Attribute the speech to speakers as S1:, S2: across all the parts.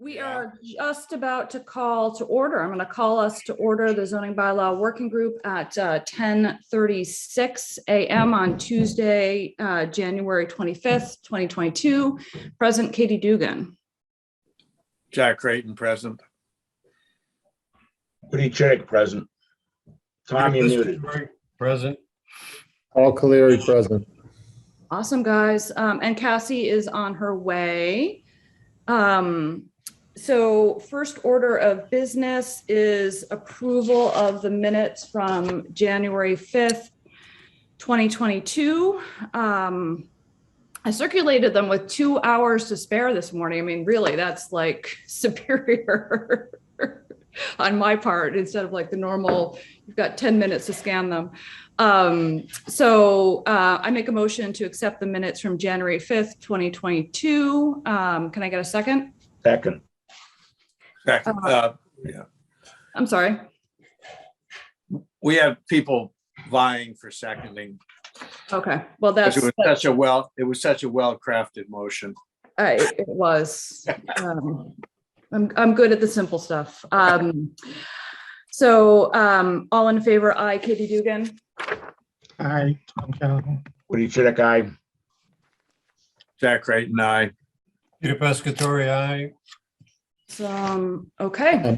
S1: We are just about to call to order. I'm going to call us to order the zoning bylaw working group at 10:36 a.m. on Tuesday, January 25th, 2022. Present Katie Dugan.
S2: Jack Creighton present.
S3: Woody Chick present. Tom, you muted.
S4: Present.
S5: Paul Caleri present.
S1: Awesome, guys. And Cassie is on her way. So first order of business is approval of the minutes from January 5th, 2022. I circulated them with 2 hours to spare this morning. I mean, really, that's like superior on my part instead of like the normal, you've got 10 minutes to scan them. So I make a motion to accept the minutes from January 5th, 2022. Can I get a second?
S3: Second.
S2: Yeah.
S1: I'm sorry.
S2: We have people vying for seconding.
S1: Okay. Well, that's
S2: It was such a well-crafted motion.
S1: it was. I'm good at the simple stuff. So all in favor, aye. Katie Dugan.
S4: Aye. Tom Calhoun.
S3: Woody Chick, aye.
S2: Jack Creighton, aye.
S4: Peter Pescatore, aye.
S1: Okay.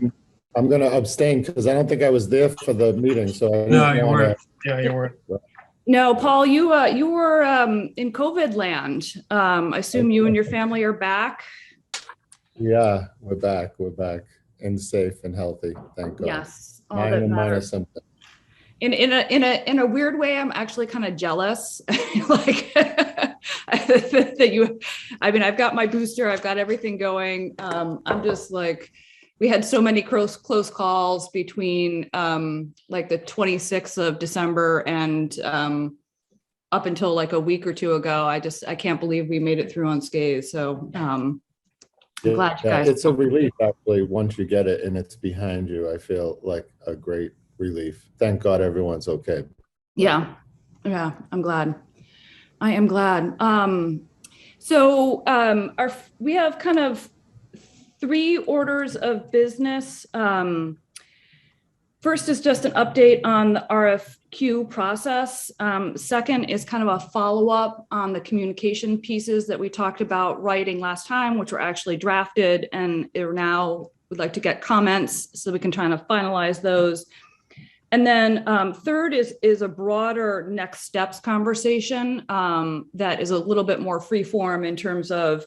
S5: I'm going to abstain because I don't think I was there for the meeting. So I
S4: No, you weren't. Yeah, you weren't.
S1: No, Paul, you were in COVID land. I assume you and your family are back.
S5: Yeah, we're back. We're back and safe and healthy. Thank God.
S1: Yes, all that
S5: Minus
S1: matters.
S5: something.
S1: In a weird way, I'm actually kind of jealous. Like that you. I mean, I've got my booster. I've got everything going. I'm just like, we had so many close calls between like the 26th of December and up until like a week or two ago. I can't believe we made it through unscathed. So I'm glad you guys.
S5: It's a relief actually once you get it and it's behind you. I feel like a great relief. Thank God everyone's okay.
S1: Yeah, I'm glad. I am glad. So we have kind of 3 orders of business. First is just an update on the RFQ process. Second is kind of a follow-up on the communication pieces that we talked about writing last time, which were actually drafted, and now we'd like to get comments so we can try to finalize those. And then third is a broader next steps conversation that is a little bit more free form in terms of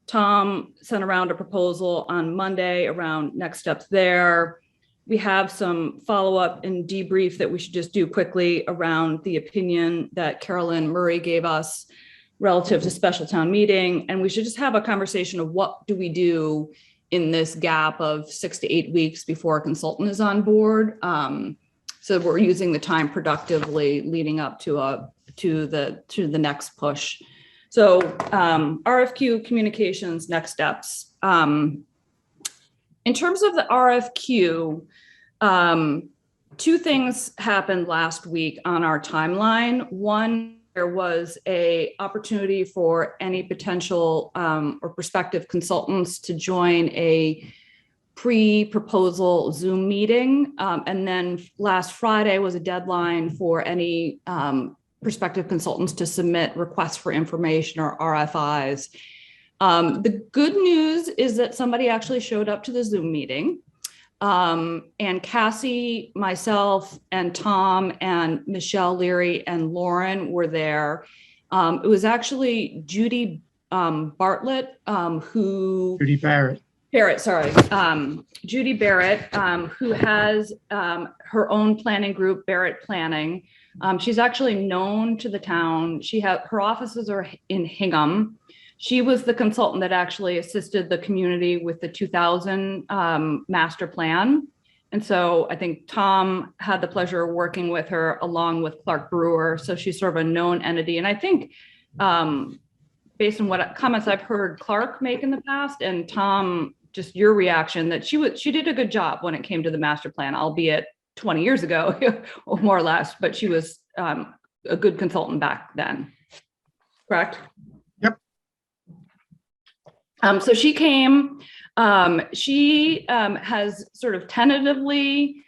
S1: Tom sent around a proposal on Monday around next steps there. We have some follow-up and debrief that we should just do quickly around the opinion that Carolyn Murray gave us relative to special town meeting. And we should just have a conversation of what do we do in this gap of 6 to 8 weeks before a consultant is on board. So we're using the time productively leading up to the next push. So RFQ communications, next steps. In terms of the RFQ, 2 things happened last week on our timeline. One, there was a opportunity for any potential or prospective consultants to join a pre-proposal Zoom meeting. And then last Friday was a deadline for any prospective consultants to submit requests for information or RFIs. The good news is that somebody actually showed up to the Zoom meeting. And Cassie, myself, and Tom, and Michelle Leary, and Lauren were there. It was actually Judy Bartlett,
S4: Judy Barrett.
S1: Judy Barrett, who has her own planning group, Barrett Planning. She's actually known to the town. Her offices are in Hingham. She was the consultant that actually assisted the community with the 2000 master plan. And so I think Tom had the pleasure of working with her along with Clark Brewer. So she's sort of a known entity. And I think based on what comments I've heard Clark make in the past, and Tom, just your reaction that she did a good job when it came to the master plan, albeit 20 years ago, or more or less, but she was a good consultant back then. Correct?
S4: Yep.
S1: So she came. She has sort of tentatively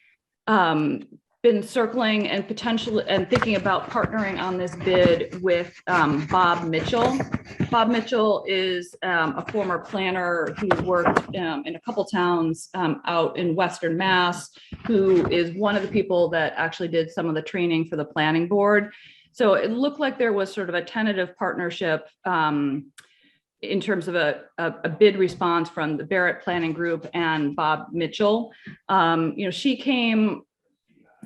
S1: been circling and potentially and thinking about partnering on this bid with Bob Mitchell. Bob Mitchell is a former planner who worked in a couple towns out in Western Mass, who is one of the people that actually did some of the training for the planning board. So it looked like there was sort of a tentative partnership in terms of a bid response from the Barrett Planning Group and Bob Mitchell. She came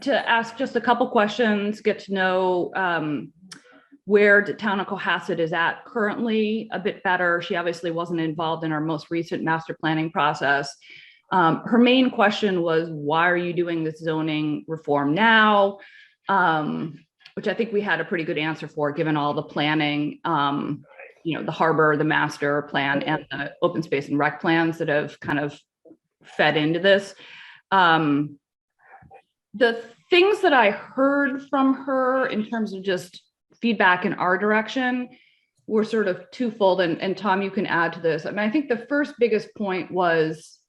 S1: to ask just a couple questions, get to know where the town of Cohasset is at currently a bit better. She obviously wasn't involved in our most recent master planning process. Her main question was, why are you doing this zoning reform now? Which I think we had a pretty good answer for, given all the planning, the harbor, the master plan, and the open space and rec plans that have kind of fed into this. The things that I heard from her in terms of just feedback in our direction were sort of twofold, and Tom, you can add to this. I mean, I think the first biggest point was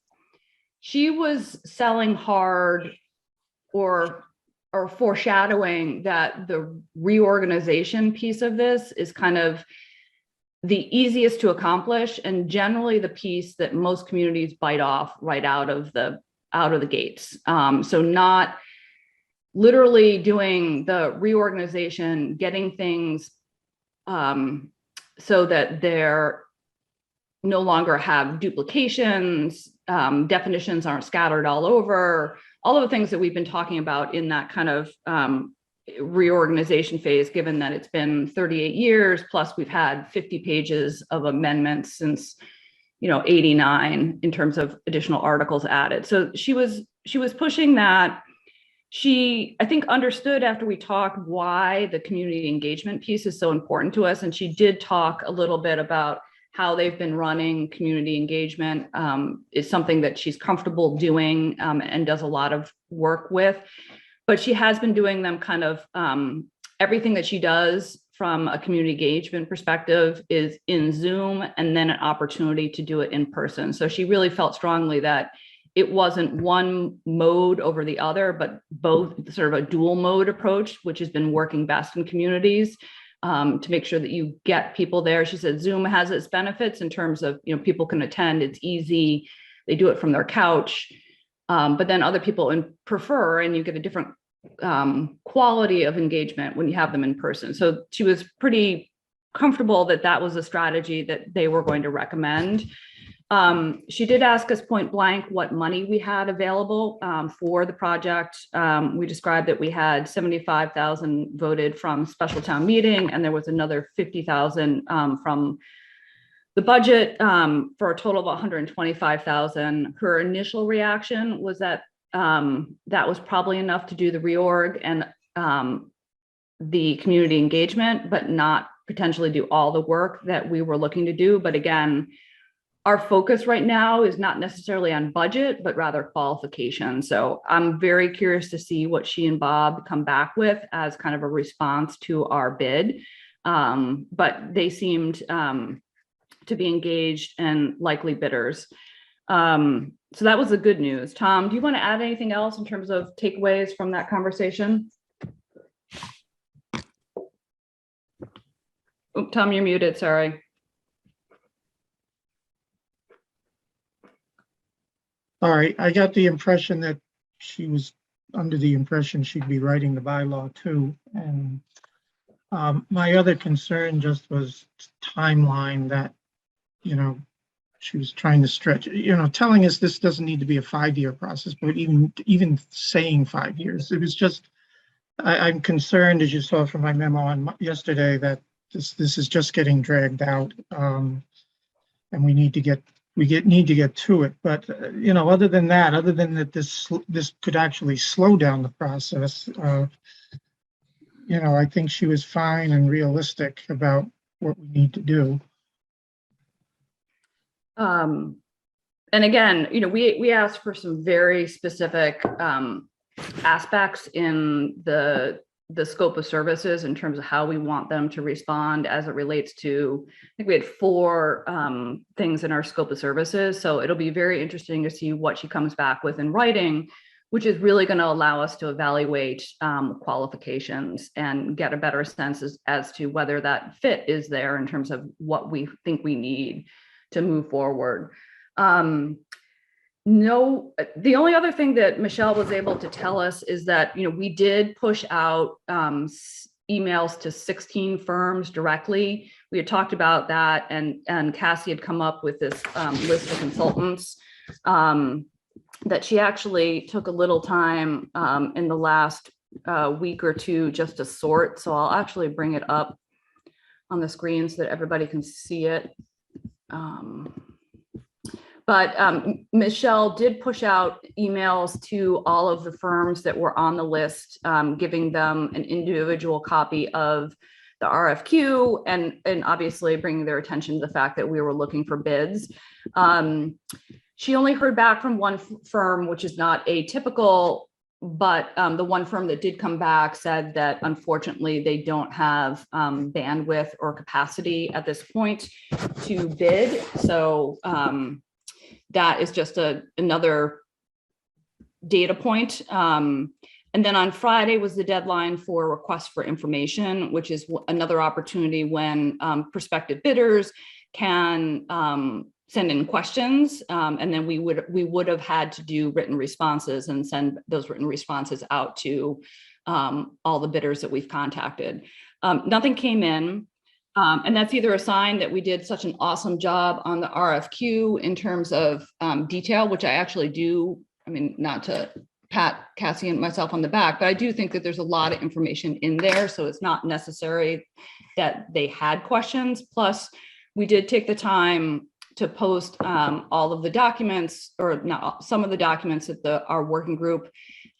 S1: she was selling hard or foreshadowing that the reorganization piece of this is kind of the easiest to accomplish and generally the piece that most communities bite off right out of the gates. So not literally doing the reorganization, getting things so that they're no longer have duplications, definitions aren't scattered all over, all of the things that we've been talking about in that kind of reorganization phase, given that it's been 38 years, plus we've had 50 pages of amendments since 89 in terms of additional articles added. So she was pushing that. She, I think, understood after we talked why the community engagement piece is so important to us. And she did talk a little bit about how they've been running community engagement is something that she's comfortable doing and does a lot of work with. But she has been doing them kind of everything that she does from a community engagement perspective is in Zoom and then an opportunity to do it in person. So she really felt strongly that it wasn't one mode over the other, but both, sort of a dual mode approach, which has been working best in communities to make sure that you get people there. She said Zoom has its benefits in terms of, people can attend, it's easy, they do it from their couch, but then other people prefer, and you get a different quality of engagement when you have them in person. So she was pretty comfortable that that was a strategy that they were going to recommend. She did ask us point blank what money we had available for the project. We described that we had 75,000 voted from special town meeting, and there was another 50,000 from the budget for a total of 125,000. Her initial reaction was that that was probably enough to do the reorg and the community engagement, but not potentially do all the work that we were looking to do. But again, our focus right now is not necessarily on budget, but rather qualification. So I'm very curious to see what she and Bob come back with as kind of a response to our bid. But they seemed to be engaged and likely bidders. So that was the good news. Tom, do you want to add anything else in terms of takeaways from that conversation? Oh, Tom, you're muted, sorry.
S4: All right, I got the impression that she was under the impression she'd be writing the bylaw too. And my other concern just was timeline that, she was trying to stretch, telling us this doesn't need to be a 5-year process, but even saying 5 years, it was just, I'm concerned, as you saw from my memo on yesterday, that this is just getting dragged out, and we need to get to it. But other than that, this could actually slow down the process. I think she was fine and realistic about what we need to do.
S1: And again, we asked for some very specific aspects in the the scope of services in terms of how we want them to respond as it relates to, I think we had 4 things in our scope of services. So it'll be very interesting to see what she comes back with in writing, which is really going to allow us to evaluate qualifications and get a better sense as to whether that fit is there in terms of what we think we need to move forward. No, the only other thing that Michelle was able to tell us is that, we did push out emails to 16 firms directly. We had talked about that, and Cassie had come up with this list of consultants that she actually took a little time in the last week or two just to sort. So I'll actually bring it up on the screen so that everybody can see it. But Michelle did push out emails to all of the firms that were on the list, giving them an individual copy of the RFQ and obviously bringing their attention to the fact that we were looking for bids. She only heard back from one firm, which is not atypical, but the one firm that did come back said that unfortunately they don't have bandwidth or capacity at this point to bid. So that is just another data point. And then on Friday was the deadline for requests for information, which is another opportunity when prospective bidders can send in questions. And then we would have had to do written responses and send those written responses out to all the bidders that we've contacted. Nothing came in. And that's either a sign that we did such an awesome job on the RFQ in terms of detail, which I actually do. I mean, not to pat Cassie and myself on the back, but I do think that there's a lot of information in there. So it's not necessary that they had questions. Plus, we did take the time to post all of the documents, or not some of the documents that our working group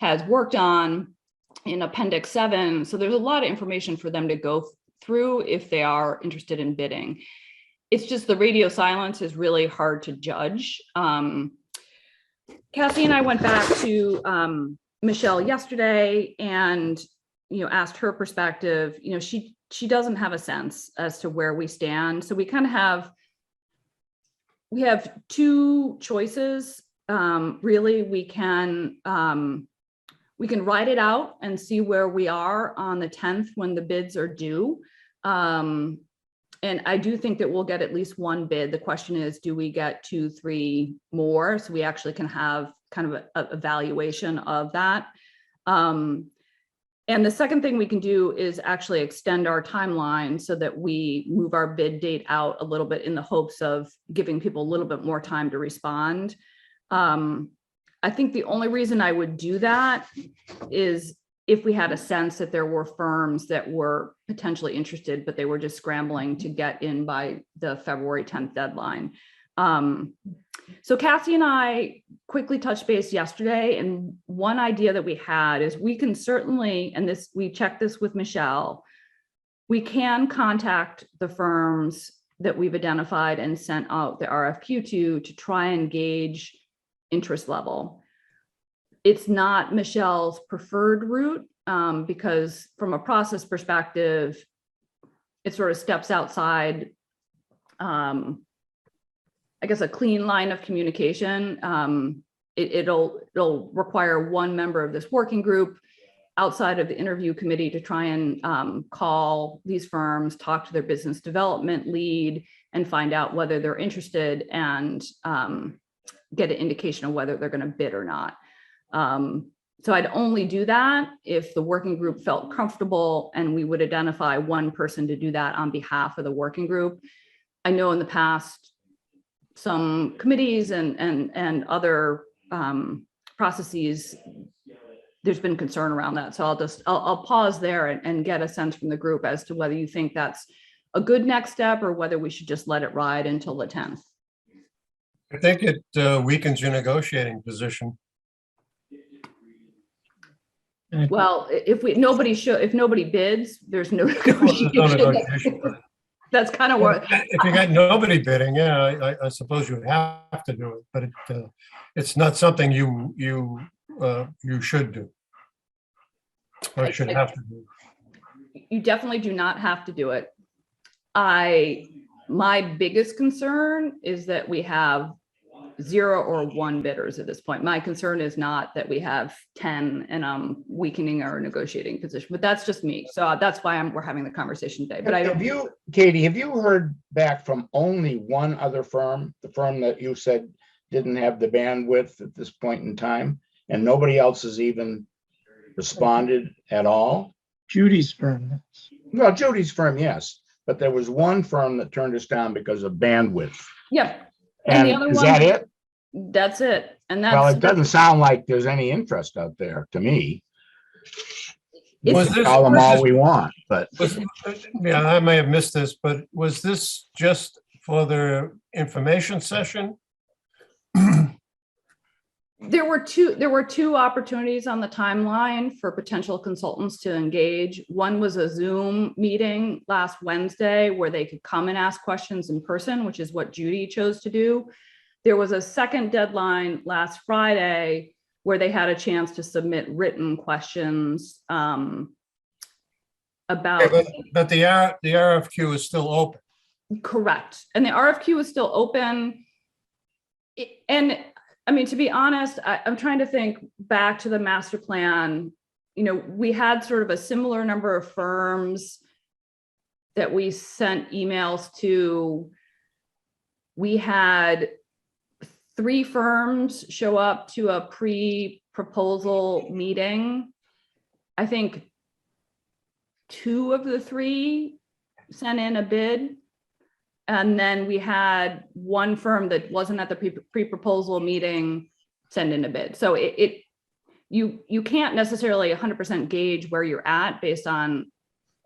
S1: has worked on in Appendix 7. So there's a lot of information for them to go through if they are interested in bidding. It's just the radio silence is really hard to judge. Cassie and I went back to Michelle yesterday and asked her perspective. She doesn't have a sense as to where we stand. So we kind of have 2 choices. Really, we can ride it out and see where we are on the 10th when the bids are due. And I do think that we'll get at least 1 bid. The question is, do we get 2, 3 more? So we actually can have kind of a evaluation of that. And the second thing we can do is actually extend our timeline so that we move our bid date out a little bit in the hopes of giving people a little bit more time to respond. I think the only reason I would do that is if we had a sense that there were firms that were potentially interested, but they were just scrambling to get in by the February 10th deadline. So Cassie and I quickly touched base yesterday, and one idea that we had is we can certainly, and we checked this with Michelle, we can contact the firms that we've identified and sent out the RFQ to try and gauge interest level. It's not Michelle's preferred route because from a process perspective, it sort of steps outside, I guess, a clean line of communication. It'll require 1 member of this working group outside of the interview committee to try and call these firms, talk to their business development lead, and find out whether they're interested and get an indication of whether they're going to bid or not. So I'd only do that if the working group felt comfortable and we would identify 1 person to do that on behalf of the working group. I know in the past, some committees and other processes, there's been concern around that. So I'll pause there and get a sense from the group as to whether you think that's a good next step or whether we should just let it ride until the 10th.
S6: I think it weakens your negotiating position.
S1: Well, if nobody bids, there's no
S6: Well, there's no
S1: negotiation.
S6: negotiation, right?
S1: That's kind of what.
S6: If you got nobody bidding, yeah, I suppose you have to do it, but it's not something you should do or should have to do.
S1: you definitely do not have to do it. My biggest concern is that we have 0 or 1 bidders at this point. My concern is not that we have 10 and weakening our negotiating position, but that's just me. So that's why we're having the conversation today. But I don't.
S3: Katie, have you heard back from only one other firm, the firm that you said didn't have the bandwidth at this point in time, and nobody else has even responded at all?
S4: Judy's firm.
S3: Well, Judy's firm, yes, but there was one firm that turned us down because of bandwidth.
S1: Yep.
S3: And
S1: the other
S3: is
S1: one-
S3: that it?
S1: That's it. And
S3: Well,
S1: that's,
S3: it doesn't sound like there's any interest out there to me. We
S6: Was
S3: can
S6: this-
S3: call them
S6: was
S3: all
S6: this-
S3: we want, but
S6: Yeah, I may have missed this, but was this just for the information session?
S1: there were two opportunities on the timeline for potential consultants to engage. One was a Zoom meeting last Wednesday where they could come and ask questions in person, which is what Judy chose to do. There was a second deadline last Friday where they had a chance to submit written questions about.
S6: But the RFQ is still open.
S1: Correct. And the RFQ is still open. And I mean, to be honest, I'm trying to think back to the master plan. You know, we had sort of a similar number of firms that we sent emails to. We had 3 firms show up to a pre-proposal meeting. I think 2 of the 3 sent in a bid. And then we had 1 firm that wasn't at the pre-proposal meeting send in a bid. So you can't necessarily 100% gauge where you're at based on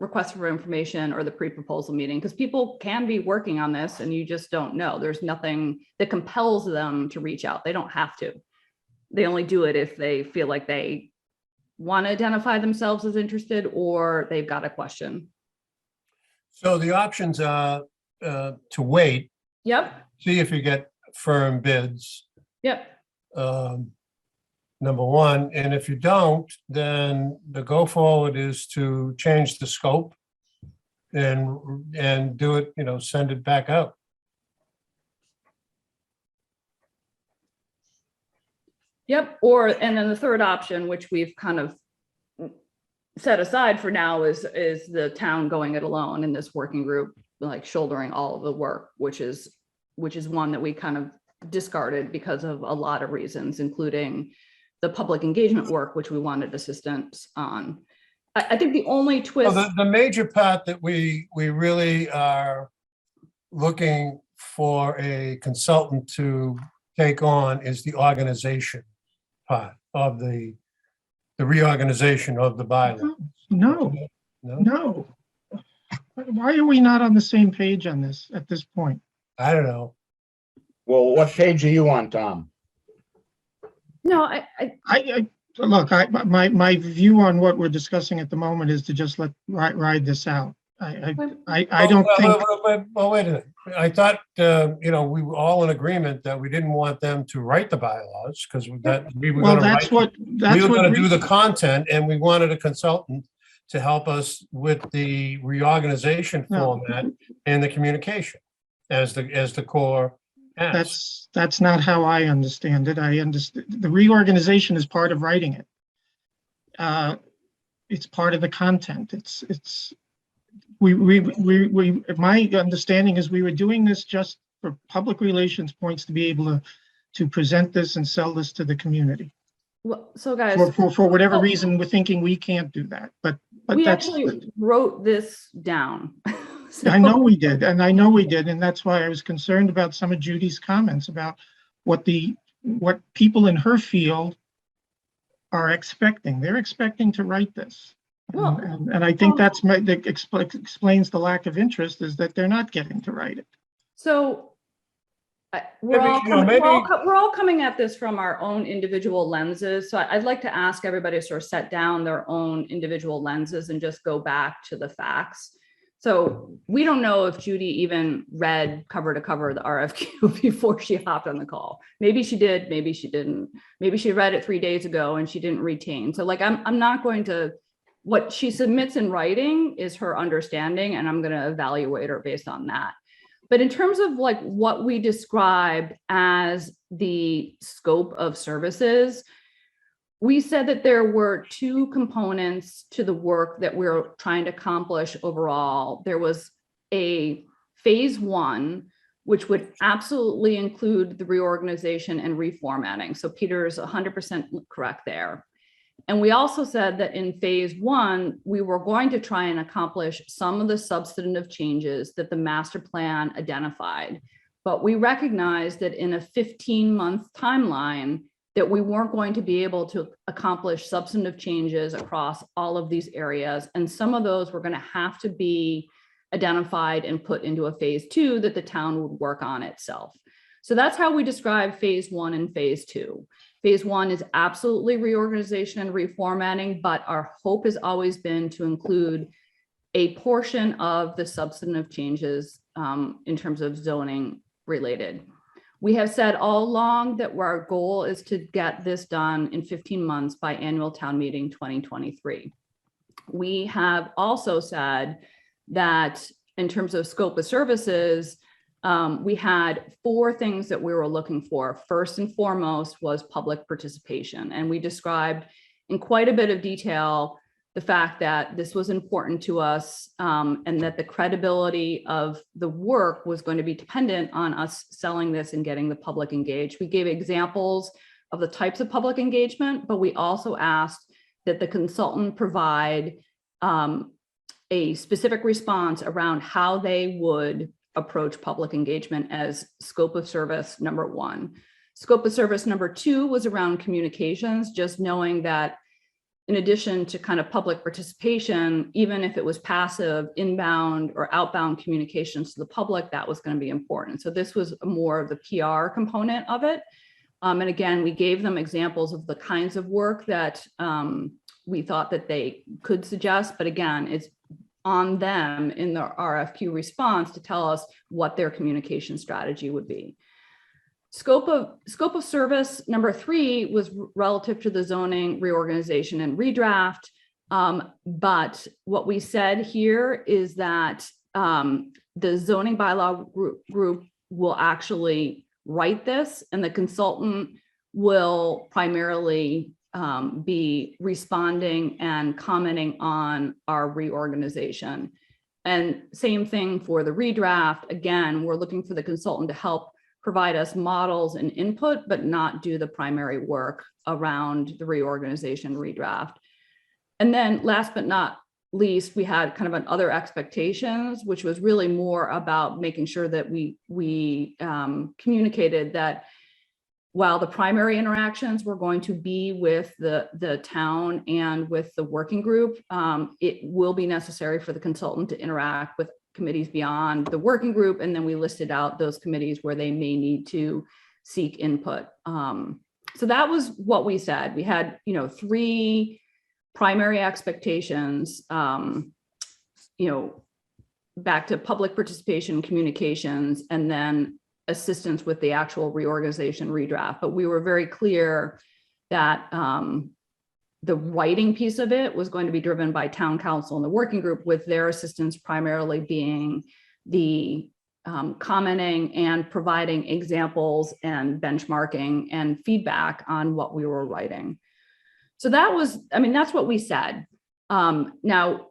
S1: requests for information or the pre-proposal meeting, because people can be working on this and you just don't know. There's nothing that compels them to reach out. They don't have to. They only do it if they feel like they want to identify themselves as interested or they've got a question.
S6: So the options are to wait,
S1: Yep.
S6: see if you get firm bids,
S1: Yep.
S6: number one. And if you don't, then the go forward is to change the scope and do it, send it back out.
S1: Yep. And then the third option, which we've kind of set aside for now, is the town going it alone in this working group, like shouldering all of the work, which is one that we kind of discarded because of a lot of reasons, including the public engagement work, which we wanted assistance on. I think the only twist.
S6: Well, the major part that we really are looking for a consultant to take on is the organization part of the reorganization of the bylaw.
S4: No, no. Why are we not on the same page on this at this point?
S6: I don't know.
S3: well, what page are you on, Tom?
S1: No,
S4: Look, my view on what we're discussing at the moment is to just ride this out. I don't think.
S6: Well, wait a minute. I thought, we were all in agreement that we didn't want them to write the bylaws because we were
S4: Well,
S6: going
S4: that's what.
S6: to do the content, and we wanted a consultant to help us with the reorganization
S4: No.
S6: format and the communication as the core. ask.
S4: That's not how I understand it. I understand the reorganization is part of writing it. It's part of the content. My understanding is we were doing this just for public relations points to be able to present this and sell this to the community.
S1: well, so guys,
S4: For whatever reason, we're thinking we can't do that, but
S1: we
S4: that's.
S1: actually wrote this down.
S4: I know we did, and that's why I was concerned about some of Judy's comments about what people in her field are expecting. They're expecting to write this.
S1: Well,
S4: And I think that explains the lack of interest, is that they're not getting to write it.
S1: So we're all coming at this from our own individual lenses. So I'd like to ask everybody to sort of set down their own individual lenses and just go back to the facts. So we don't know if Judy even read cover to cover the RFQ before she hopped on the call. Maybe she did, maybe she didn't. Maybe she read it 3 days ago and she didn't retain. So like, I'm not going to what she submits in writing is her understanding, and I'm going to evaluate her based on that. But in terms of like what we described as the scope of services, we said that there were two components to the work that we're trying to accomplish overall. There was a phase one, which would absolutely include the reorganization and reformatting. So Peter is 100% correct there. And we also said that in phase one, we were going to try and accomplish some of the substantive changes that the master plan identified. But we recognized that in a 15-month timeline, that we weren't going to be able to accomplish substantive changes across all of these areas. And some of those were going to have to be identified and put into a phase two that the town would work on itself. So that's how we describe phase one and phase two. Phase one is absolutely reorganization and reformatting, but our hope has always been to include a portion of the substantive changes in terms of zoning related. We have said all along that our goal is to get this done in 15 months by annual town meeting 2023. We have also said that in terms of scope of services, we had 4 things that we were looking for. First and foremost was public participation. And we described in quite a bit of detail the fact that this was important to us and that the credibility of the work was going to be dependent on us selling this and getting the public engaged. We gave examples of the types of public engagement, but we also asked that the consultant provide a specific response around how they would approach public engagement as scope of service number 1. Scope of service number 2 was around communications, just knowing that in addition to kind of public participation, even if it was passive, inbound or outbound communications to the public, that was going to be important. So this was more of the PR component of it. And again, we gave them examples of the kinds of work that we thought that they could suggest, but again, it's on them in the RFQ response to tell us what their communication strategy would be. Scope of service number 3 was relative to the zoning reorganization and redraft. But what we said here is that the zoning bylaw group will actually write this, and the consultant will primarily be responding and commenting on our reorganization. And same thing for the redraft. Again, we're looking for the consultant to help provide us models and input, but not do the primary work around the reorganization redraft. And then last but not least, we had kind of an other expectations, which was really more about making sure that we communicated that while the primary interactions were going to be with the town and with the working group, it will be necessary for the consultant to interact with committees beyond the working group. And then we listed out those committees where they may need to seek input. So that was what we said. We had, 3 primary expectations, back to public participation, communications, and then assistance with the actual reorganization redraft. But we were very clear that the writing piece of it was going to be driven by town council and the working group, with their assistance primarily being the commenting and providing examples and benchmarking and feedback on what we were writing. So that's what we said. Now,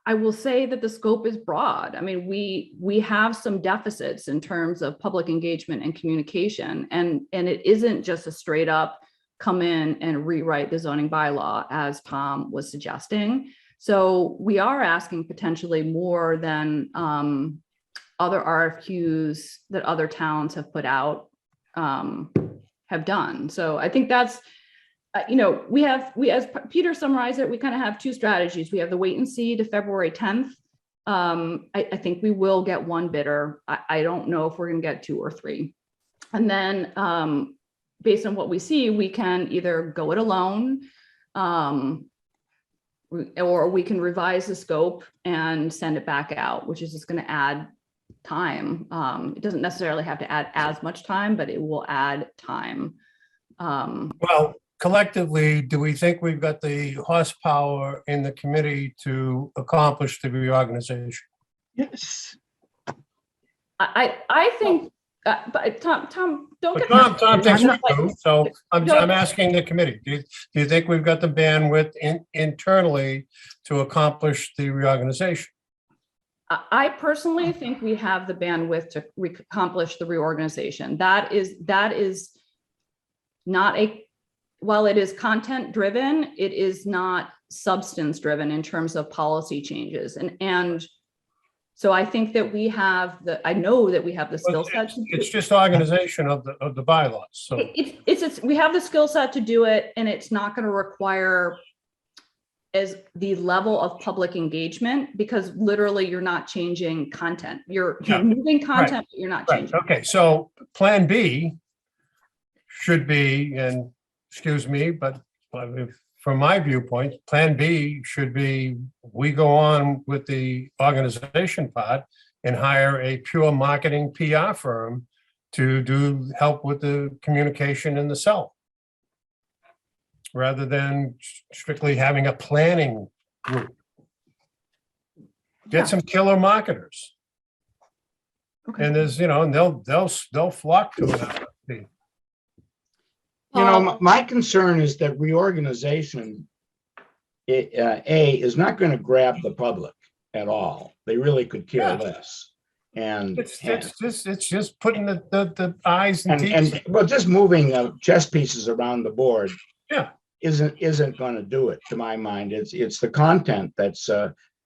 S1: I will say that the scope is broad. I mean, we have some deficits in terms of public engagement and communication, and it isn't just a straight up come in and rewrite the zoning bylaw, as Tom was suggesting. So we are asking potentially more than other RFQs that other towns have put out have done. So I think that's, we as Peter summarized it, we kind of have 2 strategies. We have the wait and see to February 10th. I think we will get 1 bidder. I don't know if we're going to get 2 or 3. And then based on what we see, we can either go it alone or we can revise the scope and send it back out, which is just going to add time. It doesn't necessarily have to add as much time, but it will add time.
S6: Well, collectively, do we think we've got the horsepower in the committee to accomplish the reorganization?
S4: Yes.
S1: I think, but Tom, don't
S6: But
S1: get.
S6: Tom thinks
S4: I'm
S6: we do, so I'm
S1: Don't-
S6: asking the committee, do you think we've got the bandwidth internally to accomplish the reorganization?
S1: I personally think we have the bandwidth to accomplish the reorganization. That is not while it is content driven, it is not substance driven in terms of policy changes. And so I think that I know that we have the skill set.
S6: It's just organization of the bylaws, so.
S1: We have the skill set to do it, and it's not going to require as the level of public engagement, because literally you're not changing content. You're moving content, but you're not
S6: Right,
S1: changing.
S6: okay, so Plan B should be, and excuse me, but from my viewpoint, Plan B should be, we go on with the organization part and hire a pure marketing PR firm to help with the communication in the cell, rather than strictly having a planning group.
S1: Yeah.
S6: Get some killer marketers.
S1: Okay.
S6: And there's, and they'll flock to it.
S3: My concern is that reorganization, is not going to grab the public at all. They really could care
S6: Yeah.
S3: less. And
S6: It's just putting the eyes and teeth.
S3: well, just moving chess pieces around the board.
S6: Yeah.
S3: Isn't going to do it, to my mind. It's the content that's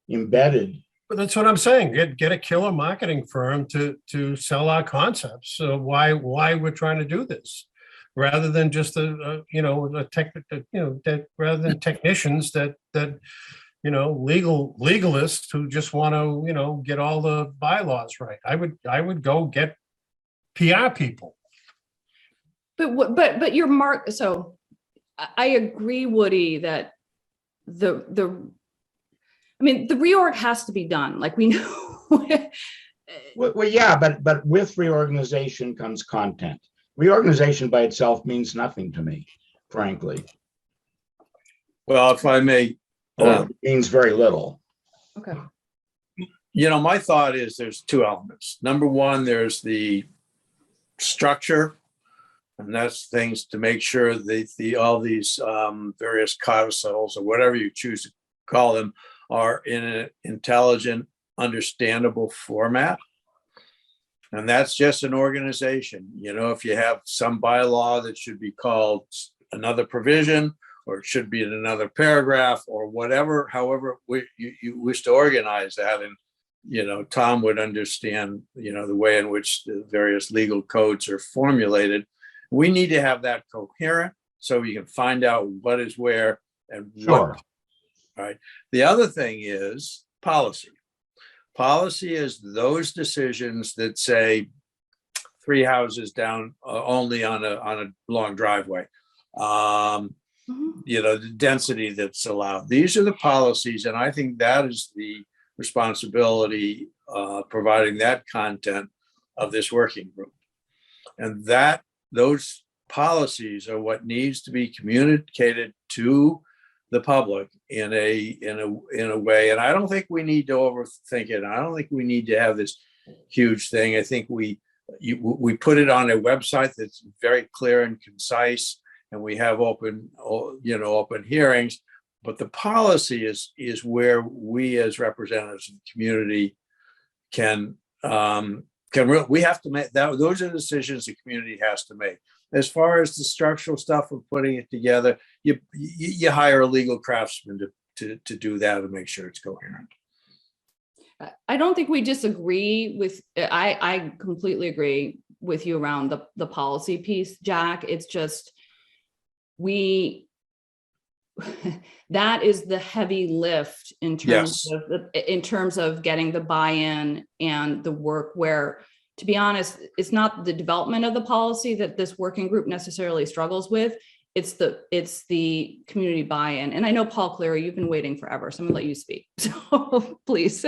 S3: embedded.
S6: But that's what I'm saying. Get a killer marketing firm to sell our concepts. So why we're trying to do this, rather than just rather than technicians that legalists who just want to get all the bylaws right. I would go get PR people.
S1: But your so I agree, Woody, that the reorg has to be done. Like, we know.
S3: Well, yeah, but with reorganization comes content. Reorganization by itself means nothing to me, frankly.
S2: Well, if I may,
S3: Or it means very little.
S1: Okay.
S2: my thought is there's two elements. Number one, there's the structure, and that's things to make sure all these various codicils or whatever you choose to call them are in an intelligent, understandable format. And that's just an organization. If you have some bylaw that should be called another provision, or it should be in another paragraph, or whatever, however you wish to organize that. And, Tom would understand, the way in which the various legal codes are formulated. We need to have that coherent so we can find out what is where and
S3: Sure.
S2: what. Right. The other thing is policy. Policy is those decisions that say 3 houses down only on a long driveway. The density that's allowed. These are the policies, and I think that is the responsibility, providing that content of this working group. And those policies are what needs to be communicated to the public in a way. And I don't think we need to overthink it. I don't think we need to have this huge thing. I think we put it on a website that's very clear and concise, and we have open hearings. But the policy is where we as representatives of the community we have to make that. Those are decisions the community has to make. As far as the structural stuff of putting it together, you hire a legal craftsman to do that and make sure it's coherent.
S1: I don't think we disagree with, I completely agree with you around the policy piece, Jack. It's just, that is the heavy lift in terms of getting the buy-in and the work, where, to be honest, it's not the development of the policy that this working group necessarily struggles with. It's the community buy-in. And I know, Paul Cleary, you've been waiting forever, so I'm gonna let you speak. So please,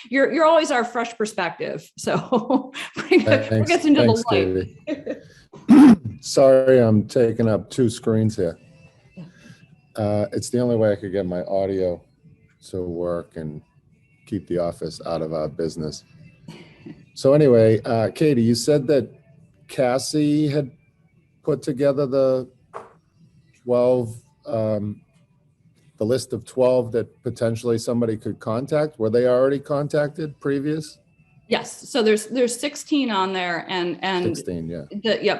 S1: you're always our fresh perspective. So bring us into the light.
S5: Sorry, I'm taking up 2 screens here. It's the only way I could get my audio to work and keep the office out of our business. So anyway, Katie, you said that Cassie had put together the 12, the list of 12 that potentially somebody could contact. Were they already contacted previous?
S1: Yes, so there's 16 on there, and
S5: 16, yeah.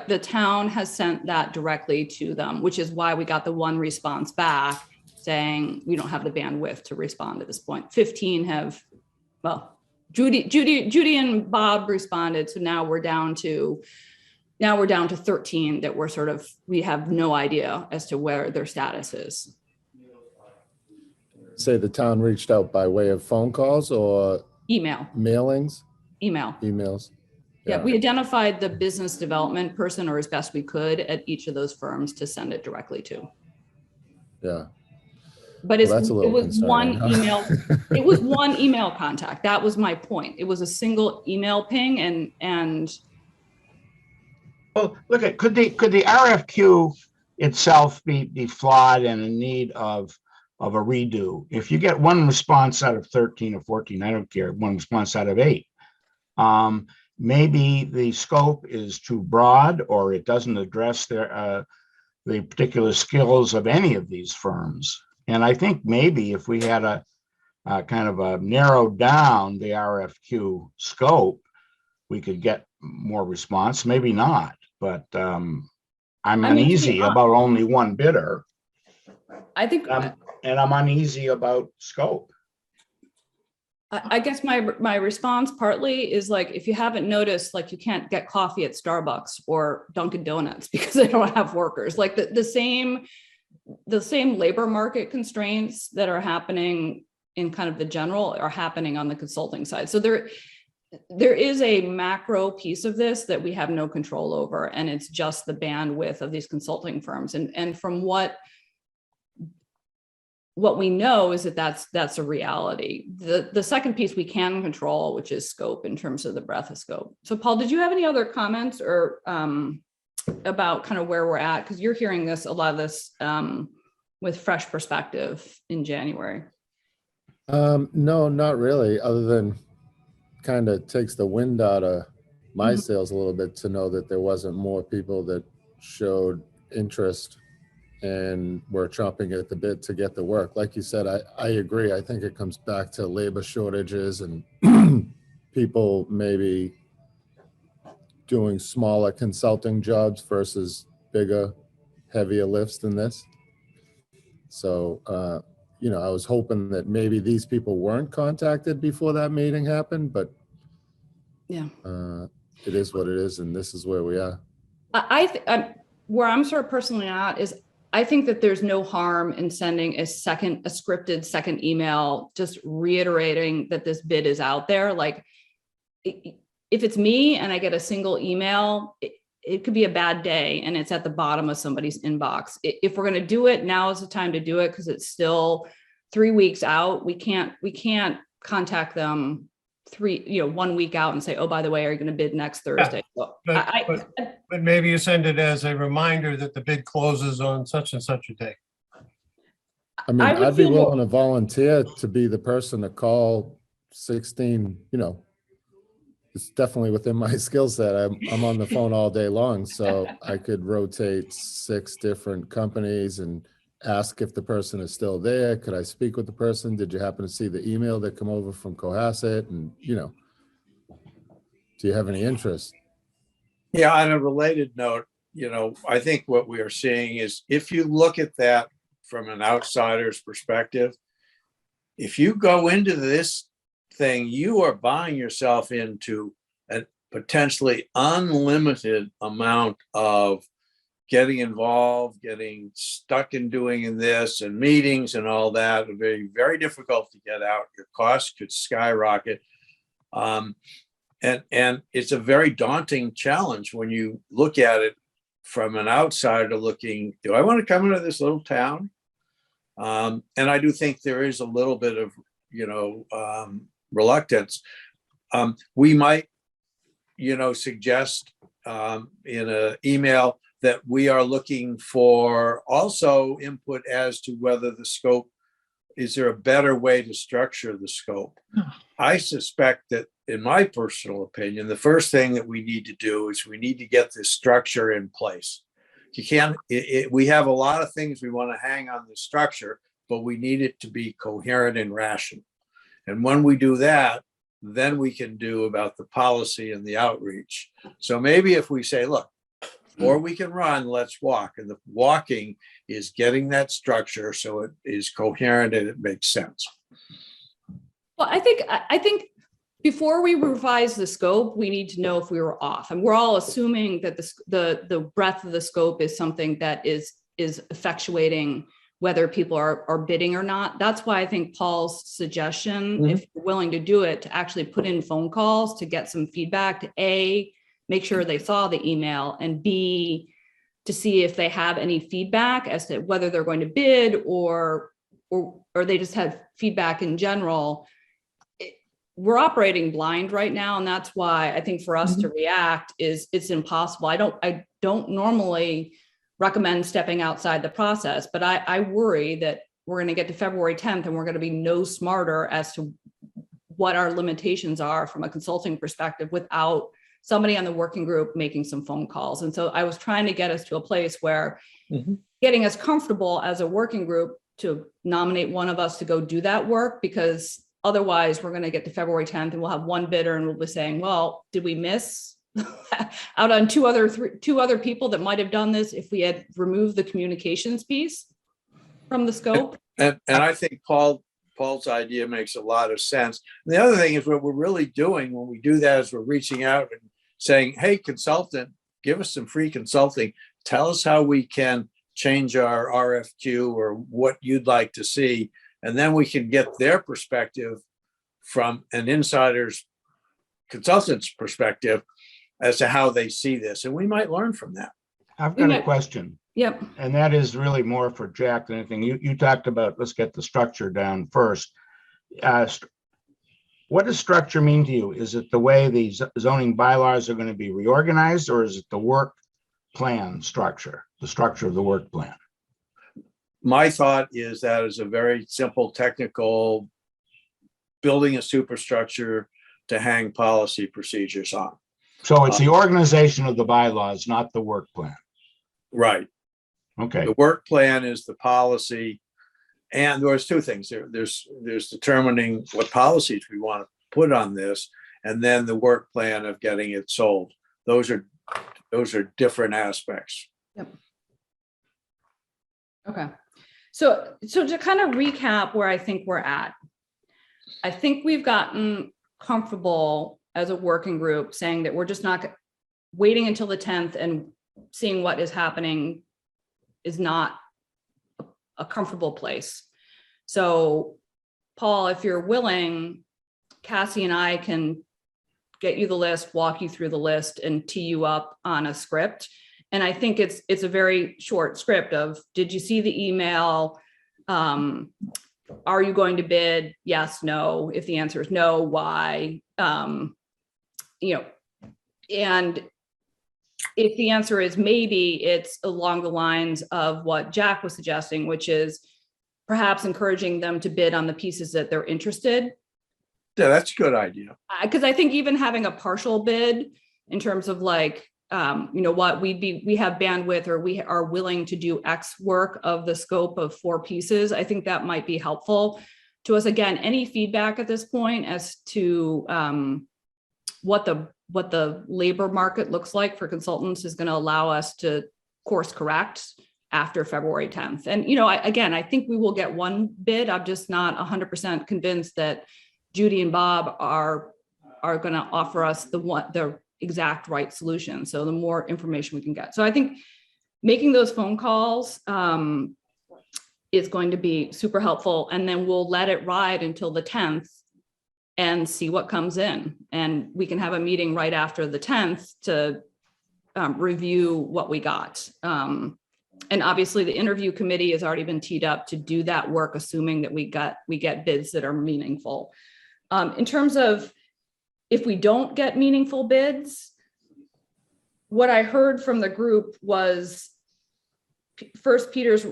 S1: the town has sent that directly to them, which is why we got the one response back saying we don't have the bandwidth to respond at this point. 15 have, well, Judy and Bob responded, so now we're down to 13 that we have no idea as to where their status is.
S5: Say the town reached out by way of phone calls or
S1: Email.
S5: emails?
S1: Yeah, we identified the business development person, or as best we could, at each of those firms to send it directly to.
S5: Yeah.
S1: But
S5: Well, that's a
S1: it
S5: little
S1: was
S5: concerning,
S1: one
S5: huh?
S1: email. It was one email contact. That was my point. It was a single email ping, and
S3: Well, look at, could the RFQ itself be flawed and in need of a redo? If you get one response out of 13 or 14, I don't care, one response out of 8. Maybe the scope is too broad, or it doesn't address the particular skills of any of these firms. And I think maybe if we had a kind of a narrowed down the RFQ scope, we could get more response, maybe not, but I'm uneasy about only one bidder.
S1: I think,
S3: And I'm uneasy about scope.
S1: I guess my response partly is like, if you haven't noticed, like you can't get coffee at Starbucks or Dunkin' Donuts because they don't have workers. Like the same labor market constraints that are happening in kind of the general are happening on the consulting side. So there is a macro piece of this that we have no control over, and it's just the bandwidth of these consulting firms. And from what we know is that that's a reality. The second piece we can control, which is scope in terms of the breadth of scope. So Paul, did you have any other comments or about kind of where we're at? Because you're hearing a lot of this with fresh perspective in January.
S5: No, not really, other than kind of takes the wind out of my sails a little bit to know that there wasn't more people that showed interest and were chomping at the bit to get the work. Like you said, I agree. I think it comes back to labor shortages and people maybe doing smaller consulting jobs versus bigger, heavier lifts than this. So, I was hoping that maybe these people weren't contacted before that meeting happened, but
S1: yeah,
S5: it is what it is, and this is where we are.
S1: Where I'm sort of personally at is I think that there's no harm in sending a scripted second email, just reiterating that this bid is out there. Like if it's me and I get a single email, it could be a bad day and it's at the bottom of somebody's inbox. If we're going to do it, now is the time to do it, because it's still 3 weeks out. We can't contact them 1 week out and say, oh, by the way, are you going to bid next Thursday?
S6: Yeah, but maybe you send it as a reminder that the bid closes on such and such a day.
S5: I mean, I'd be willing to volunteer to be the person to call 16, it's definitely within my skill set. I'm on the phone all day long, so I could rotate 6 different companies and ask if the person is still there. Could I speak with the person? Did you happen to see the email that come over from Cohasset? And, do you have any interest?
S2: Yeah, on a related note, I think what we are seeing is, if you look at that from an outsider's perspective, if you go into this thing, you are buying yourself into a potentially unlimited amount of getting involved, getting stuck in doing this and meetings and all that. It'll be very difficult to get out. Your costs could skyrocket. And it's a very daunting challenge when you look at it from an outsider looking, do I want to come into this little town? And I do think there is a little bit of, reluctance. We might, suggest in an email that we are looking for also input as to whether the scope, is there a better way to structure the scope? I suspect that, in my personal opinion, the first thing that we need to do is we need to get this structure in place. You can't, we have a lot of things we want to hang on the structure, but we need it to be coherent and rational. And when we do that, then we can do about the policy and the outreach. So maybe if we say, look, or we can run, let's walk. And the walking is getting that structure so it is coherent and it makes sense.
S1: Well, I think before we revise the scope, we need to know if we were off. And we're all assuming that the breadth of the scope is something that is effectuating whether people are bidding or not. That's why I think Paul's suggestion, if you're willing to do it, to actually put in phone calls to get some feedback, to A, make sure they saw the email, and B, to see if they have any feedback as to whether they're going to bid or they just have feedback in general. We're operating blind right now, and that's why I think for us to react it's impossible. I don't normally recommend stepping outside the process, but I worry that we're going to get to February 10th and we're going to be no smarter as to what our limitations are from a consulting perspective without somebody on the working group making some phone calls. And so I was trying to get us to a place where getting us comfortable as a working group to nominate one of us to go do that work, because otherwise we're going to get to February 10th and we'll have one bidder and we'll be saying, well, did we miss out on two other people that might have done this if we had removed the communications piece from the scope?
S2: And I think Paul's idea makes a lot of sense. And the other thing is what we're really doing when we do that is we're reaching out and saying, hey, consultant, give us some free consulting. Tell us how we can change our RFQ or what you'd like to see. And then we can get their perspective from an insider's consultant's perspective as to how they see this. And we might learn from that.
S3: I've got a question.
S1: Yep.
S3: And that is really more for Jack than anything. You talked about, let's get the structure down first. What does structure mean to you? Is it the way the zoning bylaws are going to be reorganized, or is it the work plan structure, the structure of the work plan?
S2: My thought is that is a very simple technical building a superstructure to hang policy procedures on.
S3: So it's the organization of the bylaws, not the work plan.
S2: Right.
S3: Okay.
S2: The work plan is the policy. And there's two things. There's determining what policies we want to put on this, and then the work plan of getting it sold. Those are different aspects.
S1: Yep. Okay. So to kind of recap where I think we're at, I think we've gotten comfortable as a working group saying that we're just not waiting until the 10th and seeing what is happening is not a comfortable place. So Paul, if you're willing, Cassie and I can get you the list, walk you through the list, and tee you up on a script. And I think it's a very short script of, did you see the email? Are you going to bid? Yes, no. If the answer is no, why? And if the answer is maybe, it's along the lines of what Jack was suggesting, which is perhaps encouraging them to bid on the pieces that they're interested.
S2: Yeah, that's a good idea.
S1: Because I think even having a partial bid in terms of like, what we have bandwidth, or we are willing to do X work of the scope of 4 pieces. I think that might be helpful to us. Again, any feedback at this point as to what the labor market looks like for consultants is going to allow us to course correct after February 10th. And, I think we will get one bid. I'm just not 100% convinced that Judy and Bob are going to offer us the exact right solution. So the more information we can get. So I think making those phone calls is going to be super helpful. And then we'll let it ride until the 10th and see what comes in. And we can have a meeting right after the 10th to review what we got. And obviously the interview committee has already been teed up to do that work, assuming that we get bids that are meaningful. In terms of if we don't get meaningful bids, what I heard from the group was first Peter's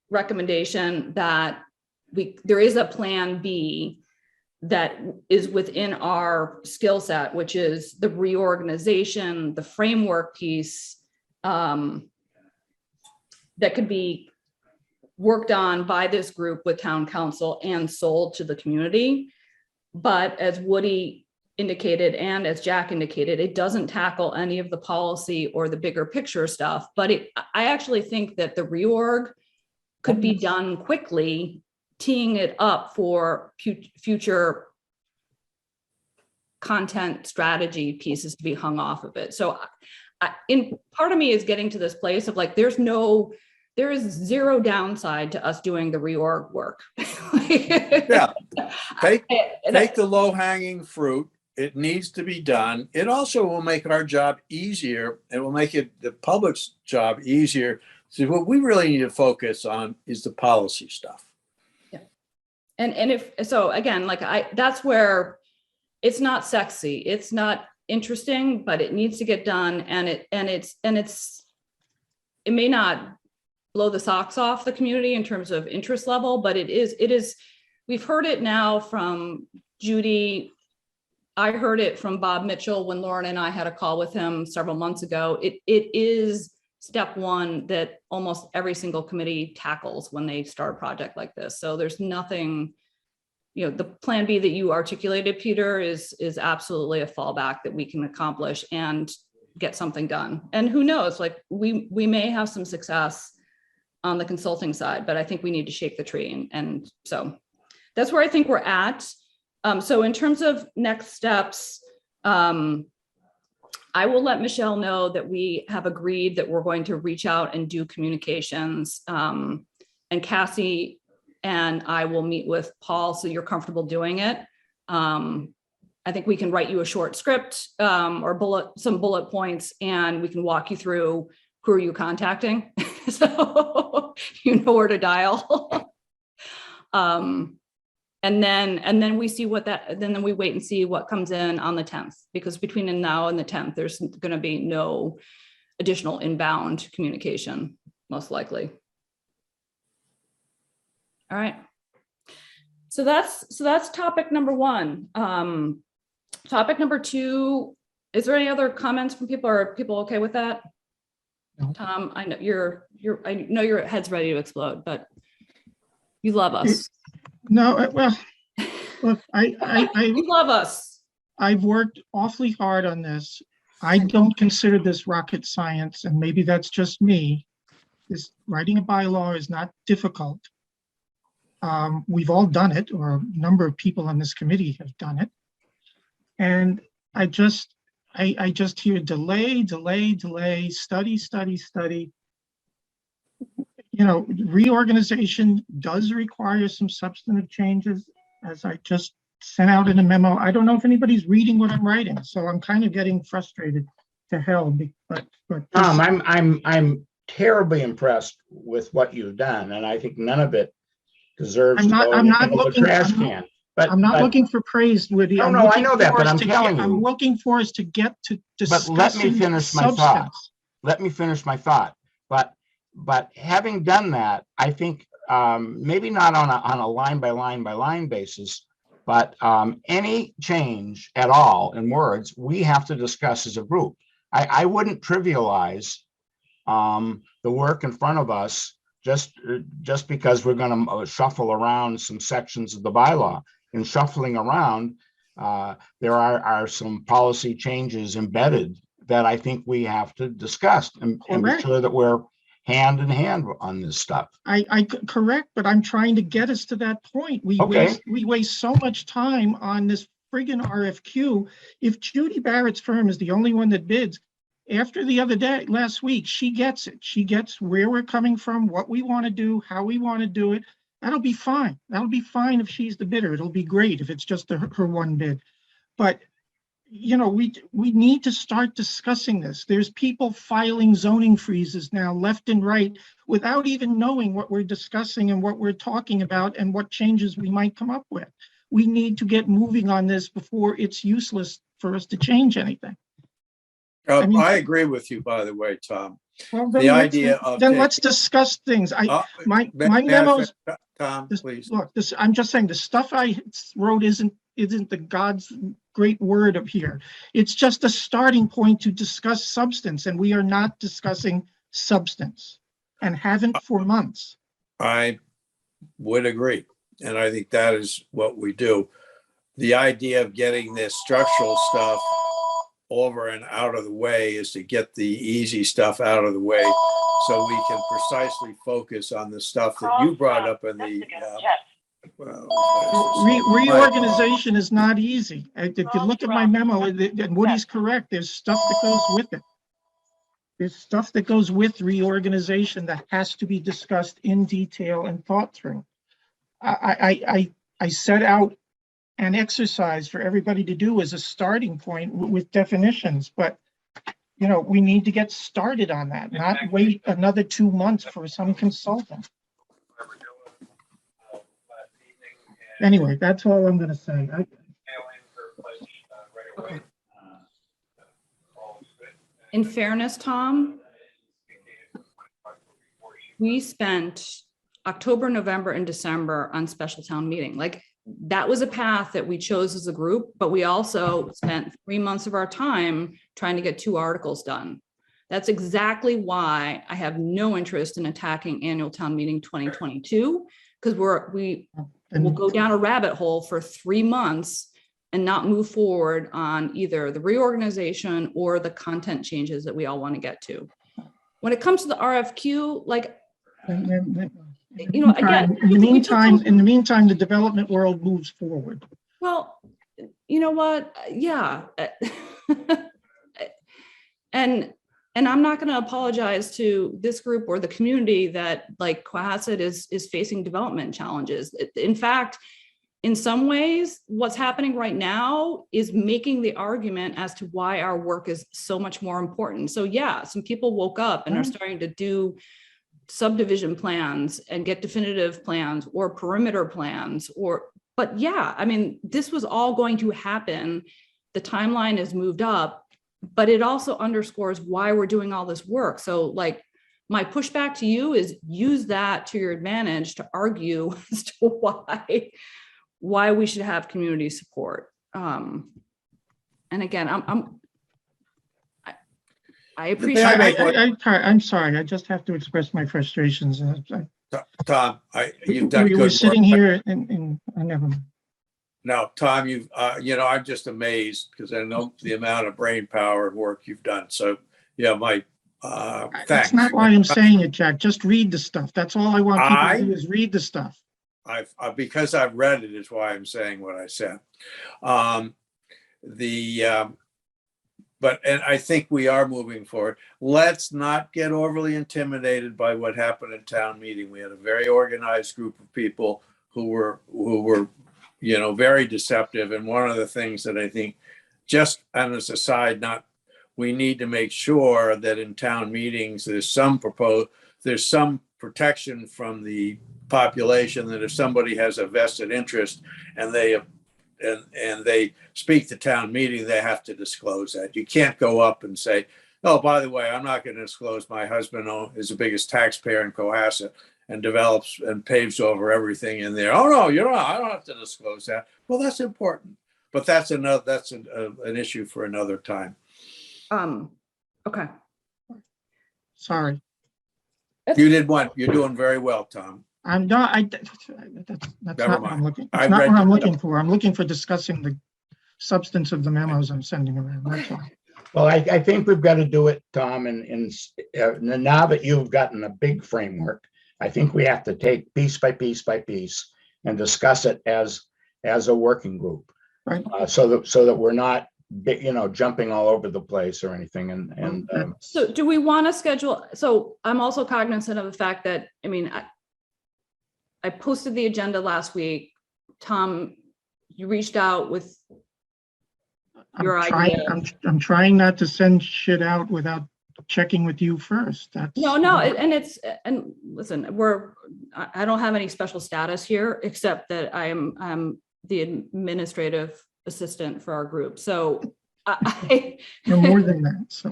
S1: recommendation that there is a plan B that is within our skill set, which is the reorganization, the framework piece, that could be worked on by this group with town council and sold to the community. But as Woody indicated, and as Jack indicated, it doesn't tackle any of the policy or the bigger picture stuff. But I actually think that the reorg could be done quickly, teeing it up for future content strategy pieces to be hung off of it. So in part of me is getting to this place of like, there is zero downside to us doing the reorg work.
S2: Yeah, take the low hanging fruit. It needs to be done. It also will make our job easier. It will make the public's job easier. So what we really need to focus on is the policy stuff.
S1: Yeah. And if, so again, like that's where it's not sexy. It's not interesting, but it needs to get done. And it may not blow the socks off the community in terms of interest level, but it is, we've heard it now from Judy. I heard it from Bob Mitchell when Lauren and I had a call with him several months ago. It is step one that almost every single committee tackles when they start a project like this. So there's nothing, you know, the plan B that you articulated, Peter, is absolutely a fallback that we can accomplish and get something done. And who knows, like we may have some success on the consulting side, but I think we need to shake the tree. And so that's where I think we're at. So in terms of next steps, I will let Michelle know that we have agreed that we're going to reach out and do communications. And Cassie and I will meet with Paul, so you're comfortable doing it. I think we can write you a short script or some bullet points, and we can walk you through who are you contacting, so you know where to dial. And then we see then we wait and see what comes in on the 10th, because between now and the 10th, there's going to be no additional inbound communication, most likely. All right. So that's topic number one. Topic number two, is there any other comments from people? Are people okay with that?
S4: No.
S1: Tom, I know I know your head's ready to explode, but you love us.
S4: No, well, look,
S1: You love us.
S4: I've worked awfully hard on this. I don't consider this rocket science, and maybe that's just me. This writing a bylaw is not difficult. We've all done it, or a number of people on this committee have done it. And I just hear delay, study. You know, reorganization does require some substantive changes, as I just sent out in a memo. I don't know if anybody's reading what I'm writing, so I'm kind of getting frustrated to hell. But
S3: Tom, I'm terribly impressed with what you've done, and I think none of it deserves to go in the trash can. But
S4: I'm not looking for praise, Woody.
S3: No, I know that, but I'm telling you.
S4: I'm looking for us to get to discussing.
S3: But let me finish my thought. Let me finish my thought. But having done that, I think maybe not on a line by line basis, but any change at all in words, we have to discuss as a group. I wouldn't trivialize the work in front of us just because we're going to shuffle around some sections of the bylaw. In shuffling around, there are some policy changes embedded that I think we have to discuss and be sure that we're hand in hand on this stuff.
S4: I correct, but I'm trying to get us to that point. We waste so much time on this friggin' RFQ. If Judy Barrett's firm is the only one that bids, after the other day, last week, she gets it. She gets where we're coming from, what we want to do, how we want to do it. That'll be fine. That'll be fine if she's the bidder. It'll be great if it's just her one bid. But you know, we need to start discussing this. There's people filing zoning freezes now left and right without even knowing what we're discussing and what we're talking about and what changes we might come up with. We need to get moving on this before it's useless for us to change anything. I mean-
S2: I agree with you, by the way, Tom.
S4: Well,
S2: The idea of
S4: then let's discuss things. My memos,
S2: Tom, please.
S4: look, I'm just saying the stuff I wrote isn't the God's great word up here. It's just a starting point to discuss substance, and we are not discussing substance and haven't for months.
S2: I would agree. And I think that is what we do. The idea of getting this structural stuff over and out of the way is to get the easy stuff out of the way so we can precisely focus on the stuff that you brought up in the
S4: Reorganization is not easy. If you look at my memo, and Woody's correct, there's stuff that goes with it. There's stuff that goes with reorganization that has to be discussed in detail and thought through. I set out an exercise for everybody to do as a starting point with definitions, but you know, we need to get started on that, not wait another 2 months for some consultant. Anyway, that's all I'm going to say.
S1: Okay. In fairness, Tom, we spent October, November, and December on special town meeting. Like, that was a path that we chose as a group, but we also spent 3 months of our time trying to get 2 articles done. That's exactly why I have no interest in attacking annual town meeting 2022, because we will go down a rabbit hole for 3 months and not move forward on either the reorganization or the content changes that we all want to get to. When it comes to the RFQ, like, you know, again,
S4: in the meantime, the development world moves forward.
S1: Well, you know what? Yeah. And I'm not going to apologize to this group or the community that, like, Cohasset is facing development challenges. In fact, in some ways, what's happening right now is making the argument as to why our work is so much more important. So yeah, some people woke up and are starting to do subdivision plans and get definitive plans or perimeter plans, but yeah, I mean, this was all going to happen. The timeline has moved up, but it also underscores why we're doing all this work. So, like, my pushback to you is use that to your advantage to argue as to why we should have community support. And again, I appreciate.
S4: I'm sorry. I just have to express my frustrations.
S2: Tom, you've done
S4: we
S2: good
S4: were
S2: work.
S4: Sitting here and I never.
S2: No, Tom, you know, I'm just amazed because I know the amount of brain power and work you've done. So yeah, thanks.
S4: That's not why I'm saying it, Jack. Just read the stuff. That's all I want people to do is read the stuff.
S2: Because I've read it is why I'm saying what I said. But I think we are moving forward. Let's not get overly intimidated by what happened in town meeting. We had a very organized group of people who were, you know, very deceptive. And one of the things that I think, just as a side note, we need to make sure that in town meetings, there's some protection from the population, that if somebody has a vested interest and they speak to town meeting, they have to disclose that. You can't go up and say, oh, by the way, I'm not going to disclose my husband is the biggest taxpayer in Cohasset and develops and paves over everything in there. Oh no, you're not. I don't have to disclose that. Well, that's important, but that's an issue for another time.
S1: Okay.
S4: Sorry.
S2: You did one. You're doing very well, Tom.
S4: I'm not. That's not what I'm looking. That's not what I'm looking for. I'm looking for discussing the substance of the memos I'm sending around. That's all.
S3: Well, I think we've got to do it, Tom, and now that you've gotten a big framework, I think we have to take piece by piece by piece and discuss it as a working group,
S4: right?
S3: So that we're not, you know, jumping all over the place or anything.
S1: So do we want to schedule? So I'm also cognizant of the fact that, I mean, I posted the agenda last week. Tom, you reached out with your idea.
S4: I'm trying not to send shit out without checking with you first. That's
S1: no, and listen, I don't have any special status here except that I'm the administrative assistant for our group. So
S4: You're more than that, so.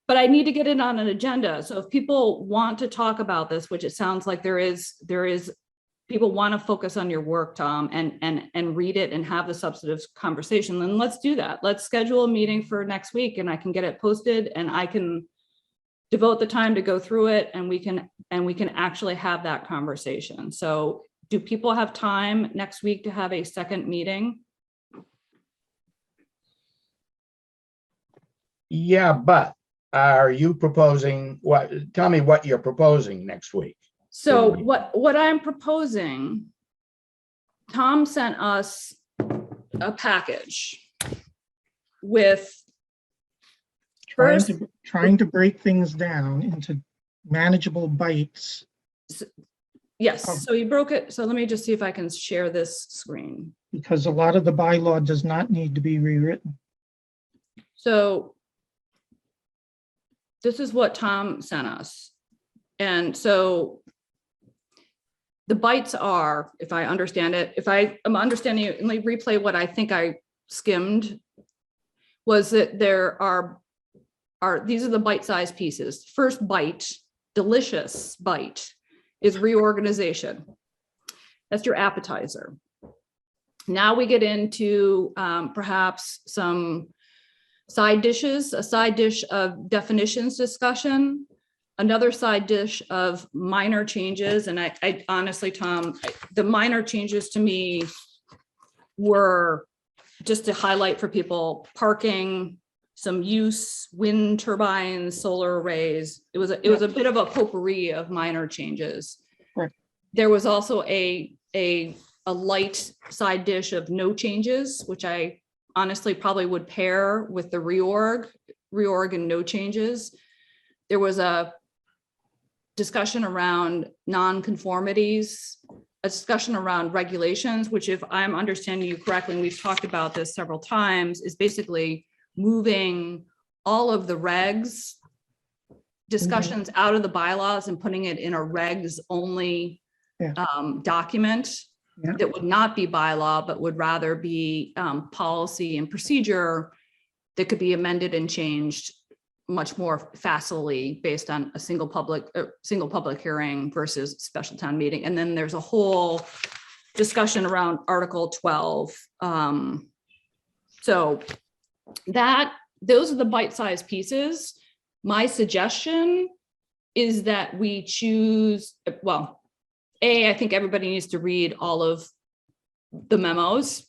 S1: But I need to get it on an agenda. So if people want to talk about this, which it sounds like there is, people want to focus on your work, Tom, and read it and have the substantive conversation, then let's do that. Let's schedule a meeting for next week and I can get it posted and I can devote the time to go through it and we can actually have that conversation. So do people have time next week to have a second meeting?
S3: Yeah, but are you proposing what? Tell me what you're proposing next week.
S1: So what I'm proposing, Tom sent us a package with first,
S4: Trying to break things down into manageable bites.
S1: yes, so he broke it. So let me just see if I can share this screen.
S4: Because a lot of the bylaw does not need to be rewritten.
S1: So this is what Tom sent us. And so the bites are, if I understand it, if I am understanding it, let me replay what I think I skimmed, was that there are these are the bite-sized pieces. First bite, delicious bite, is reorganization. That's your appetizer. Now we get into perhaps some side dishes, a side dish of definitions discussion, another side dish of minor changes. And I honestly, Tom, the minor changes to me were, just to highlight for people, parking, some use, wind turbines, solar arrays. It was a bit of a potpourri of minor changes.
S4: Right.
S1: There was also a light side dish of no changes, which I honestly probably would pair with the reorg and no changes. There was a discussion around non-conformities, a discussion around regulations, which, if I'm understanding you correctly, and we've talked about this several times, is basically moving all of the regs discussions out of the bylaws and putting it in a regs only document that would not be bylaw, but would rather be policy and procedure that could be amended and changed much more facilely based on a single public hearing versus special town meeting. And then there's a whole discussion around Article 12. So those are the bite-sized pieces. My suggestion is that we choose, well, I think everybody needs to read all of the memos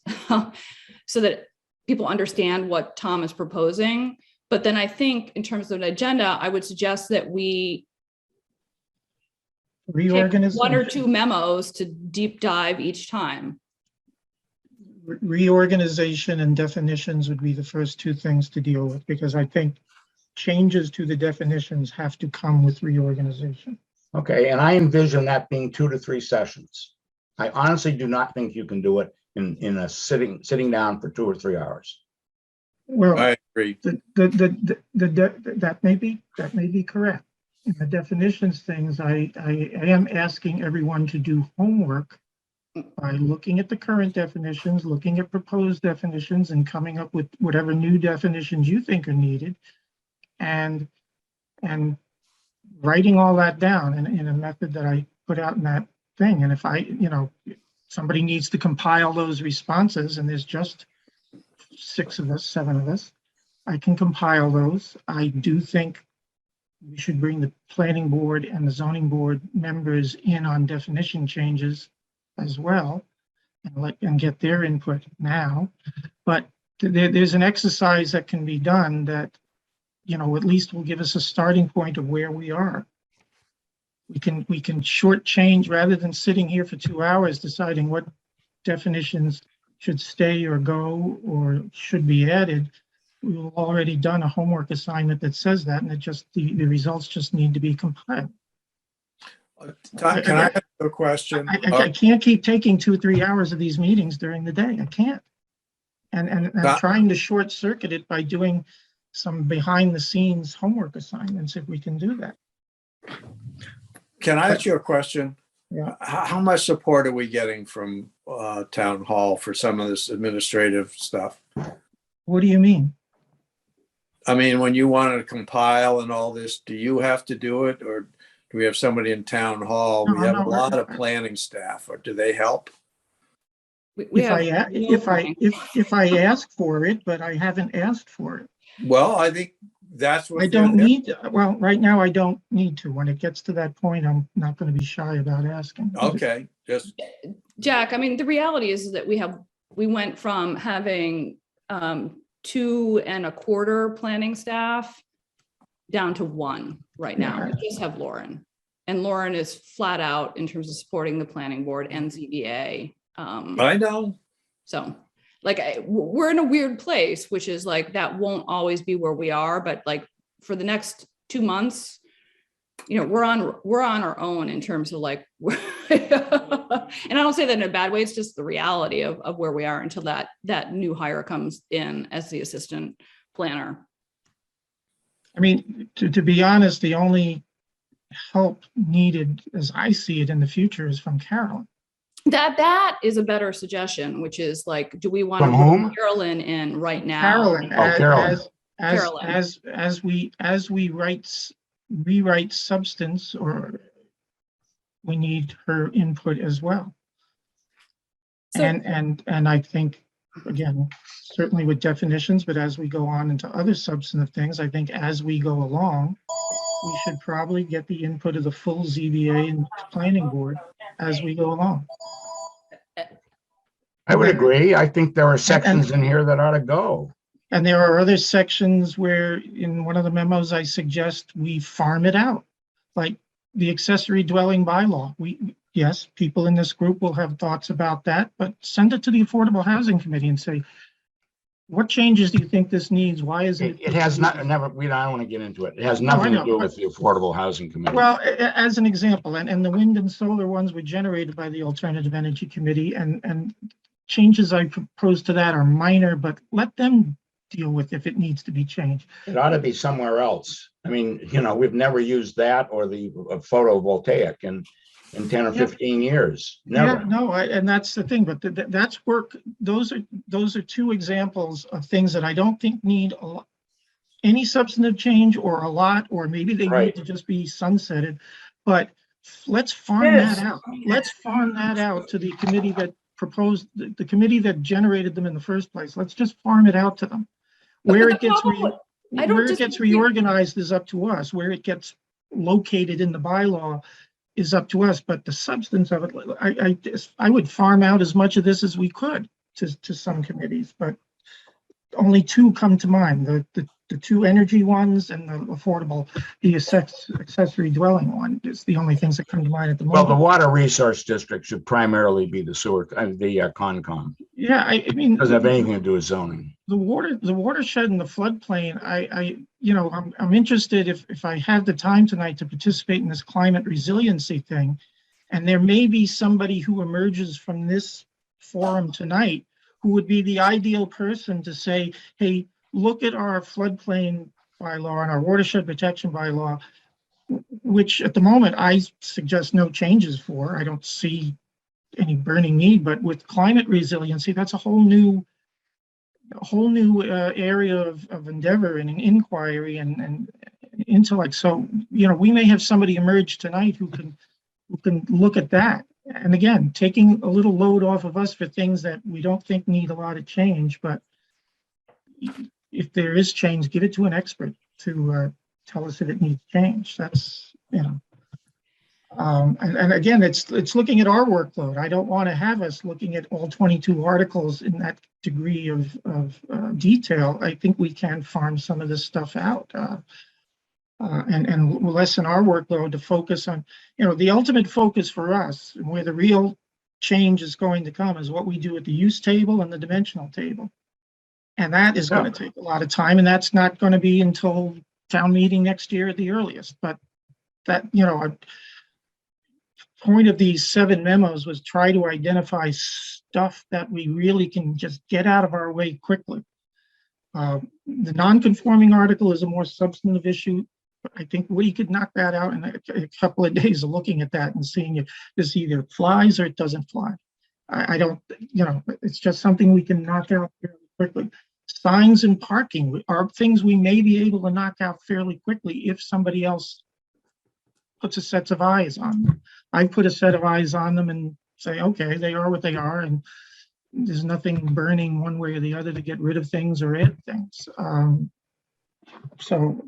S1: so that people understand what Tom is proposing. But then I think in terms of an agenda, I would suggest that we pick one or two memos to deep dive each time.
S4: Reorganization and definitions would be the first two things to deal with, because I think changes to the definitions have to come with reorganization.
S3: Okay, and I envision that being 2 to 3 sessions. I honestly do not think you can do it in a sitting down for 2 or 3 hours.
S4: Well,
S2: I agree.
S4: That may be correct. In the definitions things, I am asking everyone to do homework by looking at the current definitions, looking at proposed definitions, and coming up with whatever new definitions you think are needed, and writing all that down in a method that I put out in that thing. And if somebody needs to compile those responses, and there's just 6 of us, 7 of us, I can compile those. I do think we should bring the planning board and the zoning board members in on definition changes as well, and get their input now. But there's an exercise that can be done that, at least will give us a starting point of where we are. We can shortchange, rather than sitting here for 2 hours deciding what definitions should stay or go or should be added. We've already done a homework assignment that says that, and the results just need to be compiled.
S2: Tom, can I ask a question?
S4: I can't keep taking 2 or 3 hours of these meetings during the day. I can't. And trying to short circuit it by doing some behind the scenes homework assignments, if we can do that.
S2: Can I ask you a question?
S4: Yeah.
S2: How much support are we getting from town hall for some of this administrative stuff?
S4: What do you mean?
S2: I mean, when you want to compile and all this, do you have to do it, or do we have somebody in town hall? We
S4: No,
S2: have a
S4: no,
S2: lot of planning staff, or do they help?
S1: We have no planning.
S4: If I ask for it, but I haven't asked for it.
S2: Well, I think that's what
S4: I don't need, well, right now I don't need to. When it gets to that point, I'm not going to be shy about asking.
S2: Okay, just,
S1: Jack, I mean, the reality is that we went from having 2.25 planning staff down to 1 right now.
S4: Yeah.
S1: We just have Lauren. And Lauren is flat out in terms of supporting the planning board and ZBA.
S2: I know.
S1: So like, we're in a weird place, which is like, that won't always be where we are, but like for the next 2 months, you know, we're on our own in terms of like, and I don't say that in a bad way. It's just the reality of where we are until that new hire comes in as the assistant planner.
S4: I mean, to be honest, the only help needed, as I see it in the future, is from Carolyn.
S1: That is a better suggestion, which is like, do we want to
S3: From whom?
S1: put Carolyn in right now?
S4: Carolyn,
S3: Oh, Carolyn.
S1: Carolyn.
S4: as we rewrite substance, or we need her input as well.
S1: So-
S4: And I think, again, certainly with definitions, but as we go on into other substantive things, I think as we go along, we should probably get the input of the full ZBA and planning board as we go along.
S3: I would agree. I think there are sections in here that ought to go.
S4: And there are other sections where in one of the memos, I suggest we farm it out, like the accessory dwelling bylaw. Yes, people in this group will have thoughts about that, but send it to the Affordable Housing Committee and say, what changes do you think this needs? Why isn't
S3: It has not, never, I don't want to get into it. It has
S4: No, I
S3: nothing to
S4: know,
S3: do
S4: but-
S3: with the Affordable Housing Committee.
S4: Well, as an example, and the wind and solar ones were generated by the Alternative Energy Committee, and changes I propose to that are minor, but let them deal with if it needs to be changed.
S3: It ought to be somewhere else. I mean, you know, we've never used that or the photovoltaic in 10 or
S4: Yeah.
S3: 15 years.
S4: Yeah,
S3: Never.
S4: no, and that's the thing, but that's work. Those are 2 examples of things that I don't think need any substantive change or a lot, or maybe they
S3: Right.
S4: need to just be sunsetted. But let's farm that out. Let's farm that out to the committee that proposed, the committee that generated them in the first place. Let's just farm it out to them. Where it gets reorganized is up to us. Where it gets located in the bylaw is up to us, but the substance of it, I would farm out as much of this as we could to some committees, but only 2 come to mind, the 2 energy ones and the accessory dwelling one. It's the only things that come to mind at the
S3: Well, the
S4: moment.
S3: Water Resource District should primarily be the sewer, the Concom.
S4: Yeah, I mean,
S3: Doesn't have anything to do with zoning.
S4: the watershed and the floodplain, I'm interested if I have the time tonight to participate in this climate resiliency thing. And there may be somebody who emerges from this forum tonight who would be the ideal person to say, hey, look at our floodplain bylaw and our watershed protection bylaw, which at the moment I suggest no changes for. I don't see any burning need, but with climate resiliency, that's a whole new area of endeavor and an inquiry and intellect. So, you know, we may have somebody emerge tonight who can look at that. And again, taking a little load off of us for things that we don't think need a lot of change, but if there is change, give it to an expert to tell us if it needs change. That's, you know. And again, it's looking at our workload. I don't want to have us looking at all 22 articles in that degree of detail. I think we can farm some of this stuff out and lessen our workload to focus on, you know, the ultimate focus for us and where the real change is going to come is what we do at the use table and the dimensional table. And that is going to take a lot of time, and that's not going to be until town meeting next year at the earliest. But that, you know, point of these 7 memos was try to identify stuff that we really can just get out of our way quickly. The non-conforming article is a more substantive issue. I think we could knock that out in a couple of days of looking at that and seeing if this either flies or it doesn't fly. I don't, you know, it's just something we can knock out fairly quickly. signs and parking are things we may be able to knock out fairly quickly if somebody else puts a set of eyes on them. I put a set of eyes on them and say, okay, they are what they are, and there's nothing burning one way or the other to get rid of things or add things. So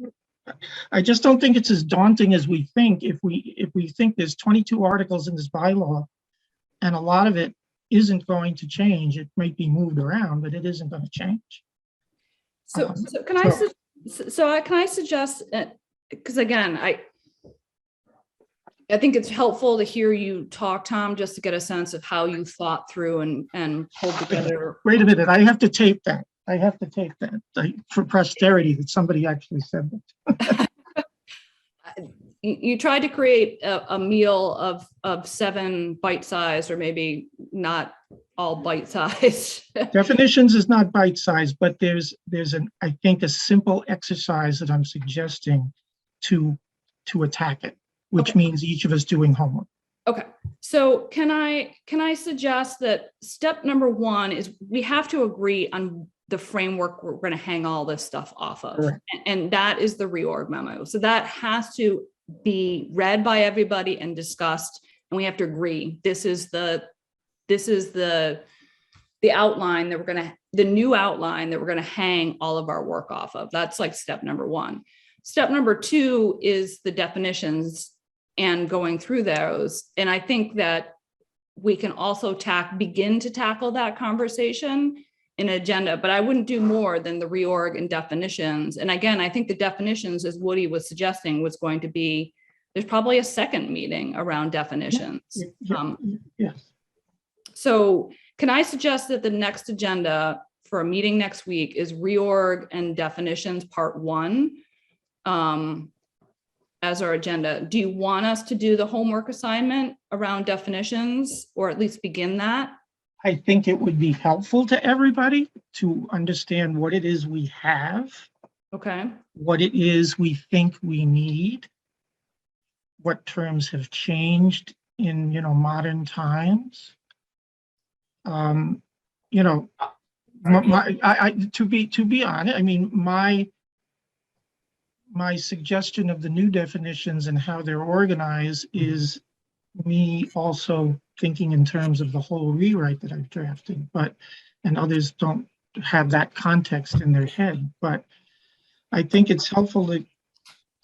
S4: I just don't think it's as daunting as we think. If we think there's 22 articles in this bylaw, and a lot of it isn't going to change, it might be moved around, but it isn't going to change.
S1: So can I suggest, because again, I think it's helpful to hear you talk, Tom, just to get a sense of how you thought through and pulled together.
S4: Wait a minute, I have to tape that. I have to tape that for posterity that somebody actually said that.
S1: You tried to create a meal of 7 bite-sized, or maybe not all bite-sized.
S4: Definitions is not bite-sized, but there's I think a simple exercise that I'm suggesting to attack it, which means each of us doing homework.
S1: Okay, so can I suggest that step number 1 is we have to agree on the framework we're going to hang all this stuff off of,
S4: Correct.
S1: and that is the reorg memo. So that has to be read by everybody and discussed, and we have to agree this is the outline that the new outline that we're going to hang all of our work off of. That's like step number 1. Step number 2 is the definitions and going through those. And I think that we can also begin to tackle that conversation in an agenda, but I wouldn't do more than the reorg and definitions. And again, I think the definitions, as Woody was suggesting, was going to be, there's probably a second meeting around definitions.
S4: Yes.
S1: So can I suggest that the next agenda for a meeting next week is reorg and definitions part 1 as our agenda? Do you want us to do the homework assignment around definitions, or at least begin that?
S4: I think it would be helpful to everybody to understand what it is we have,
S1: Okay.
S4: what it is we think we need, what terms have changed in, modern times. To be honest, I mean, my suggestion of the new definitions and how they're organized is me also thinking in terms of the whole rewrite that I've drafted, and others don't have that context in their head. But I think it's helpful to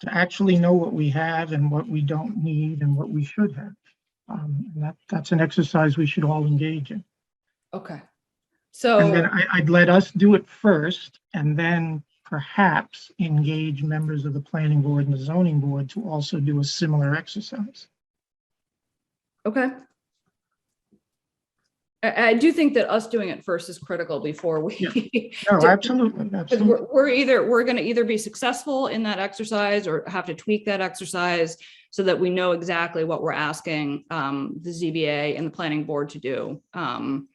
S4: actually know what we have and what we don't need and what we should have. And that's an exercise we should all engage in.
S1: Okay.
S4: And then
S1: So
S4: I'd let us do it first, and then perhaps engage members of the planning board and the zoning board to also do a similar exercise.
S1: okay. I do think that us doing it first is critical before we.
S4: No, absolutely,
S1: Because
S4: absolutely.
S1: we're going to either be successful in that exercise or have to tweak that exercise so that we know exactly what we're asking the ZBA and the planning board to do. And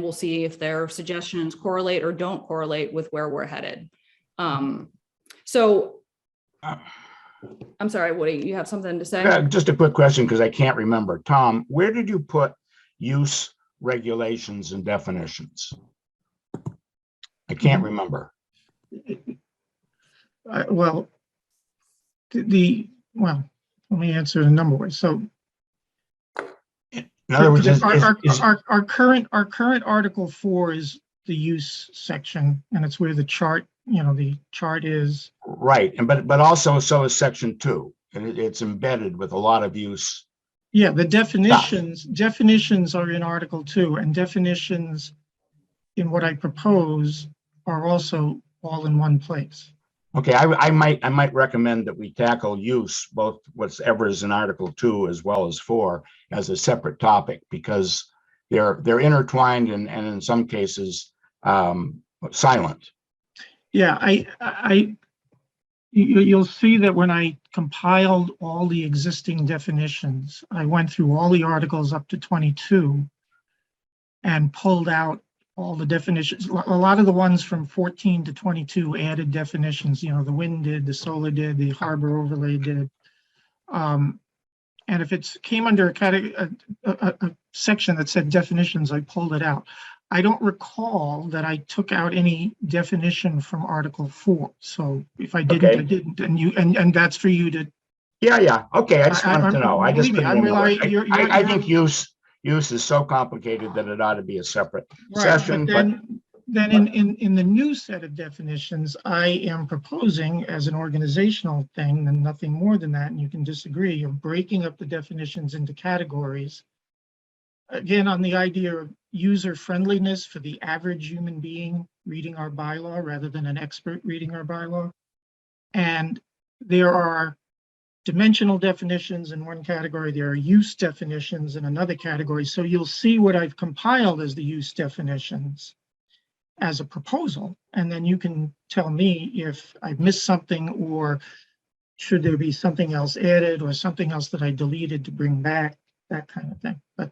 S1: we'll see if their suggestions correlate or don't correlate with where we're headed. So I'm sorry, Woody, you have something to say?
S3: Just a quick question, because I can't remember. Tom, where did you put use regulations and definitions? I can't remember.
S4: Well, let me answer it a number of ways. So
S3: In other words,
S4: our current Article 4 is the use section, and it's where the chart, the chart is.
S3: right, but also so is section 2, and it's embedded with a lot of use.
S4: Yeah, the definitions are in Article 2, and definitions in what I propose are also all in one place.
S3: Okay, I might recommend that we tackle use, both whatever is in Article 2 as well as 4, as a separate topic, because they're intertwined and in some cases silent.
S4: Yeah, you'll see that when I compiled all the existing definitions, I went through all the articles up to 22 and pulled out all the definitions. A lot of the ones from 14 to 22 added definitions, the wind did, the solar did, the harbor overlay did. And if it came under a section that said definitions, I pulled it out. I don't recall that I took out any definition from Article 4. So if I didn't, I
S3: Okay.
S4: didn't, and and that's for you to.
S3: Yeah. Okay, I just wanted to know. I just
S4: Believe me,
S3: couldn't
S4: I'm
S3: remember.
S4: relying.
S3: I think use is so complicated that it ought to be a separate
S4: Right,
S3: session,
S4: but
S3: but
S4: then in the new set of definitions, I am proposing as an organizational thing, and nothing more than that, and you can disagree, of breaking up the definitions into categories. Again, on the idea of user friendliness for the average human being reading our bylaw rather than an expert reading our bylaw. And there are dimensional definitions in one category, there are use definitions in another category. So you'll see what I've compiled as the use definitions as a proposal. And then you can tell me if I've missed something, or should there be something else added, or something else that I deleted to bring back, that kind of thing. But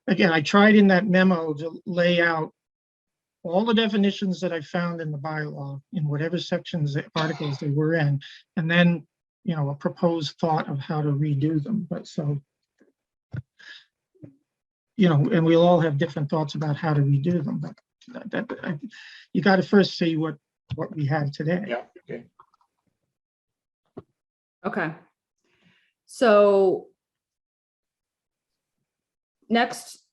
S4: again, I tried in that memo to lay out all the definitions that I found in the bylaw in whatever sections, articles they were in, and then, you know, a proposed thought of how to redo them. But so, you know, and we'll all have different thoughts about how to redo them, but you got to first see what we have today.
S3: yeah, okay.
S1: Okay. So next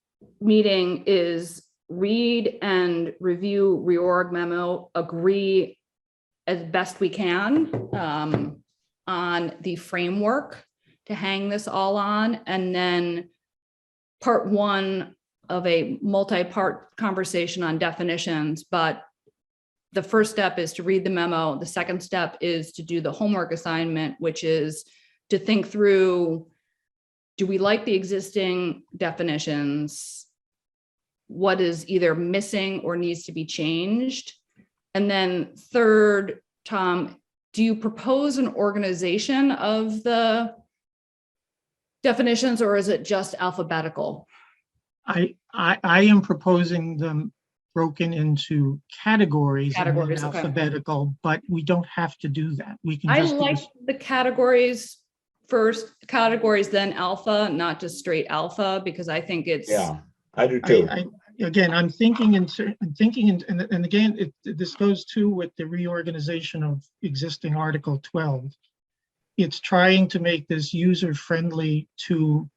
S1: meeting is read and review reorg memo, agree as best we can on the framework to hang this all on, and then part one of a multi-part conversation on definitions. But the first step is to read the memo. The second step is to do the homework assignment, which is to think through, do we like the existing definitions? What is either missing or needs to be changed? And then third, Tom, do you propose an organization of the definitions, or is it just alphabetical?
S4: I am proposing them broken into categories and then
S1: Categories, okay.
S4: alphabetical, but we don't have to do that. We can
S1: I
S4: just do
S1: like
S4: this.
S1: the categories first, categories, then alpha, not just straight alpha, because I think it's.
S3: Yeah, I do too.
S4: Again, I'm thinking, and again, this goes too with the reorganization of existing Article 12. It's trying to make this user-friendly to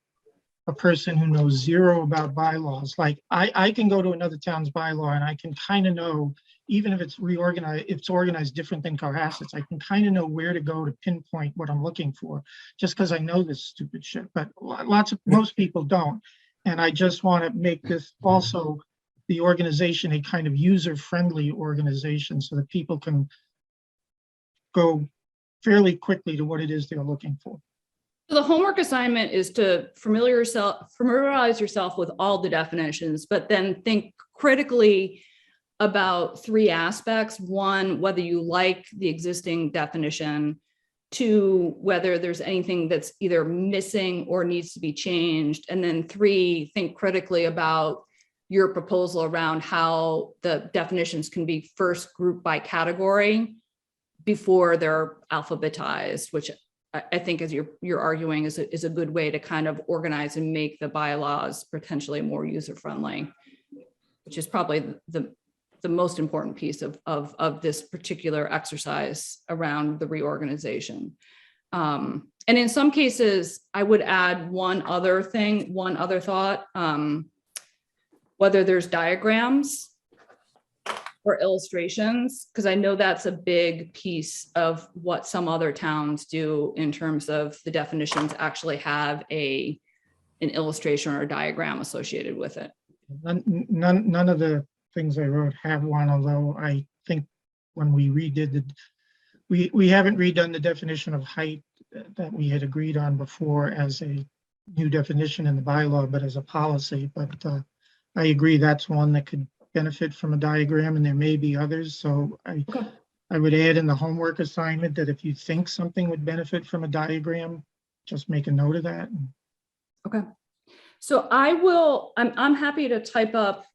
S4: a person who knows zero about bylaws. Like I can go to another town's bylaw and I can kind of know, even if it's reorganized, if it's organized different than Cohasset's, I can kind of know where to go to pinpoint what I'm looking for, just because I know this stupid shit. But most people don't. And I just want to make this also the organization a kind of user-friendly organization so that people can go fairly quickly to what it is they're looking for.
S1: So the homework assignment is to familiarize yourself with all the definitions, but then think critically about three aspects. One, whether you like the existing definition. Two, whether there's anything that's either missing or needs to be changed. And then three, think critically about your proposal around how the definitions can be first grouped by category before they're alphabetized, which I think, as you're arguing, is a good way to kind of organize and make the bylaws potentially more user-friendly, which is probably the most important piece of this particular exercise around the reorganization. And in some cases, I would add one other thought, whether there's diagrams or illustrations, because I know that's a big piece of what some other towns do in terms of the definitions actually have an illustration or a diagram associated with it.
S4: None of the things I wrote have one, although I think when we redid we haven't redone the definition of height that we had agreed on before as a new definition in the bylaw, but as a policy. But I agree that's one that could benefit from a diagram, and there may be others. So I would add in the homework assignment that if you think something would benefit from a diagram, just make a note of that.
S1: Okay. So I'm happy to type up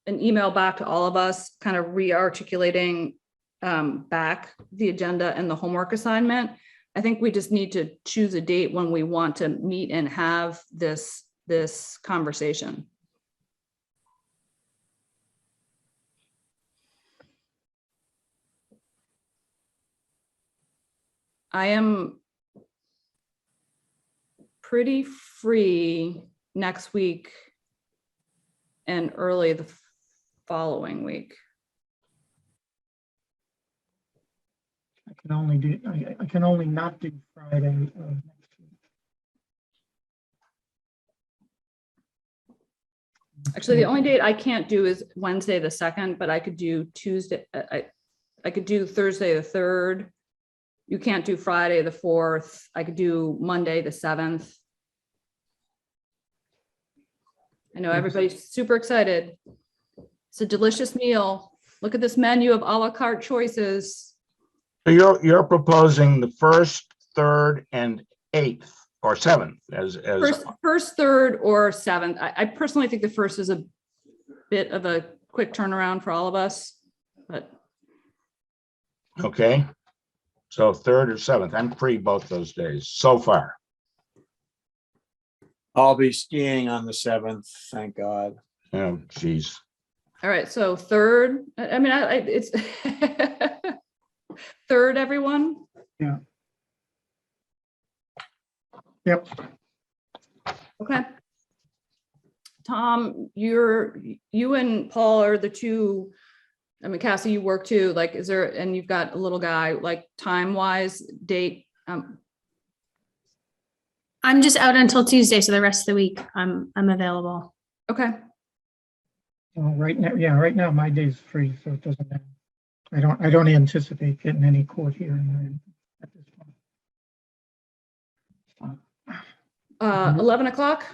S1: an email back to all of us, kind of re-articulating back the agenda and the homework assignment. I think we just need to choose a date when we want to meet and have this conversation. I am pretty free next week and early the following week.
S4: I can only do, I can only not do Friday next week.
S1: Actually, the only date I can't do is Wednesday the 2nd, but I could do Tuesday. I could do Thursday the 3rd. You can't do Friday the 4th. I could do Monday the 7th. I know everybody's super excited. It's a delicious meal. Look at this menu of a la carte choices.
S3: So you're proposing the 1st, 3rd, and 8th or 7th as
S1: First, 3rd, or 7th. I personally think the 1st is a bit of a quick turnaround for all of us, but
S3: okay. So 3rd or 7th, I'm free both those days so far.
S2: I'll be skiing on the 7th, thank God.
S3: Oh, geez.
S1: all right. So 3rd. I mean, it's 3rd, everyone.
S4: Yep.
S1: Okay. Tom, you and Paul are the two. I mean, Cassie, you work too. Like, is there, and you've got a little guy, like time-wise, date.
S7: I'm just out until Tuesday, so the rest of the week I'm available.
S1: Okay.
S4: Well, right now, yeah, right now my day's free, so it doesn't matter. I don't anticipate getting any court hearing at this point.
S1: 11 o'clock.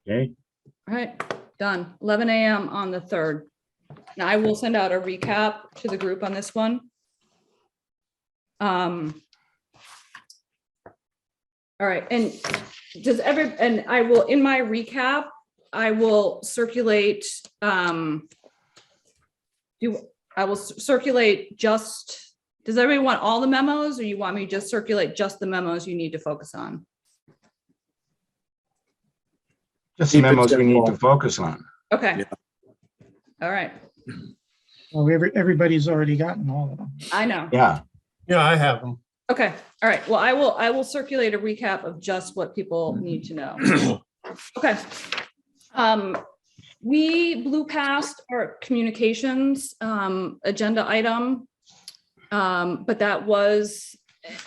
S3: Okay.
S1: All right, done. 11 a.m. on the 3rd. Now I will send out a recap to the group on this one. All right, and I will, in my recap, I will circulate, circulate just, does everybody want all the memos, or you want me to just circulate just the memos you need to focus on?
S3: Just the
S2: Keep it
S3: memos we need to
S2: simple.
S3: focus on.
S1: Okay.
S2: Yeah.
S1: All right,
S4: Well, everybody's already gotten all of them.
S1: I know.
S3: Yeah.
S6: Yeah, I have them.
S1: Okay, all right. Well, I will circulate a recap of just what people need to know. Okay. We blew past our communications agenda item. But that was,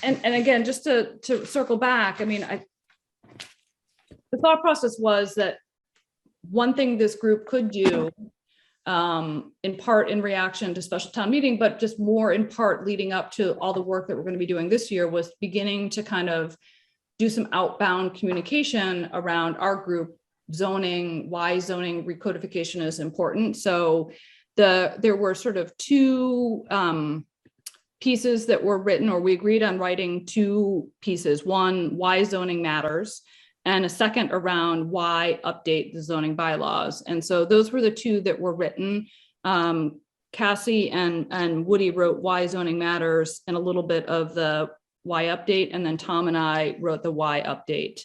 S1: and again, just to circle back, I mean, the thought process was that one thing this group could do, in part in reaction to special town meeting, but just more in part leading up to all the work that we're going to be doing this year, was beginning to kind of do some outbound communication around our group zoning, why zoning recodification is important. So there were sort of two pieces that were written, or we agreed on writing two pieces. One, why zoning matters, and a second around why update the zoning bylaws. And so those were the two that were written. Cassie and Woody wrote why zoning matters and a little bit of the why update. And then Tom and I wrote the why update.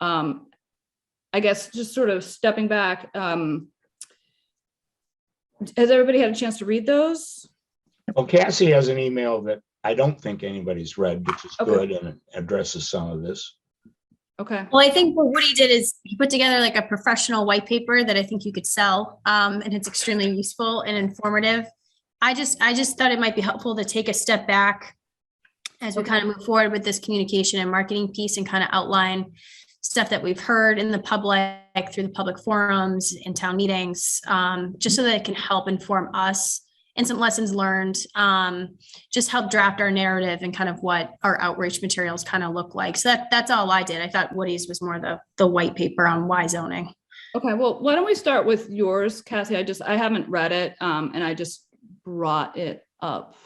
S1: I guess just sort of stepping back, has everybody had a chance to read those?
S3: Well, Cassie has an email that I don't think anybody's read, which is
S1: Okay.
S3: good, and it addresses some of this.
S1: Okay.
S7: Well, I think what Woody did is he put together like a professional white paper that I think you could sell, and it's extremely useful and informative. I just thought it might be helpful to take a step back as we kind of move forward with this communication and marketing piece, and kind of outline stuff that we've heard in the public through the public forums and town meetings, just so that it can help inform us, and some lessons learned, just help draft our narrative and kind of what our outreach materials kind of look like. So that's all I did. I thought Woody's was more the white paper on why zoning.
S1: Okay, well, why don't we start with yours, Cassie? I haven't read it, and I just brought it up,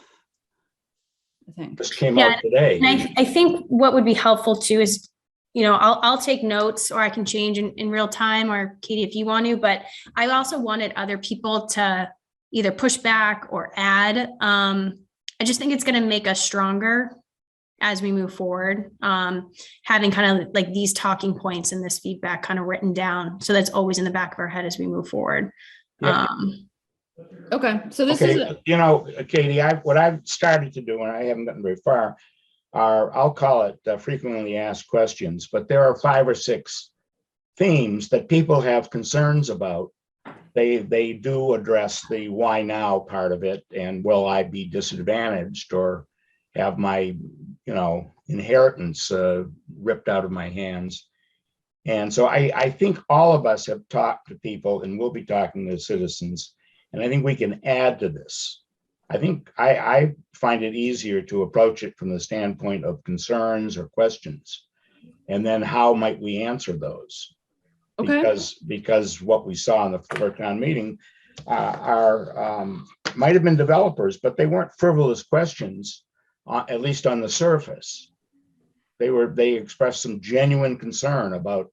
S1: I think.
S3: This came out today.
S7: And I think what would be helpful too is, you know, I'll take notes, or I can change in real time, or Katie, if you want to, but I also wanted other people to either push back or add. I just think it's going to make us stronger as we move forward. Having kind of like these talking points and this feedback kind of written down, so that's always in the back of our head as we move forward.
S3: Yeah.
S1: Okay, so this
S3: Okay,
S1: is,
S3: you know, Katie, what I've started to do, and I haven't gotten very far, are, I'll call it frequently asked questions, but there are 5 or 6 themes that people have concerns about. They do address the why now part of it, and will I be disadvantaged or have my, inheritance ripped out of my hands? And so I think all of us have talked to people and will be talking to citizens, and I think we can add to this. I think I find it easier to approach it from the standpoint of concerns or questions, and then how might we answer those?
S1: okay,
S3: Because what we saw in the floor town meeting might have been developers, but they weren't frivolous questions, at least on the surface. They expressed some genuine concern about,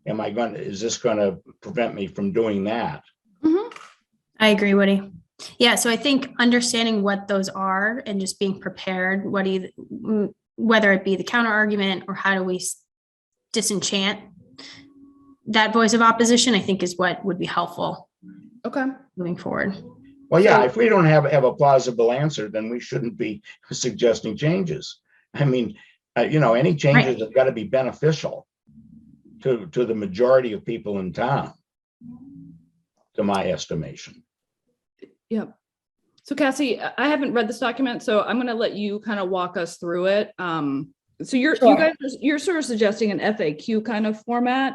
S3: is this going to prevent me from doing that?
S1: mhm,
S7: I agree, Woody. Yeah, so I think understanding what those are and just being prepared, whether it be the counter argument or how do we disenchant that voice of opposition, I think is what would be helpful
S1: okay.
S7: moving forward.
S3: Well, yeah,
S1: So-
S3: if we don't have a plausible answer, then we shouldn't be suggesting changes. I mean, any changes
S7: Right.
S3: have got to be beneficial to the majority of people in town, to my estimation.
S1: Yep. So Cassie, I haven't read this document, so I'm going to let you kind of walk us through it. So you
S7: Sure.
S1: guys, you're sort of suggesting an FAQ kind of format,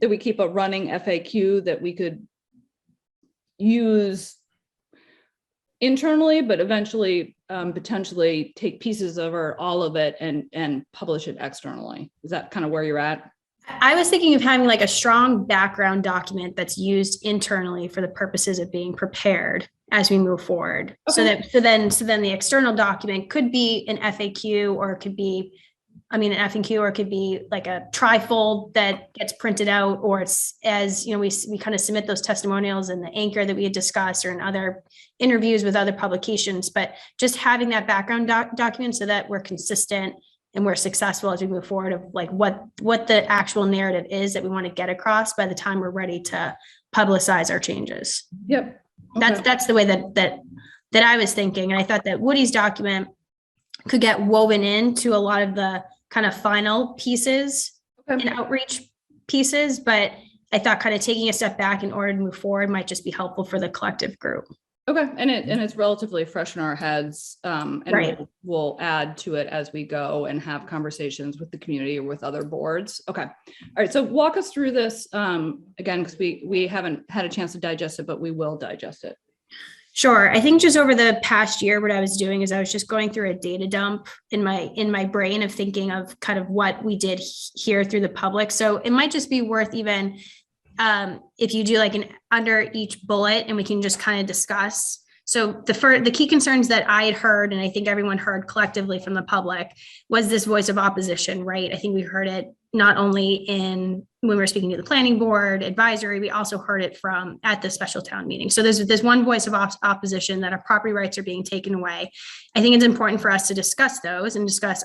S1: that we keep a running FAQ that we could use internally, but eventually potentially take pieces of or all of it and publish it externally. Is that kind of where you're at?
S7: I was thinking of having like a strong background document that's used internally for the purposes of being prepared as we move forward.
S1: Okay.
S7: So then the external document could be an FAQ, or it could be, an FAQ, or it could be like a trifold that gets printed out, or it's as, we kind of submit those testimonials in the anchor that we had discussed, or in other interviews with other publications, but just having that background document so that we're consistent and we're successful as we move forward, of like what the actual narrative is that we want to get across by the time we're ready to publicize our changes.
S1: Yep. Okay.
S7: That's the way that I was thinking. And I thought that Woody's document could get woven into a lot of the kind of final pieces and outreach pieces, but I thought kind of taking a step back in order to move forward might just be helpful for the collective group.
S1: Okay, and it's relatively fresh in our heads, and
S7: Right.
S1: we'll add to it as we go and have conversations with the community or with other boards. Okay, all right. So walk us through this again, because we haven't had a chance to digest it, but we will digest it.
S7: Sure. I think just over the past year, what I was doing is I was just going through a data dump in my brain of thinking of kind of what we did hear through the public. So it might just be worth even if you do like an under each bullet, and we can just kind of discuss. So the key concerns that I had heard, and I think everyone heard collectively from the public, was this voice of opposition, right? I think we heard it not only when we were speaking to the planning board advisory, we also heard it at the special town meeting. So there's one voice of opposition, that our property rights are being taken away. I think it's important for us to discuss those and discuss,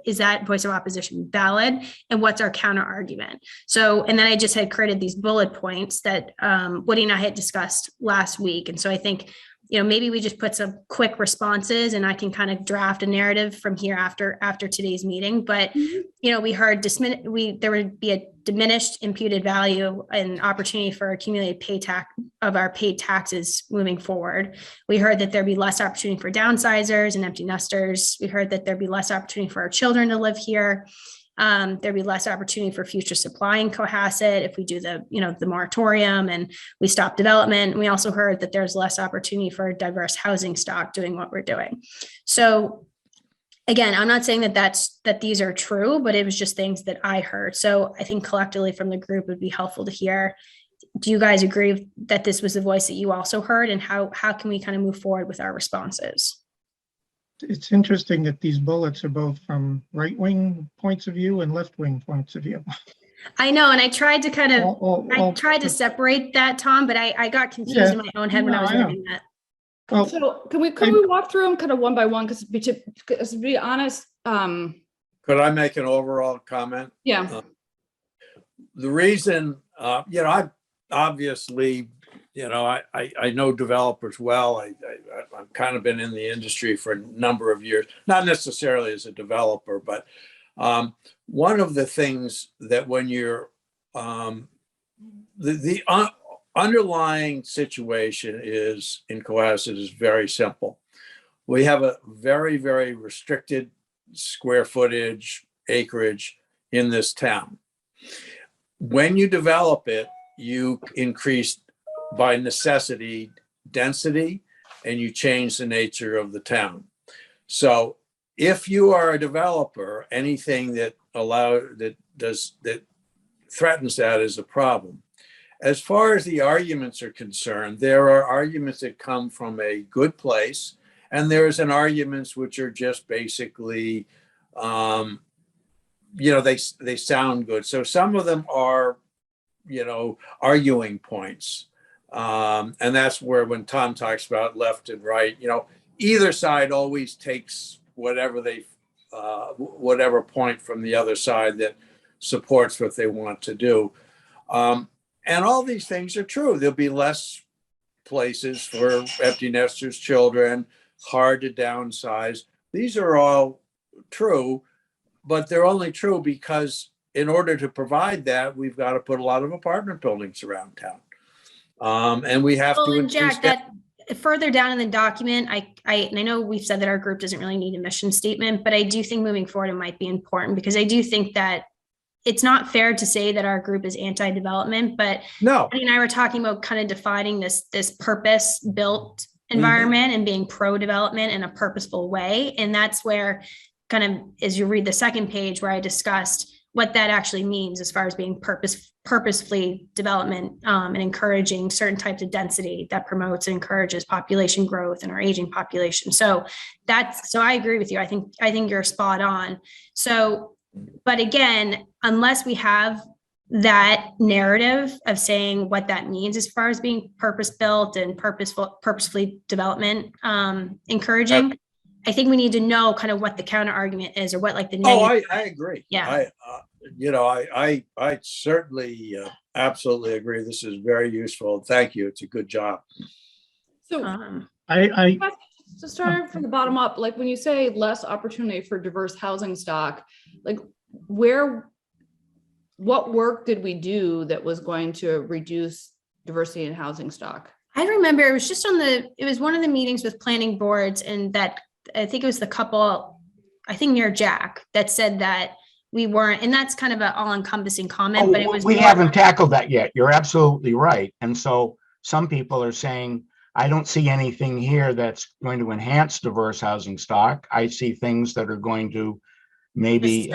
S7: is that voice of opposition valid, and what's our counter argument? So, and then I just had created these bullet points that Woody and I had discussed last week. And so I think, maybe we just put some quick responses, and I can kind of draft a narrative from here after today's meeting. But, we heard there would be a diminished imputed value and opportunity for accumulated our paid taxes moving forward. We heard that there'd be less opportunity for downsizers and empty nesters. We heard that there'd be less opportunity for our children to live here. There'd be less opportunity for future supply in Cohasset if we do the moratorium and we stop development. We also heard that there's less opportunity for diverse housing stock doing what we're doing. So again, I'm not saying that these are true, but it was just things that I heard. So I think collectively from the group, it would be helpful to hear. Do you guys agree that this was the voice that you also heard, and how can we kind of move forward with our responses?
S4: It's interesting that these bullets are both from right-wing points of view and left-wing points of view.
S7: I know, and I tried to kind of,
S4: I
S7: tried to separate that, Tom, but I got confused in my own head when I was reading that.
S4: Well,
S1: So can we walk through them kind of one by one? Because to be honest,
S2: Could I make an overall comment?
S1: yeah,
S2: The reason, I obviously, I know developers well. I've kind of been in the industry for a number of years, not necessarily as a developer, but one of the things that when you're the underlying situation is in Cohasset is very simple. We have a very, very restricted square footage, acreage in this town. When you develop it, you increase by necessity density, and you change the nature of the town. So if you are a developer, anything that threatens that is a problem. As far as the arguments are concerned, there are arguments that come from a good place, and there's an arguments which are just basically, they sound good. So some of them are, arguing points. And that's where when Tom talks about left and right, either side always takes whatever point from the other side that supports what they want to do. And all these things are true. There'll be less places for empty nesters, children, hard to downsize. These are all true, but they're only true because in order to provide that, we've got to put a lot of apartment buildings around town. And we have to
S7: And
S2: increase
S7: Jack, that further down in the document, and I know we've said that our group doesn't really need a mission statement, but I do think moving forward, it might be important because I do think that it's not fair to say that our group is anti-development, but
S2: No.
S7: Andy and I were talking about kind of defining this purpose-built environment and being pro-development in a purposeful way. And that's where kind of, as you read the second page where I discussed what that actually means as far as being purposefully development and encouraging certain types of density that promotes and encourages population growth in our aging population. So I agree with you. I think you're spot on. So, but again, unless we have that narrative of saying what that means as far as being purpose-built and purposefully development encouraging, I think we need to know kind of what the counter argument is or what like the negative.
S2: I agree.
S7: Yeah.
S2: I certainly absolutely agree. This is very useful. Thank you. It's a good job.
S1: So
S4: I
S1: to start from the bottom up, like when you say less opportunity for diverse housing stock, like what work did we do that was going to reduce diversity in housing stock?
S7: I remember it was just it was one of the meetings with planning boards, and that I think it was the couple, I think near Jack, that said that we weren't, and that's kind of an all-encompassing comment, but it was
S3: We haven't tackled that yet. You're absolutely right. And so some people are saying, I don't see anything here that's going to enhance diverse housing stock. I see things that are going to maybe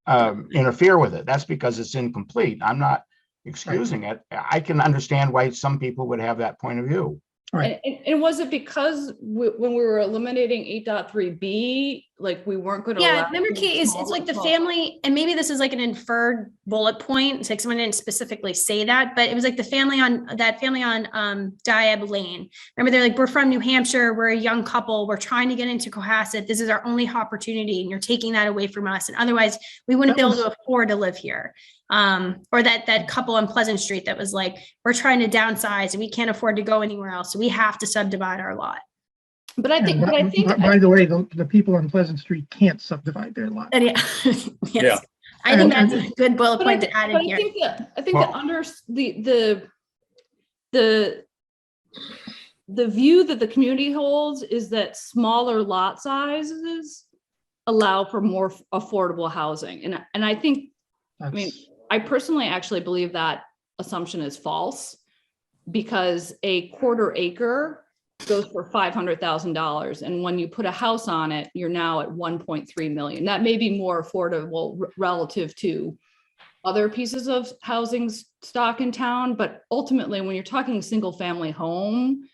S3: interfere with it. That's because it's incomplete. I'm not excusing it. I can understand why some people would have that point of view.
S4: Right.
S1: And was it because when we were eliminating 8.3B, like we weren't going to?
S7: Yeah, remember, Kate, it's like the family, and maybe this is like an inferred bullet point. It's like someone didn't specifically say that, but it was like the family on Diab Lane. Remember, they're like, we're from New Hampshire, we're a young couple, we're trying to get into Cohasset. This is our only opportunity, and you're taking that away from us. And otherwise, we wouldn't be able to afford to live here. Or that couple on Pleasant Street that was like, we're trying to downsize and we can't afford to go anywhere else, so we have to subdivide our lot.
S1: But I think,
S4: by the way, the people on Pleasant Street can't subdivide their lot.
S7: And yes.
S2: Yeah.
S7: I think that's a good bullet point to add in here.
S1: I think that under the view that the community holds is that smaller lot sizes allow for more affordable housing, and I think, I personally actually believe that assumption is false, because a quarter acre goes for $500,000. And when you put a house on it, you're now at 1.3 million. That may be more affordable relative to other pieces of housing stock in town. But ultimately, when you're talking single family home,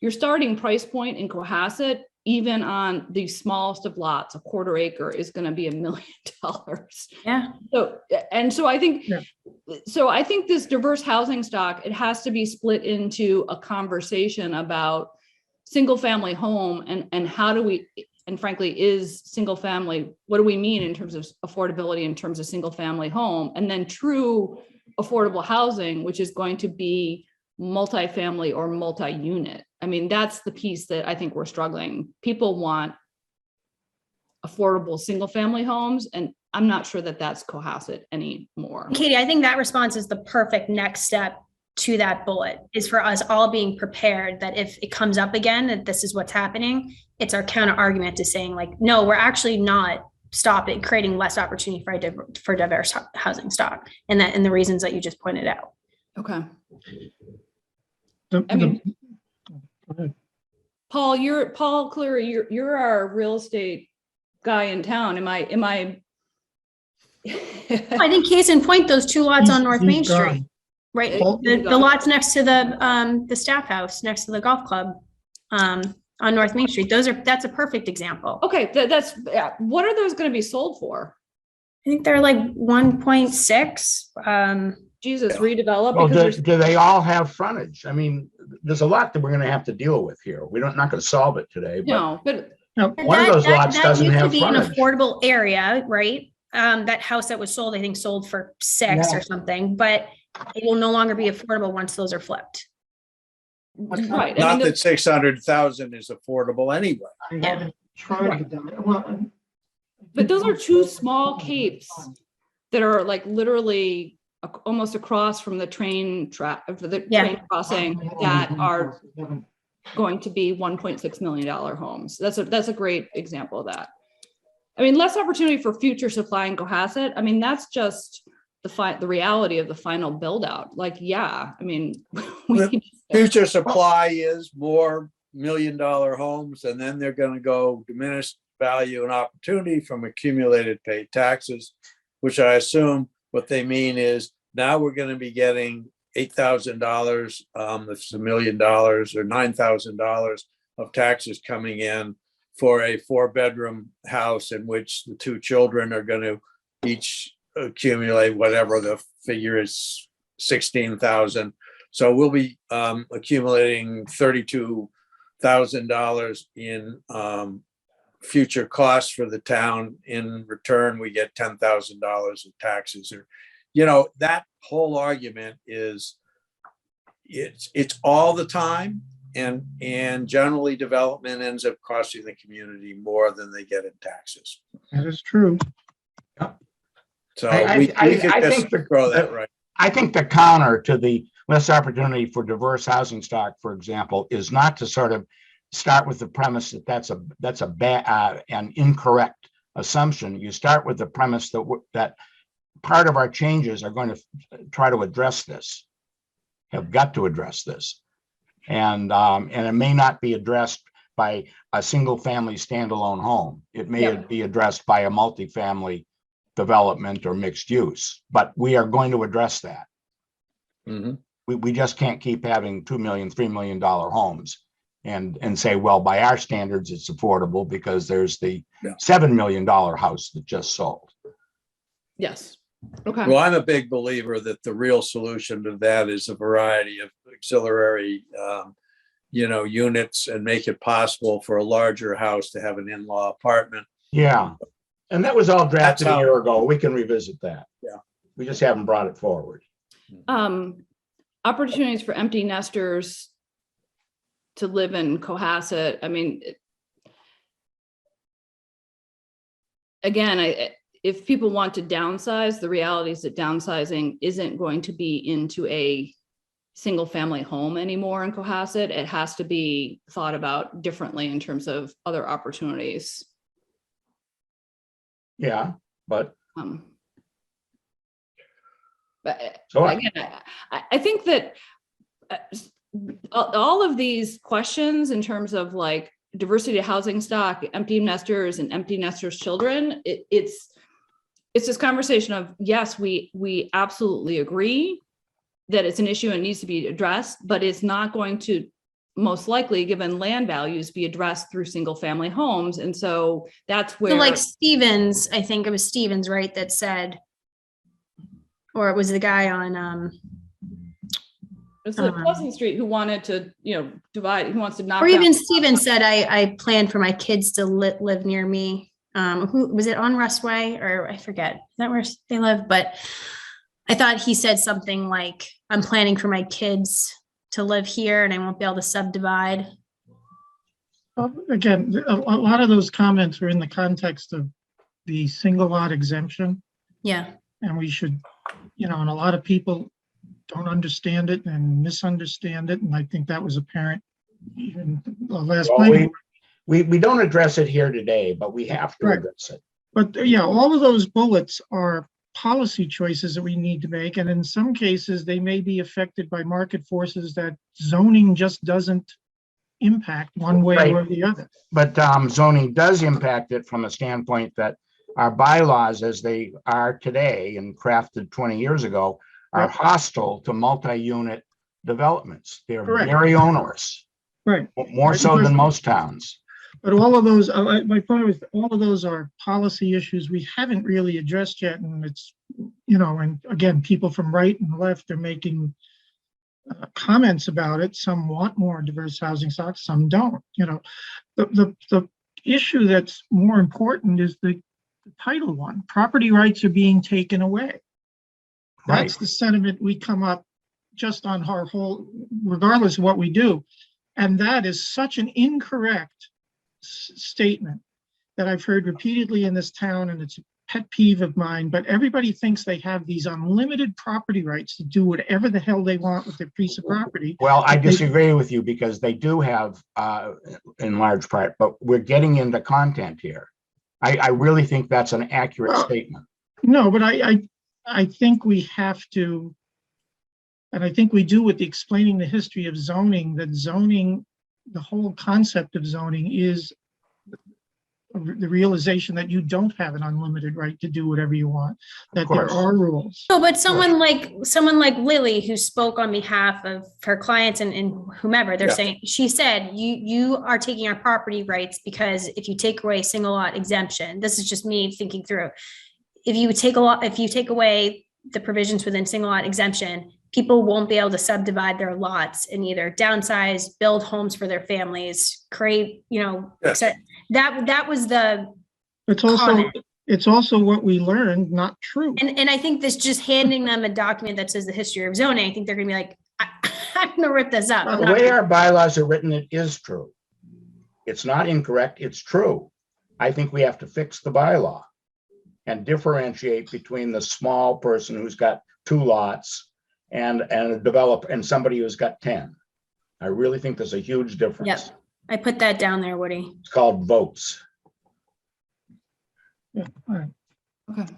S1: your starting price point in Cohasset, even on the smallest of lots, a quarter acre, is going to be $1 million.
S7: Yeah.
S1: So I think this diverse housing stock, it has to be split into a conversation about single family home and how do we, and frankly, is single family, what do we mean in terms of affordability in terms of single family home, and then true affordable housing, which is going to be multifamily or multi-unit. I mean, that's the piece that I think we're struggling. People want affordable single-family homes, and I'm not sure that that's Cohasset anymore.
S7: Katie, I think that response is the perfect next step to that bullet, is for us all being prepared that if it comes up again, that this is what's happening, it's our counter argument to saying like, no, we're actually not stopping, creating less opportunity for diverse housing stock, and the reasons that you just pointed out.
S1: Okay.
S4: The-
S1: I mean,
S4: go ahead.
S1: Paul Cleary, you're our real estate guy in town. Am I?
S7: I think case in point, those two lots on North
S4: He's
S7: Main Street,
S4: gone.
S7: right?
S4: Oh.
S7: The lots next to the staff house, next to the golf club, on North Main Street. That's a perfect example.
S1: Okay, yeah. What are those going to be sold for?
S7: I think they're like 1.6.
S1: Jesus, redevelop
S3: Well,
S1: because
S3: do they all have frontage? I mean, there's a lot that we're gonna have to deal with here. We're not gonna solve it today, but
S1: no, but
S3: one of those lots doesn't have
S7: That used to be an
S3: frontage.
S7: affordable area, right? That house that was sold, I think sold for 6
S4: Yeah.
S7: or something, but it will no longer be affordable once those are flipped.
S1: right. I
S2: Not
S1: mean,
S2: that 600,000 is affordable anyway.
S4: I haven't tried to, well,
S1: but those are two small capes that are like literally almost across from the train track, the
S7: Yeah.
S1: train crossing, that are going to be $1.6 million homes. That's a great example of that. I mean, less opportunity for future supply in Cohasset. I mean, that's just the reality of the final build out. Like, yeah, I mean,
S2: Future supply is more $1 million homes, and then they're going to go diminished value and opportunity from accumulated paid taxes, which I assume what they mean is now we're going to be getting $8,000, that's $1 million, or $9,000 of taxes coming in for a 4-bedroom house in which the 2 children are going to each accumulate whatever the figure is, 16,000. So we'll be accumulating $32,000 in future costs for the town. In return, we get $10,000 of taxes. Or, that whole argument is it's all the time, and generally development ends up costing the community more than they get in taxes.
S4: that is true.
S2: So
S3: I
S2: we could just
S3: think
S2: throw that right.
S3: I think the counter to the less opportunity for diverse housing stock, for example, is not to sort of start with the premise that that's a bad, an incorrect assumption. You start with the premise that part of our changes are going to try to address this, have got to address this. And it may not be addressed by a single family standalone home. It may be addressed by a multifamily development or mixed use, but we are going to address that.
S2: Mm-hmm.
S3: We just can't keep having $2 million, $3 million homes and say, well, by our standards, it's affordable because there's the $7 million house that just sold.
S1: yes. Okay.
S2: Well, I'm a big believer that the real solution to that is a variety of auxiliary, units, and make it possible for a larger house to have an in-law apartment.
S3: Yeah. And that was all drafted
S2: That's
S3: a year ago. We can revisit that.
S2: Yeah.
S3: We just haven't brought it forward.
S1: Opportunities for empty nesters to live in Cohasset. I mean, again, if people want to downsize, the reality is that downsizing isn't going to be into a single family home anymore in Cohasset. It has to be thought about differently in terms of other opportunities.
S3: Yeah, but
S1: But
S3: so
S1: again, I think that all of these questions in terms of like diversity of housing stock, empty nesters and empty nesters children, it's this conversation of, yes, we absolutely agree that it's an issue and needs to be addressed, but it's not going to most likely, given land values, be addressed through single family homes. And so that's where,
S7: So like Stevens, I think it was Stevens, right, that said, or it was the guy on
S1: it's like Pleasant Street who wanted to, divide, who wants to knock
S7: or
S1: down.
S7: even Stevens said, I plan for my kids to live near me. Who was it, on Rustway, or I forget, is that where they live? But I thought he said something like, I'm planning for my kids to live here and I won't be able to subdivide.
S4: Again, a lot of those comments are in the context of the single lot exemption,
S7: Yeah.
S4: and we should, and a lot of people don't understand it and misunderstand it, and I think that was apparent even the last
S3: Well,
S4: planning.
S3: we don't address it here today, but we have to
S4: Right.
S3: address it.
S4: But yeah, all of those bullets are policy choices that we need to make, and in some cases, they may be affected by market forces that zoning just doesn't impact one way
S3: Right.
S4: or the other.
S3: But zoning does impact it from a standpoint that our bylaws as they are today and crafted 20 years ago are
S4: Yep.
S3: hostile to multi-unit developments. They're
S4: Correct.
S3: very onerous,
S4: Right.
S3: more so than most towns.
S4: But all of those, my point was, all of those are policy issues we haven't really addressed yet, and it's, and again, people from right and left are making comments about it. Some want more diverse housing stocks, some don't. The issue that's more important is the title one. Property rights are being taken away. That's
S3: Right.
S4: the sentiment we come up just on our whole, regardless of what we do. And that is such an incorrect statement that I've heard repeatedly in this town, and it's a pet peeve of mine, but everybody thinks they have these unlimited property rights to do whatever the hell they want with their piece of property.
S3: Well, I
S4: But they-
S3: disagree with you because they do have, in large part, but we're getting into content here. I really think that's an accurate
S4: Well,
S3: statement.
S4: No, but I think we have to, and I think we do with the explaining the history of zoning, that zoning, the whole concept of zoning is the realization that you don't have an unlimited right to do whatever you want, that there
S3: course.
S4: are rules.
S7: No, but someone like Lily, who spoke on behalf of her clients and whomever, they're
S2: Yeah.
S7: saying, she said, you are taking our property rights because if you take away single lot exemption, this is just me thinking through. If you take away the provisions within single lot exemption, people won't be able to subdivide their lots and either downsize, build homes for their families, create,
S2: Yes.
S7: that was the
S4: It's
S7: comment.
S4: also what we learned, not true.
S7: And I think this just handing them a document that says the history of zoning, I think they're gonna be like, I'm gonna rip this up. I'm
S3: The
S7: not
S3: way
S7: gonna-"
S3: our bylaws are written, it is true. It's not incorrect, it's true. I think we have to fix the bylaw and differentiate between the small person who's got 2 lots and a developer and somebody who's got 10. I really think there's a huge difference.
S7: Yep. I put that down there, Woody.
S3: It's called votes.
S4: Yeah, all right.
S1: Okay.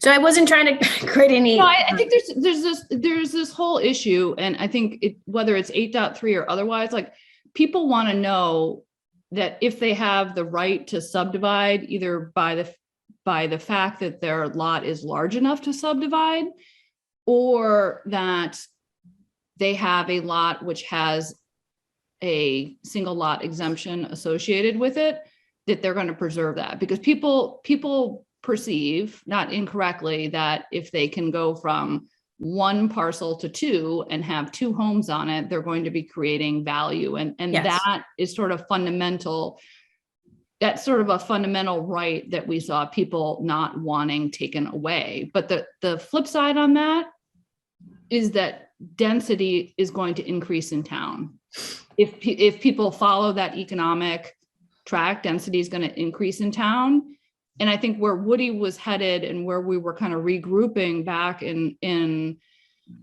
S7: So I wasn't trying to create any.
S1: No, I think there's this whole issue, and I think whether it's 8.3 or otherwise, like people want to know that if they have the right to subdivide, either by the fact that their lot is large enough to subdivide, or that they have a lot which has a single lot exemption associated with it, that they're going to preserve that, because people perceive, not incorrectly, that if they can go from 1 parcel to 2 and have 2 homes on it, they're going to be creating value. And
S7: Yes.
S1: that is sort of fundamental. That's sort of a fundamental right that we saw people not wanting taken away. But the flip side on that is that density is going to increase in town. If people follow that economic track, density is going to increase in town. And I think where Woody was headed and where we were kind of regrouping back in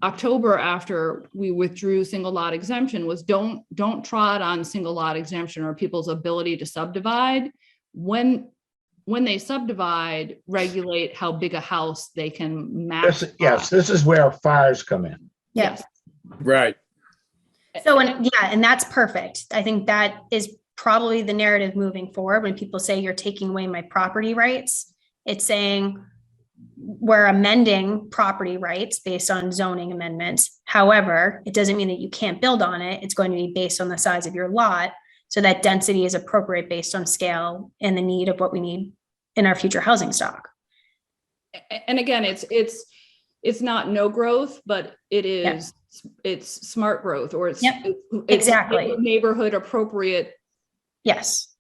S1: October after we withdrew single lot exemption was don't trot on single lot exemption or people's ability to subdivide. When they subdivide, regulate how big a house they can max.
S3: Yes, this is where FARs come in.
S7: Yes.
S2: Right.
S7: So, and that's perfect. I think that is probably the narrative moving forward. When people say you're taking away my property rights, it's saying we're amending property rights based on zoning amendments. However, it doesn't mean that you can't build on it. It's going to be based on the size of your lot, so that density is appropriate based on scale and the need of what we need in our future housing stock.
S1: And again, it's not no growth, but it is, it's smart growth, or it's,
S7: Yep,
S1: it's
S7: exactly.
S1: neighborhood appropriate
S7: Yes.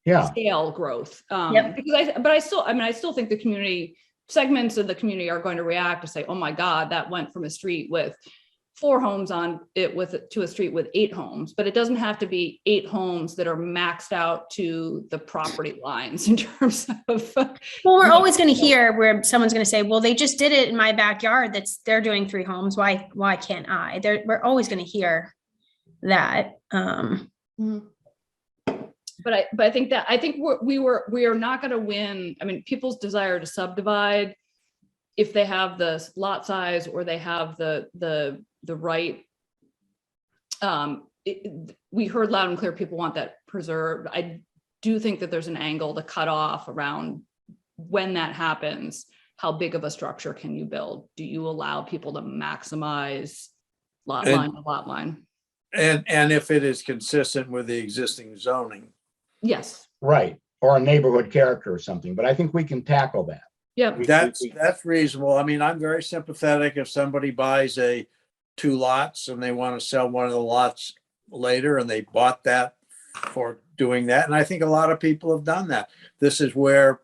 S3: Yeah,
S1: scale growth.
S7: Yep.
S1: Because I still think the community segments of the community are going to react to say, oh my God, that went from a street with 4 homes on it to a street with 8 homes, but it doesn't have to be 8 homes that are maxed out to the property lines in terms of.
S7: Well, we're always going to hear where someone's going to say, well, they just did it in my backyard. They're doing 3 homes. Why can't I? We're always going to hear that.
S1: But I think we are not going to win. I mean, people's desire to subdivide, if they have the lot size or they have the right. We heard loud and clear, people want that preserved. I do think that there's an angle to cut off around when that happens. How big of a structure can you build? Do you allow people to maximize lot line to lot line?
S2: And if it is consistent with the existing zoning.
S1: Yes.
S3: Right, or a neighborhood character or something, but I think we can tackle that.
S1: Yeah.
S2: That's reasonable. I mean, I'm very sympathetic if somebody buys 2 lots and they want to sell one of the lots later and they bought that for doing that. And I think a lot of people have done that. This is where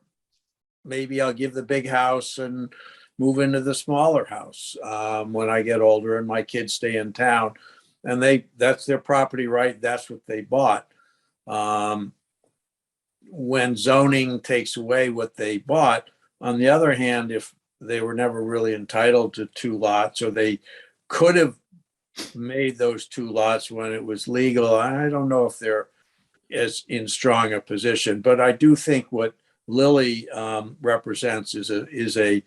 S2: maybe I'll give the big house and move into the smaller house when I get older and my kids stay in town. And that's their property right. That's what they bought. When zoning takes away what they bought, on the other hand, if they were never really entitled to 2 lots, or they could have made those 2 lots when it was legal, I don't know if they're as in strong a position. But I do think what Lily represents is a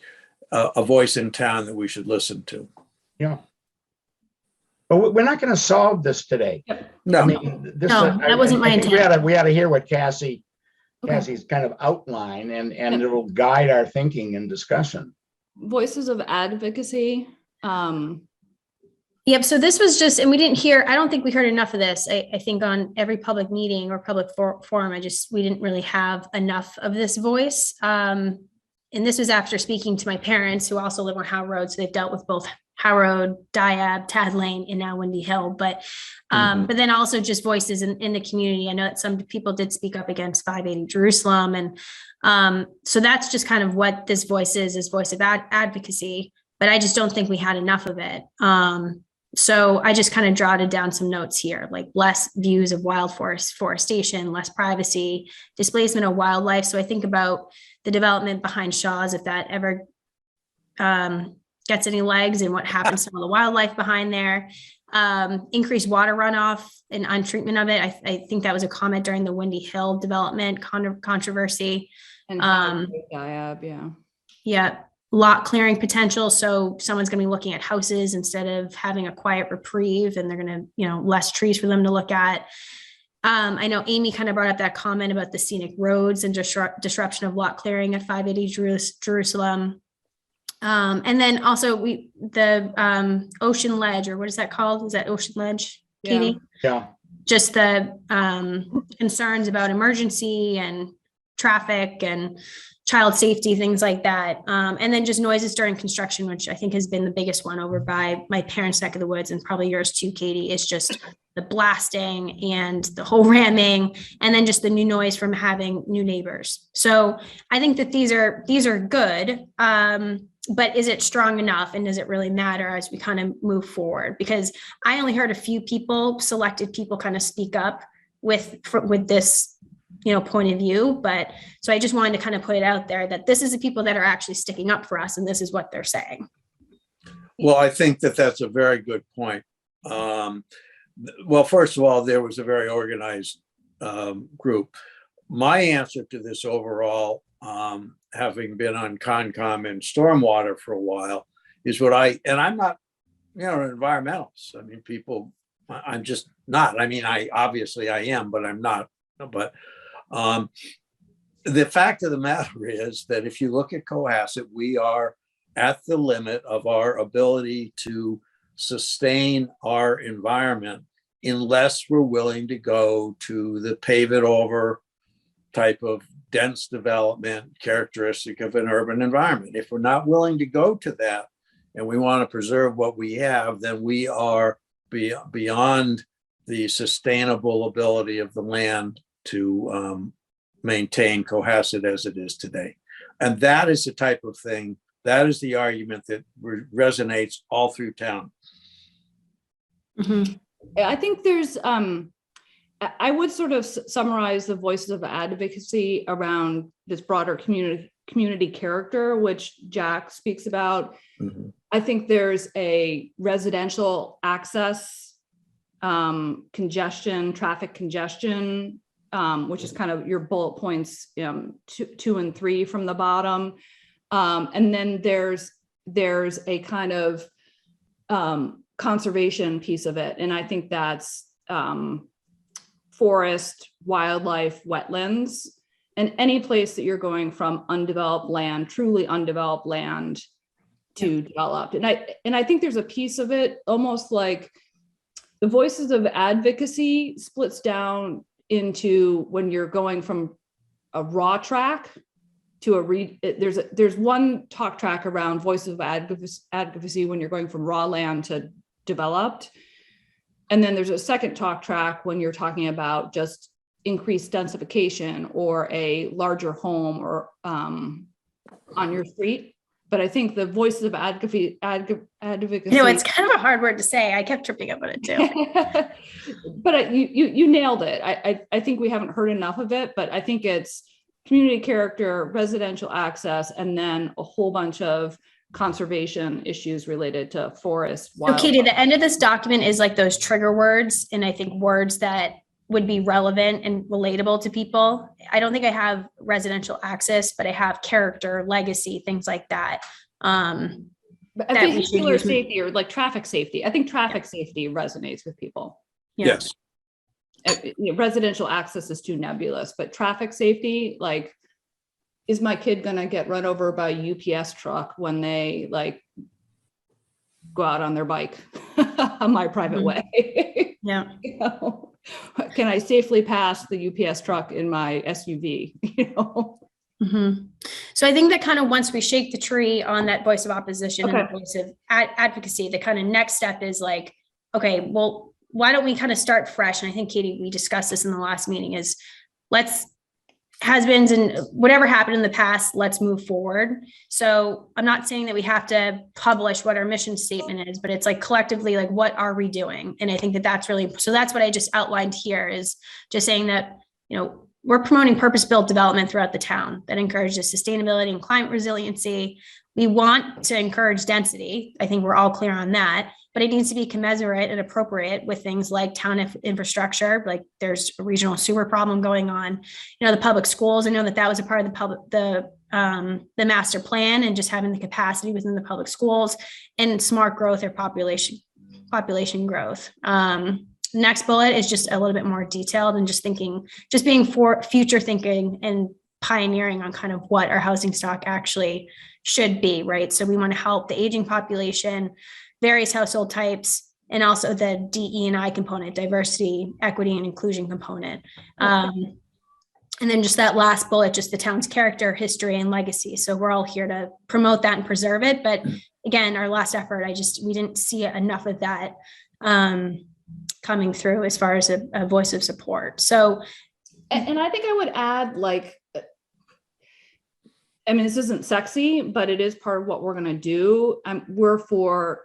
S2: voice in town that we should listen to.
S3: Yeah. But we're not going to solve this today.
S2: No.
S3: I mean, this,
S7: No, that wasn't my
S3: I think
S7: intent.
S3: we ought to hear what Cassie's
S1: Okay.
S3: kind of outline, and it'll guide our thinking and discussion.
S1: Voices of advocacy.
S7: Yep. So this was just, and we didn't hear, I don't think we heard enough of this. I think on every public meeting or public forum, we didn't really have enough of this voice. And this was after speaking to my parents who also live on Howe Road. So they've dealt with both Howe Road, Diab, Tad Lane, and now Windy Hill. But then also just voices in the community. I know that some people did speak up against 580 Jerusalem. And so that's just kind of what this voice is voice of advocacy. But I just don't think we had enough of it. So I just kind of jotted down some notes here, like less views of wild forestation, less privacy, displacement of wildlife. So I think about the development behind Shaw's, if that ever gets any legs, and what happens to some of the wildlife behind there. Increased water runoff and untreatment of it. I think that was a comment during the Windy Hill development controversy.
S1: And Diab, yeah.
S7: Yeah. Lot clearing potential. So someone's going to be looking at houses instead of having a quiet reprieve, and they're going to, less trees for them to look at. I know Amy kind of brought up that comment about the scenic roads and disruption of lot clearing at 580 Jerusalem. And then also the Ocean Ledge, or what is that called? Is that Ocean Ledge, Katie?
S3: Yeah.
S7: Just the concerns about emergency and traffic and child safety, things like that. And then just noises during construction, which I think has been the biggest one over by my parents' neck of the woods, and probably yours too, Katie, is just the blasting and the whole ramming, and then just the new noise from having new neighbors. So I think that these are good. But is it strong enough, and does it really matter as we kind of move forward? Because I only heard a few selected people kind of speak up with this, point of view. But so I just wanted to kind of put it out there that this is the people that are actually sticking up for us, and this is what they're saying.
S2: Well, I think that that's a very good point. Well, first of all, there was a very organized group. My answer to this overall, having been on Concom and stormwater for a while, is and I'm not, an environmentalist. I mean, I'm just not. I mean, obviously I am, but I'm not. But the fact of the matter is that if you look at Cohasset, we are at the limit of our ability to sustain our environment unless we're willing to go to the pave it over type of dense development characteristic of an urban environment. If we're not willing to go to that and we want to preserve what we have, then we are beyond the sustainable ability of the land to maintain Cohasset as it is today. And that is the type of thing, that is the argument that resonates all through town.
S7: Mhm.
S1: I think there's, I would sort of summarize the voices of advocacy around this broader community character, which Jack speaks about.
S2: Mhm.
S1: I think there's a residential access, congestion, traffic congestion, which is kind of your bullet points, 2 and 3 from the bottom. And then there's a kind of conservation piece of it. And I think that's forest, wildlife, wetlands, and any place that you're going from undeveloped land, truly undeveloped land, to developed. And I think there's a piece of it almost like the voices of advocacy splits down into when you're going from a raw track to there's one talk track around voices of advocacy when you're going from raw land to developed. And then there's a second talk track when you're talking about just increased densification or a larger home or on your street. But I think the voices of advocacy.
S7: It's kind of a hard word to say. I kept tripping up on it too.
S1: But you nailed it. I think we haven't heard enough of it, but I think it's community character, residential access, and then a whole bunch of conservation issues related to forest.
S7: So Katie, the end of this document is like those trigger words, and I think words that would be relevant and relatable to people. I don't think I have residential access, but I have character, legacy, things like that.
S1: But I think vehicular safety or like traffic safety. I think traffic safety resonates with people.
S7: Yeah.
S2: Yes.
S1: Residential access is too nebulous, but traffic safety, like, is my kid gonna get run over by a UPS truck when they like go out on their bike on my private way?
S7: Yeah.
S1: You know? Can I safely pass the UPS truck in my SUV? You know?
S7: Mm-hmm. So I think that kind of once we shake the tree on that voice of opposition and the voice of advocacy, the kind of next step is like, okay, well, why don't we kind of start fresh? And I think, Katie, we discussed this in the last meeting, is has-beens and whatever happened in the past, let's move forward. So I'm not saying that we have to publish what our mission statement is, but it's like collectively, like, what are we doing? And I think that that's really, so that's what I just outlined here, is just saying that, we're promoting purpose-built development throughout the town that encourages sustainability and climate resiliency. We want to encourage density. I think we're all clear on that, but it needs to be commensurate and appropriate with things like town infrastructure. Like there's a regional sewer problem going on. The public schools, I know that was a part of the master plan, and just having the capacity within the public schools, and smart growth or population growth. Next bullet is just a little bit more detailed and just being for future thinking and pioneering on kind of what our housing stock actually should be, right? So we want to help the aging population, various household types, and also the DE&I component, diversity, equity, and inclusion component. And then just that last bullet, just the town's character, history, and legacy. So we're all here to promote that and preserve it. But again, our last effort, we didn't see enough of that coming through as far as a voice of support. So,
S1: and I think I would add, like, I mean, this isn't sexy, but it is part of what we're going to do. We're for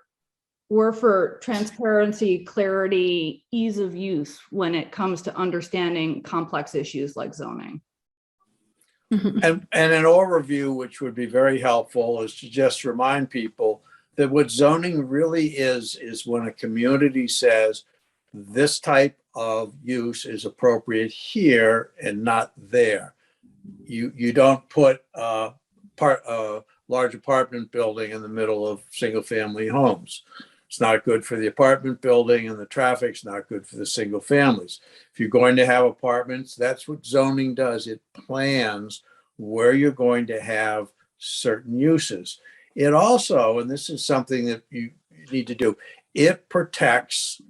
S1: transparency, clarity, ease of use when it comes to understanding complex issues like zoning.
S2: And an overview, which would be very helpful, is to just remind people that what zoning really is when a community says this type of use is appropriate here and not there. You don't put a large apartment building in the middle of single family homes. It's not good for the apartment building, and the traffic's not good for the single families. If you're going to have apartments, that's what zoning does. It plans where you're going to have certain uses. It also, and this is something that you need to do, it protects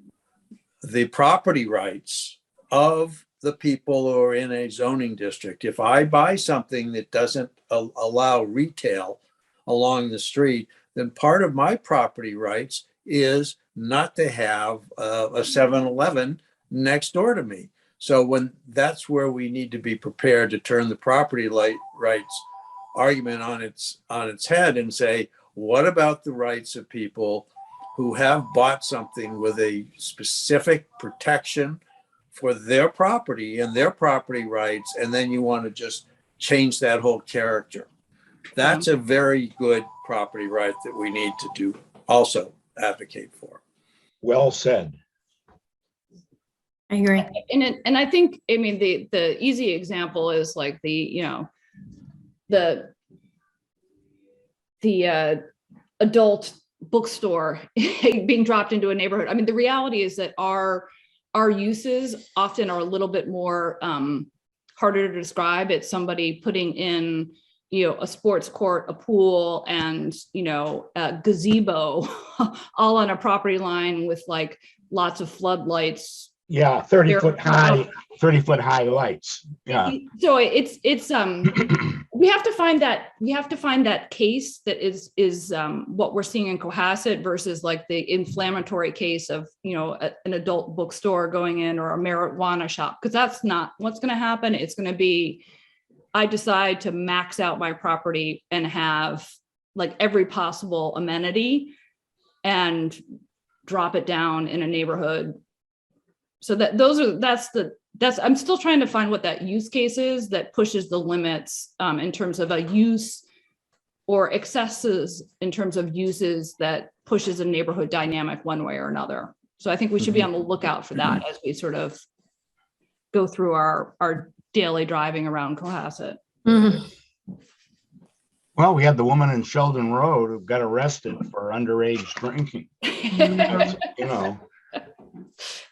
S2: the property rights of the people who are in a zoning district. If I buy something that doesn't allow retail along the street, then part of my property rights is not to have a 7-Eleven next door to me. So that's where we need to be prepared to turn the property rights argument on its head and say, what about the rights of people who have bought something with a specific protection for their property and their property rights, and then you want to just change that whole character. That's a very good property right that we need to do also advocate for.
S3: Well said.
S7: I agree.
S1: And I think, I mean, the easy example is like the adult bookstore being dropped into a neighborhood. I mean, the reality is that our uses often are a little bit more harder to describe. It's somebody putting in, a sports court, a pool, and, a gazebo all on a property line with like lots of floodlights.
S3: Yeah, 30-foot high lights. Yeah.
S1: So it's we have to find that case that is what we're seeing in Cohasset versus like the inflammatory case of, an adult bookstore going in or a marijuana shop, because that's not what's going to happen. It's going to be, I decide to max out my property and have like every possible amenity and drop it down in a neighborhood. So that's I'm still trying to find what that use case is that pushes the limits in terms of a use, or excesses in terms of uses that pushes a neighborhood dynamic one way or another. So I think we should be on the lookout for that as we sort of go through our daily driving around Cohasset.
S7: Mhm.
S3: Well, we had the woman in Sheldon Road who got arrested for underage drinking.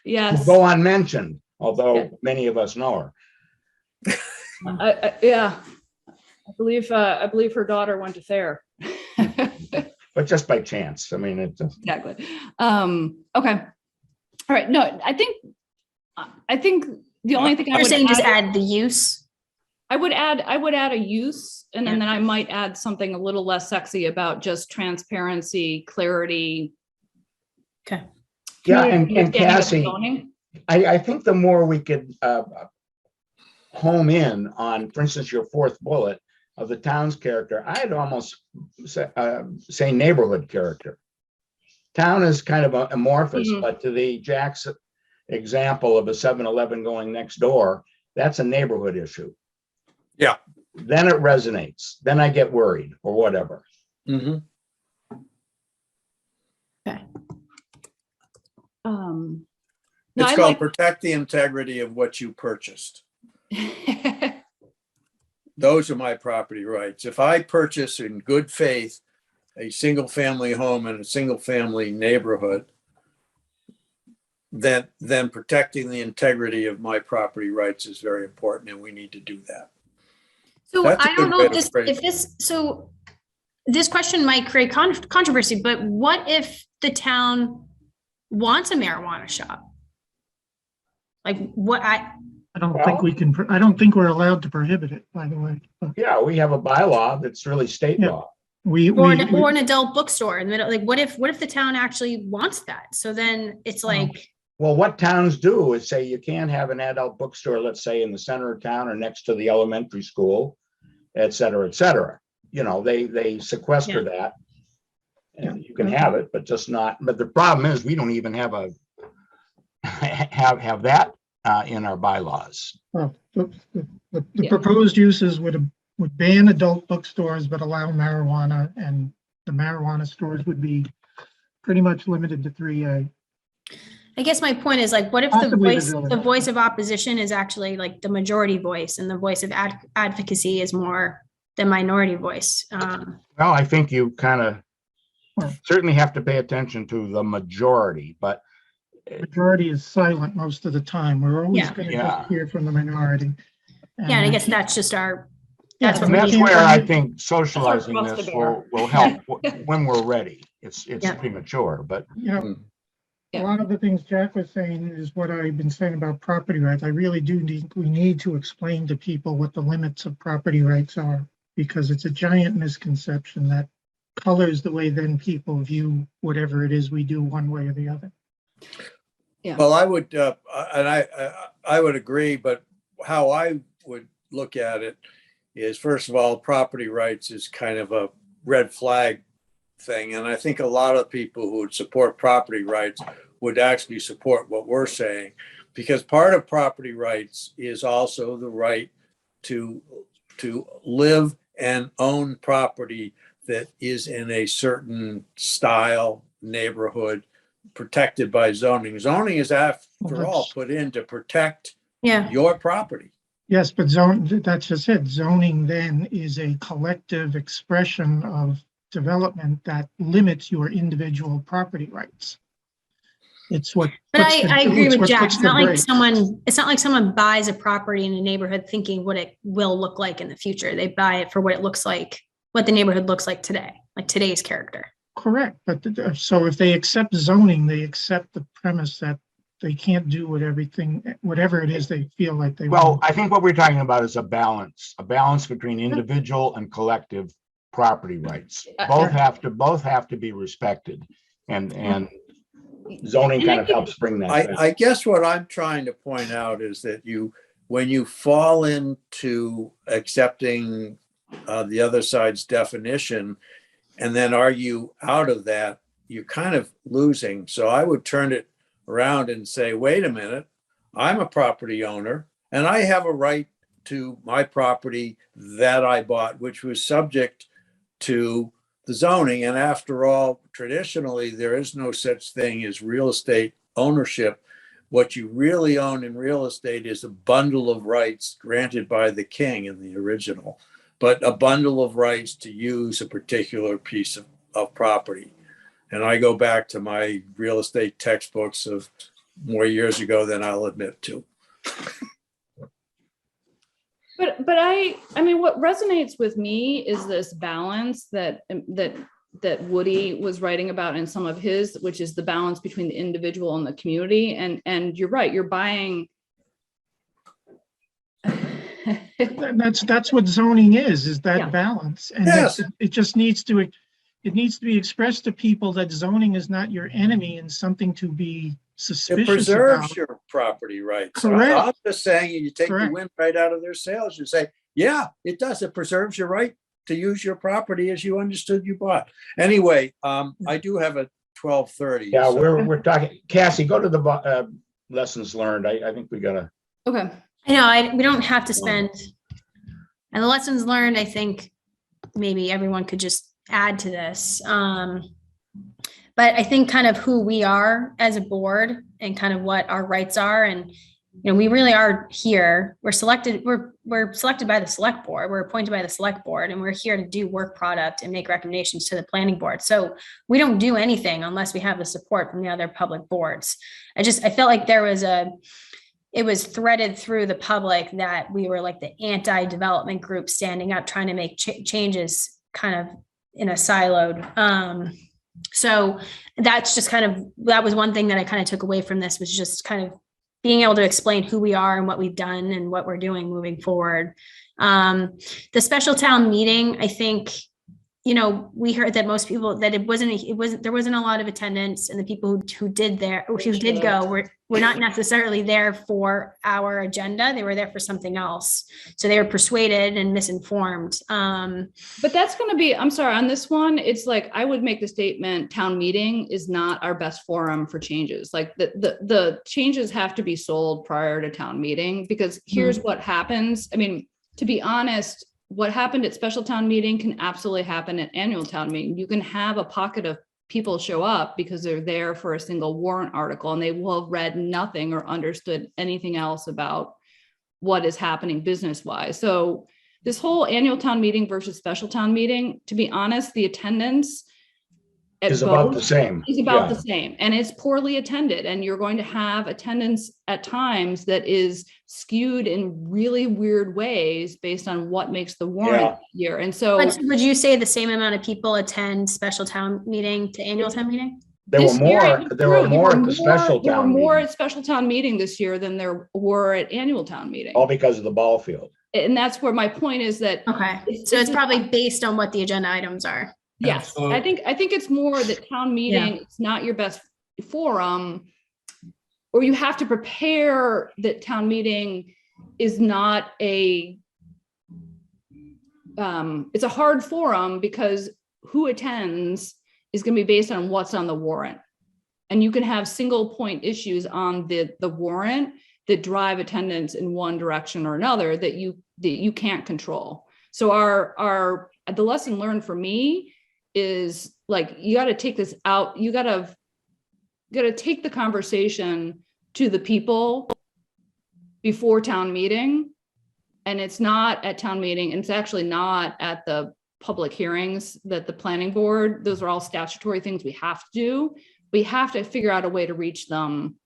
S1: Yes.
S3: Go unmentioned, although many of us know her.
S1: Yeah. I believe her daughter went to fair.
S3: But just by chance. I mean, it just.
S1: Exactly. Okay. All right. No, I think the only thing I
S7: You're
S1: would
S7: saying just
S1: add,
S7: add the use?
S1: I would add a use, and then I might add something a little less sexy about just transparency, clarity.
S7: Okay.
S3: Yeah, and
S1: understanding of
S3: Cassie,
S1: zoning.
S3: I think the more we could home in on, for instance, your fourth bullet of the town's character, I'd almost say neighborhood character. Town is kind of amorphous, but to the Jack's example of a 7-Eleven going next door, that's a neighborhood issue.
S2: Yeah.
S3: Then it resonates. Then I get worried or whatever.
S2: Mm-hmm.
S7: Okay.
S1: No,
S2: It's
S1: I
S2: called
S1: like.
S2: protect the integrity of what you purchased. Those are my property rights. If I purchase in good faith a single family home in a single family neighborhood, then protecting the integrity of my property rights is very important, and we need to do that.
S7: So
S2: That's a
S7: I don't
S2: good
S7: know
S2: way to phrase it.
S7: so this question might create controversy, but what if the town wants a marijuana shop? Like what
S4: I don't think we can, I don't think we're allowed to prohibit it, by the way. But
S3: Yeah, we have a bylaw that's really state
S4: Yeah.
S3: law.
S7: or an adult bookstore in the middle, like what if the town actually wants that? So then it's like,
S3: Well, what towns do is say you can't have an adult bookstore, let's say in the center of town or next to the elementary school, et cetera, et cetera. They sequester that. And you can have it, but just not, but the problem is we don't even have have that in our bylaws.
S4: well, the proposed uses would ban adult bookstores, but allow marijuana, and the marijuana stores would be pretty much limited to 3A.
S7: I guess my point is like, what if
S4: Possibly the
S7: the
S4: village.
S7: voice of opposition is actually like the majority voice and the voice of advocacy is more the minority voice?
S3: Well, I think you kind of certainly have to pay attention to the majority, but
S4: Majority is silent most of the time. We're always
S7: Yeah.
S4: going to
S3: Yeah.
S4: hear from the minority.
S7: Yeah, and I guess that's just
S4: Yeah,
S7: that's
S3: and
S7: what
S3: that's
S7: we
S3: where I think socializing
S1: That's our
S3: this
S1: cross to
S3: will help when we're ready. It's
S7: Yeah.
S3: premature, but
S4: You know,
S1: Yeah.
S4: a lot of the things Jack was saying is what I've been saying about property rights. I really do think we need to explain to people what the limits of property rights are, because it's a giant misconception that colors the way then people view whatever it is we do one way or the other.
S2: Well, I would, and I would agree, but how I would look at it is, first of all, property rights is kind of a red flag thing. And I think a lot of people who would support property rights would actually support what we're saying, because part of property rights is also the right to live and own property that is in a certain style, neighborhood, protected by zoning. Zoning is, after all, put in to protect
S7: Yeah.
S2: your property.
S4: Yes, but that's just it. Zoning then is a collective expression of development that limits your individual property rights. It's what.
S7: But
S4: puts the-
S7: I agree
S4: it's
S7: with
S4: what
S7: Jack.
S4: puts
S7: It's
S4: the
S7: not like
S4: brakes.
S7: it's not like someone buys a property in a neighborhood thinking what it will look like in the future. They buy it for what it looks like, what the neighborhood looks like today, like today's character.
S4: Correct, but so if they accept zoning, they accept the premise that they can't do whatever it is they feel like they
S3: Well,
S4: want.
S3: I think what we're talking about is a balance between individual and collective property rights. Both have to be respected, and zoning kind of helps bring that.
S2: I guess what I'm trying to point out is that when you fall into accepting the other side's definition and then argue out of that, you're kind of losing. So I would turn it around and say, wait a minute, I'm a property owner and I have a right to my property that I bought, which was subject to the zoning. And after all, traditionally, there is no such thing as real estate ownership. What you really own in real estate is a bundle of rights granted by the king in the original, but a bundle of rights to use a particular piece of property. And I go back to my real estate textbooks of more years ago than I'll admit to.
S1: But I mean, what resonates with me is this balance that Woody was writing about in some of his, which is the balance between the individual and the community. And you're right, you're buying.
S4: That's what zoning is that
S1: Yeah.
S4: balance. And
S2: Yes.
S4: it just needs to be expressed to people that zoning is not your enemy and something to be
S2: It
S4: suspicious
S2: preserves
S4: about.
S2: your property rights.
S4: Correct.
S2: I'm just saying, you take the
S4: Correct.
S2: wind right out of their sails. You say, yeah, it does. It preserves your right to use your property as you understood you bought. Anyway, I do have a 12:30.
S3: Yeah,
S2: so-
S3: we're talking, Cassie, go to the lessons learned. I think we gotta.
S1: Okay.
S7: I know, we don't have to spend, and the lessons learned, I think maybe everyone could just add to this. But I think kind of who we are as a board and kind of what our rights are, and we really are here. We're selected by the select board. We're appointed by the select board, and we're here to do work product and make recommendations to the planning board. So we don't do anything unless we have the support from the other public boards. I felt like it was threaded through the public that we were like the anti-development group standing up, trying to make changes kind of in a siloed. So that's just that was one thing that I kind of took away from this, was just kind of being able to explain who we are and what we've done and what we're doing moving forward. The special town meeting, I think, we heard that most people, that there wasn't a lot of attendance, and the people who did go were not necessarily there for our agenda. They were there for something else. So they were persuaded and misinformed.
S1: But that's going to be, I'm sorry, on this one, it's like, I would make the statement, town meeting is not our best forum for changes. Like the changes have to be sold prior to town meeting, because here's what happens. I mean, to be honest, what happened at special town meeting can absolutely happen at annual town meeting. You can have a pocket of people show up because they're there for a single warrant article and they will have read nothing or understood anything else about what is happening business wise. So this whole annual town meeting versus special town meeting, to be honest, the attendance
S3: Is about the same.
S1: Is about
S3: Yeah.
S1: the same, and it's poorly attended, and you're going to have attendance at times that is skewed in really weird ways based on what makes the warrant year. And so,
S7: But would you say the same amount of people attend special town meeting to annual town meeting?
S3: There were
S1: this year,
S3: more,
S1: it was
S3: there were
S1: true.
S3: more at the special
S1: There were
S3: town
S1: more
S3: meeting,
S1: at special town meeting this year than there were at annual town meeting.
S3: all because of the ball field.
S1: And that's where my point is that,
S7: Okay, so it's probably based on what the agenda items are.
S1: yes,
S6: Absolutely.
S1: I think it's more that town meeting, it's not your best forum, or you have to prepare that town meeting is not it's a hard forum, because who attends is going to be based on what's on the warrant. And you can have single point issues on the warrant that drive attendance in one direction or another that you can't control. So the lesson learned for me is like, you got to take this out. You got to take the conversation to the people before town meeting. And it's not at town meeting. And it's actually not at the public hearings that the planning board, those are all statutory things we have to do. We have to figure out a way to reach them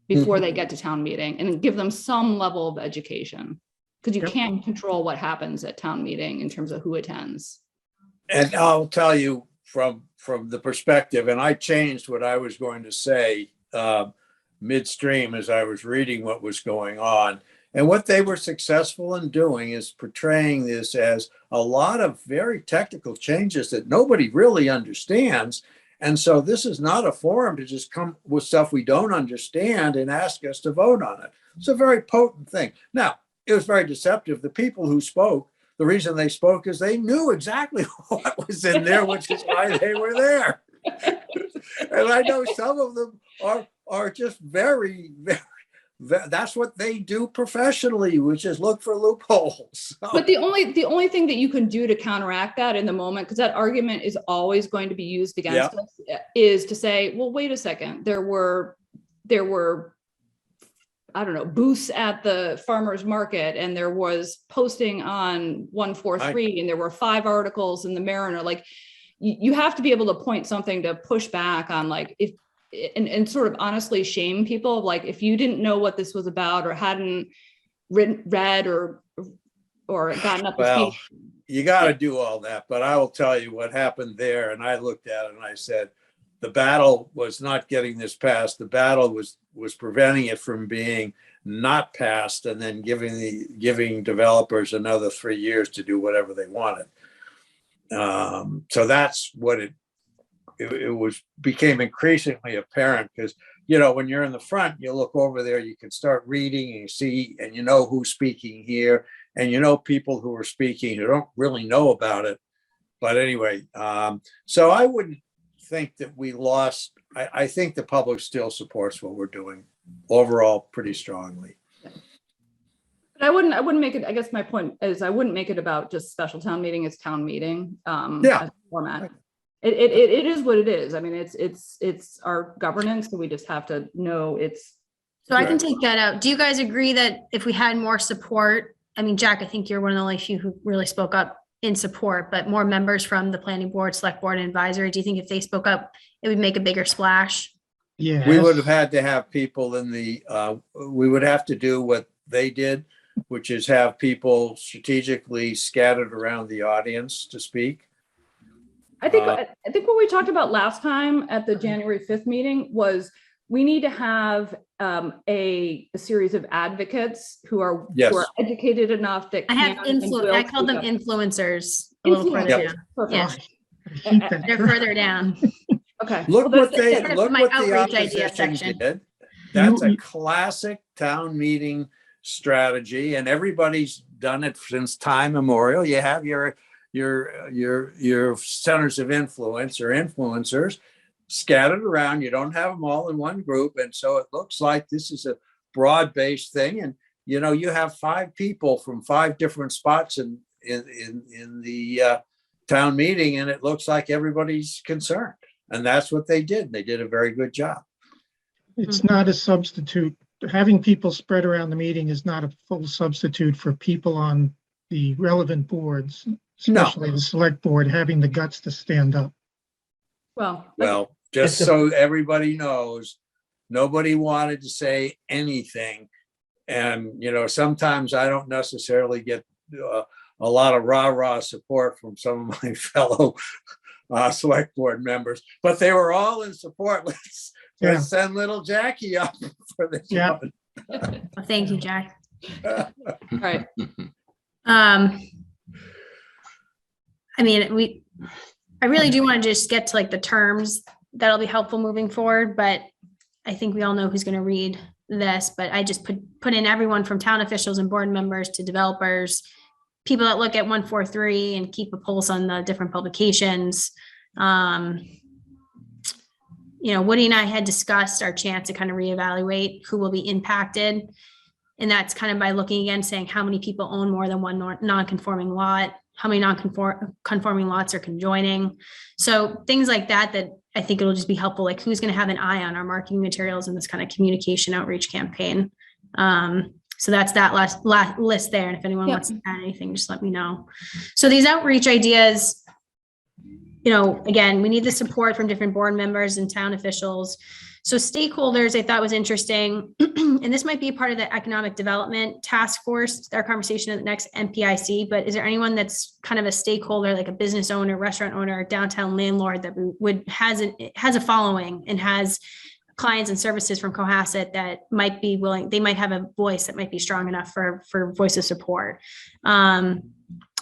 S1: before they get to town meeting and give them some level of education. Because you can't control what happens at town meeting in terms of who attends.
S2: And I'll tell you from the perspective, and I changed what I was going to say midstream as I was reading what was going on. And what they were successful in doing is portraying this as a lot of very technical changes that nobody really understands. And so this is not a forum to just come with stuff we don't understand and ask us to vote on it. It's a very potent thing. Now, it was very deceptive. The people who spoke, the reason they spoke is they knew exactly what was in there, which is why they were there. And I know some of them are just very, that's what they do professionally, which is look for loopholes. So.
S1: But the only thing that you can do to counteract that in the moment, because that argument is always going to be used against us, is to say, well, wait a second, there were I don't know, booths at the farmer's market, and there was posting on 143, and there were 5 articles in the Mariner. Like, you have to be able to point something to push back on, like, if and sort of honestly shame people. Like, if you didn't know what this was about or hadn't read or gotten up to speed.
S2: You got to do all that, but I will tell you what happened there. And I looked at it and I said, the battle was not getting this passed. The battle was preventing it from being not passed, and then giving developers another 3 years to do whatever they wanted. So that's what it became increasingly apparent, because, you know, when you're in the front, you look over there, you can start reading and you see, and you know who's speaking here, and you know people who are speaking who don't really know about it. But anyway, so I wouldn't think that we lost. I think the public still supports what we're doing overall pretty strongly.
S1: But I wouldn't make it, I guess my point is, I wouldn't make it about just special town meeting. It's town meeting as a format. It is what it is. I mean, it's our governance, so we just have to know it's.
S7: So I can take that out. Do you guys agree that if we had more support, I mean, Jack, I think you're one of the only few who really spoke up in support, but more members from the planning board, select board, and advisory, do you think if they spoke up, it would make a bigger splash?
S4: Yeah.
S2: We would have had to have people in the, we would have to do what they did, which is have people strategically scattered around the audience to speak.
S1: I think what we talked about last time at the January 5th meeting was we need to have a series of advocates who are educated enough that
S7: I called them influencers a little further down.
S1: Perfect.
S7: Yeah. They're further down.
S1: Okay.
S2: Look what the
S7: outreach idea
S2: opposition
S7: section.
S2: did. That's a classic town meeting strategy, and everybody's done it since time immemorial. You have your centers of influence or influencers scattered around. You don't have them all in one group, and so it looks like this is a broad-based thing. And you know, you have 5 people from 5 different spots in the town meeting, and it looks like everybody's concerned. And that's what they did. They did a very good job.
S4: It's not a substitute. Having people spread around the meeting is not a full substitute for people on the relevant boards, especially the select board, having the guts to stand up.
S2: Well, just so everybody knows, nobody wanted to say anything. And, you know, sometimes I don't necessarily get a lot of rah-rah support from some of my fellow select board members, but they were all in support. Let's send little Jackie up for this one.
S7: Well, thank you, Jack.
S1: All right.
S7: I mean, I really do want to just get to like the terms that'll be helpful moving forward, but I think we all know who's going to read this, but I just put in everyone from town officials and board members to developers, people that look at 143 and keep a pulse on the different publications, Woody and I had discussed our chance to kind of reevaluate who will be impacted. And that's kind of by looking again, saying how many people own more than one non-conforming lot, how many non-conforming lots are conjoining. So things like that I think it'll just be helpful, like who's going to have an eye on our marketing materials in this kind of communication outreach campaign. So that's that last list there. And if anyone wants to add anything, just let me know. So these outreach ideas, again, we need the support from different board members and town officials. So stakeholders, I thought was interesting. And this might be a part of the economic development task force, our conversation at the next MPIC, but is there anyone that's kind of a stakeholder, like a business owner, restaurant owner, downtown landlord that has a following and has clients and services from Cohasset that might be willing, they might have a voice that might be strong enough for voice of support. I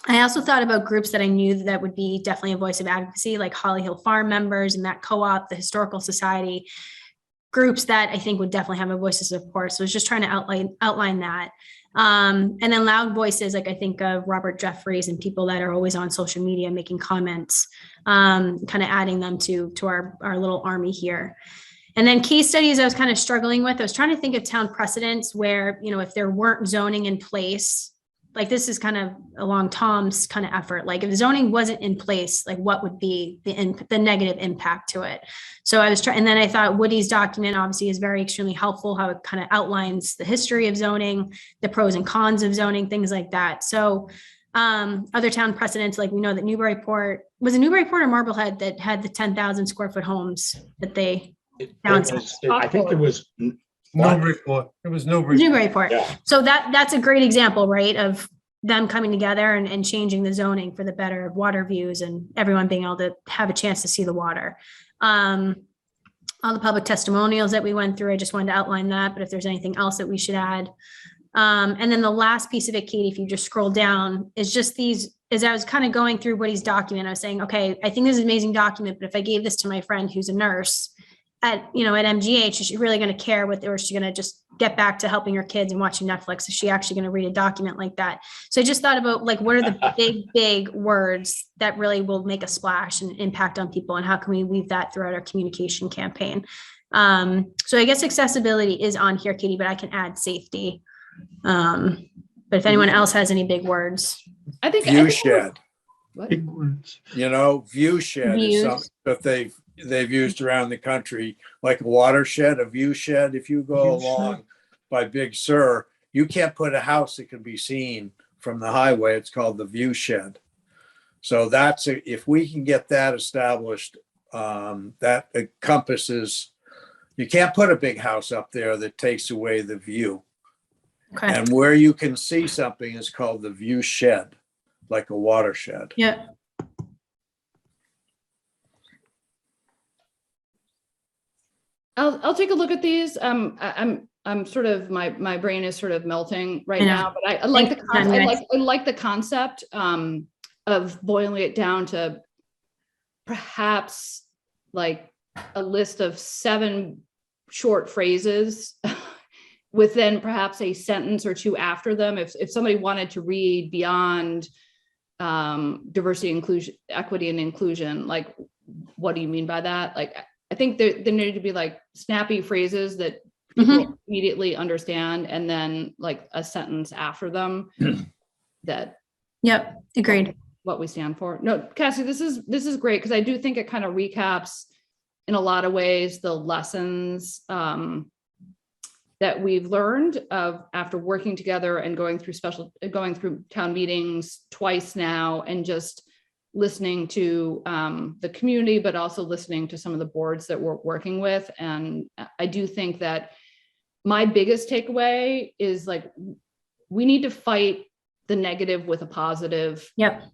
S7: also thought about groups that I knew that would be definitely a voice of advocacy, like Holly Hill Farm members and that co-op, the Historical Society, groups that I think would definitely have a voice of support. So I was just trying to outline that. And then loud voices, like I think of Robert Jeffries and people that are always on social media making comments, kind of adding them to our little army here. And then case studies I was kind of struggling with. I was trying to think of town precedents where, if there weren't zoning in place, like this is kind of along Tom's kind of effort. Like if zoning wasn't in place, like what would be the negative impact to it? So I was trying, and then I thought Woody's document obviously is very extremely helpful, how it kind of outlines the history of zoning, the pros and cons of zoning, things like that. So other town precedents, like we know that Newburyport, was it Newburyport or Marblehead that had the 10,000 square foot homes that they
S3: I think it was.
S6: Newburyport. It was Newburyport.
S7: Newburyport.
S3: Yeah.
S7: So that's a great example, right, of them coming together and changing the zoning for the better of water views and everyone being able to have a chance to see the water. All the public testimonials that we went through, I just wanted to outline that, but if there's anything else that we should add. And then the last piece of it, Katie, if you just scroll down, is just these, as I was kind of going through Woody's document, I was saying, okay, I think this is an amazing document, but if I gave this to my friend who's a nurse at MGH, is she really going to care or is she going to just get back to helping her kids and watching Netflix? Is she actually going to read a document like that? So I just thought about like, what are the big words that really will make a splash and impact on people, and how can we weave that throughout our communication campaign? So I guess accessibility is on here, Katie, but I can add safety. But if anyone else has any big words.
S1: I think
S2: View shed.
S4: Big words.
S2: View shed is something that they've used around the country, like a watershed, a view shed. If you go along by Big Sur, you can't put a house that can be seen from the highway. It's called the view shed. So if we can get that established, that encompasses, you can't put a big house up there that takes away the view.
S7: Okay.
S2: And where you can see something is called the view shed, like a watershed.
S7: Yeah.
S1: I'll take a look at these. I'm sort of, my brain is sort of melting right now, but I like the concept of boiling it down to perhaps like a list of 7 short phrases with then perhaps a sentence or 2 after them. If somebody wanted to read beyond diversity, inclusion, equity, and inclusion, like, what do you mean by that? Like, I think there need to be like snappy phrases that people immediately understand, and then like a sentence after them that.
S7: Yep. Agreed.
S1: What we stand for. No, Cassie, this is great, because I do think it kind of recaps in a lot of ways the lessons that we've learned after working together and going through town meetings twice now, and just listening to the community, but also listening to some of the boards that we're working with. And I do think that my biggest takeaway is like, we need to fight the negative with a positive.
S7: Yep.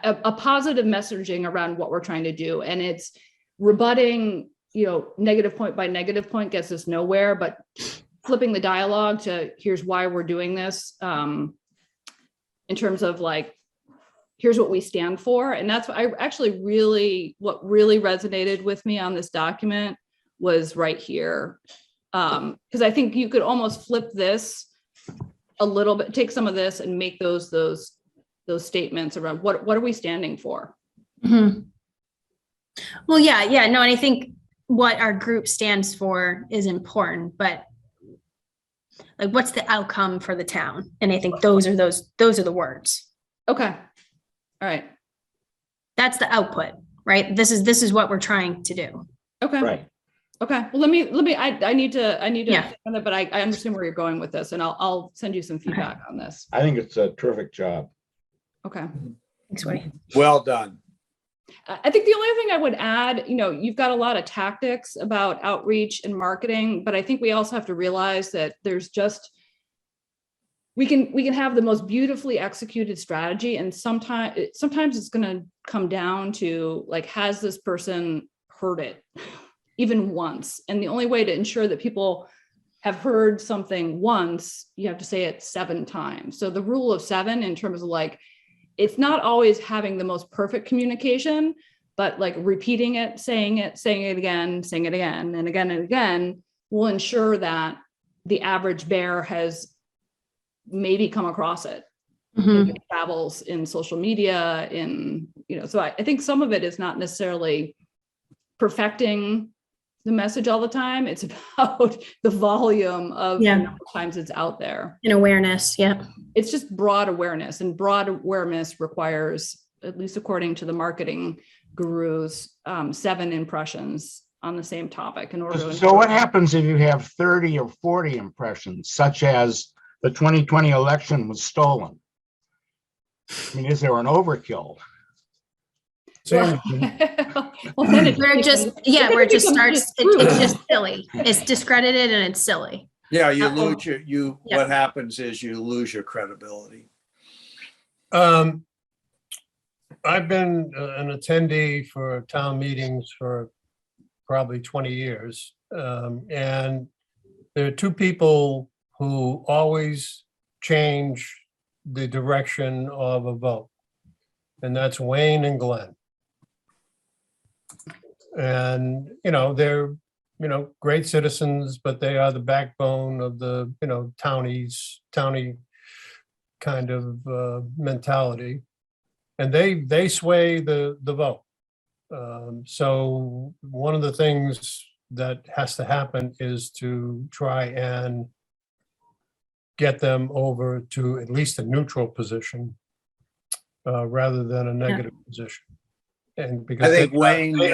S1: A positive messaging around what we're trying to do. And it's rebutting, negative point by negative point gets us nowhere, but flipping the dialogue to here's why we're doing this, in terms of like, here's what we stand for. And that's what what really resonated with me on this document was right here. Because I think you could almost flip this a little bit, take some of this and make those statements around what are we standing for?
S7: Well, yeah. No, and I think what our group stands for is important, but like, what's the outcome for the town? And I think those are the words.
S1: Okay. All right.
S7: That's the output, right? This is what we're trying to do.
S1: Okay.
S3: Right.
S1: Okay. Well, let me, I need to,
S7: Yeah.
S1: but I understand where you're going with this, and I'll send you some feedback on this.
S3: I think it's a terrific job.
S1: Okay.
S7: Thanks, Woody.
S2: Well done.
S1: I think the only thing I would add, you've got a lot of tactics about outreach and marketing, but I think we also have to realize that there's just, we can have the most beautifully executed strategy, and sometimes it's going to come down to, like, has this person heard it even once? And the only way to ensure that people have heard something once, you have to say it 7 times. So the rule of 7, in terms of, like, it's not always having the most perfect communication, but like repeating it, saying it again, and again, will ensure that the average bear has maybe come across it.
S7: Mhm.
S1: If it travels in social media, so I think some of it is not necessarily perfecting the message all the time. It's about the volume of
S7: Yeah.
S1: the number of times it's out there.
S7: And awareness, yeah.
S1: It's just broad awareness, and broad awareness requires, at least according to the marketing gurus, 7 impressions on the same topic in order to.
S3: So what happens if you have 30 or 40 impressions, such as the 2020 election was stolen? I mean, is there an overkill?
S6: Same.
S1: Well, then it
S7: We're just,
S1: becomes-
S7: yeah,
S1: then
S7: where it just
S1: becomes
S7: starts,
S1: true.
S7: it's just silly. It's discredited and it's silly.
S2: Yeah, you
S7: Uh-oh.
S2: lose
S7: Yeah.
S2: what happens is you lose your credibility.
S6: I've been an attendee for town meetings for probably 20 years. And there are 2 people who always change the direction of a vote. And that's Wayne and Glenn. And, they're, great citizens, but they are the backbone of the, towny kind of mentality. And they sway the vote. So one of the things that has to happen is to try and get them over to at least a neutral position rather than a negative position. And because
S2: I think Wayne.
S6: they